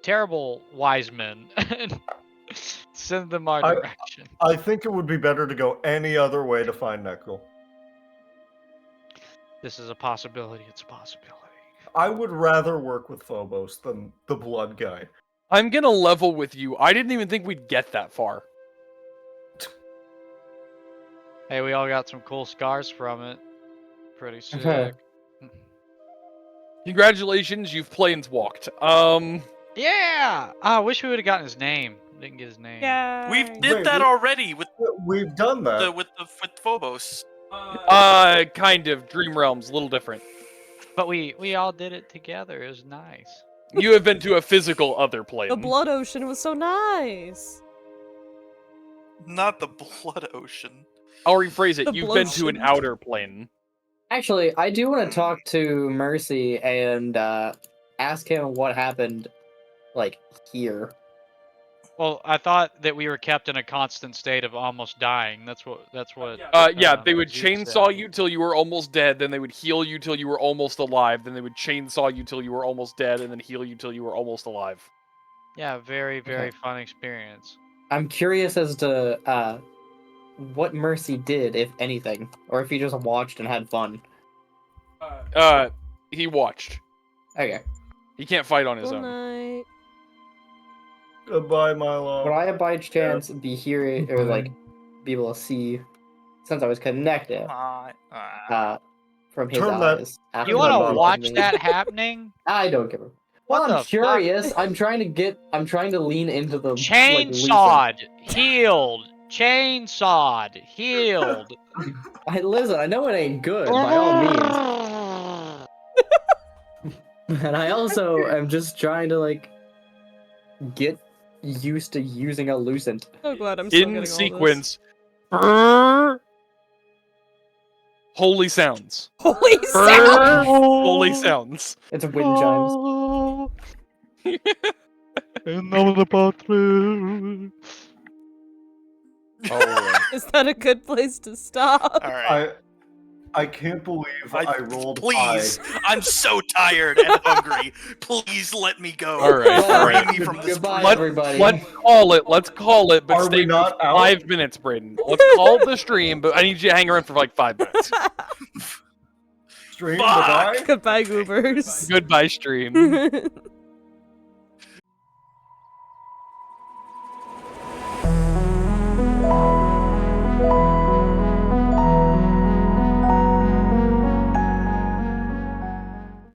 terrible wise men and send them our direction. I think it would be better to go any other way to find Necril. This is a possibility. It's a possibility. I would rather work with Phobos than the blood guy. I'm gonna level with you. I didn't even think we'd get that far. Hey, we all got some cool scars from it. Pretty sick. Congratulations, you've planeswalked. Yeah! I wish we would have gotten his name. Didn't get his name. Yeah. We did Wait, that we- already with We've done that. with Phobos. Kind of. Dream Realms, a little different. But we all did it together. It was nice. You have been to a physical other plane. The Blood Ocean was so nice. Not the Blood Ocean. I'll rephrase it. The You've been to an Blotion. outer plane. Actually, I do want to talk to Mercy and ask him what happened, like, here. Well, I thought that we were kept in a constant state of almost dying. That's what. Yeah, they would Zeke chainsaw said. you till you were almost dead, then they would heal you till you were almost alive, then they would chainsaw you till you were almost dead, and then heal you till you were almost alive. Yeah, very very fun experience. I'm curious as to what Mercy did, if anything, or if he just watched and had fun. He watched. Okay. He can't fight on his Good own. night. Goodbye, Milo. Would I, by chance, be hearing or like be able to see, since I was connected, from his Turn that- eyes? after You want the to moment watch me? that happening? I don't give a. What Well, the I'm fuck? curious. I'm trying to lean into the like, Chainsawed, healed, chainsawed, healed. listen, I know it ain't good by all means, and I also am just trying to like get used to using a lucent. So glad I'm still getting In all this. sequence. Brrr. Holy sounds. Holy Brrr. sound! Holy sounds. It's wind chimes. And on the bathroom. Oh, Is that a good place to stop? All right. I can't believe I rolled Please, high. I'm so tired and hungry. Please let me go. All right, all Free right. me from this. Goodbye, Let- everybody. Let's call it, but Are stay we not for out? 5 minutes, Braden. Let's call the stream, but I need you to hang around for like 5 minutes. Stream, Fuck. goodbye. Goodbye, goobers. Goodbye, stream.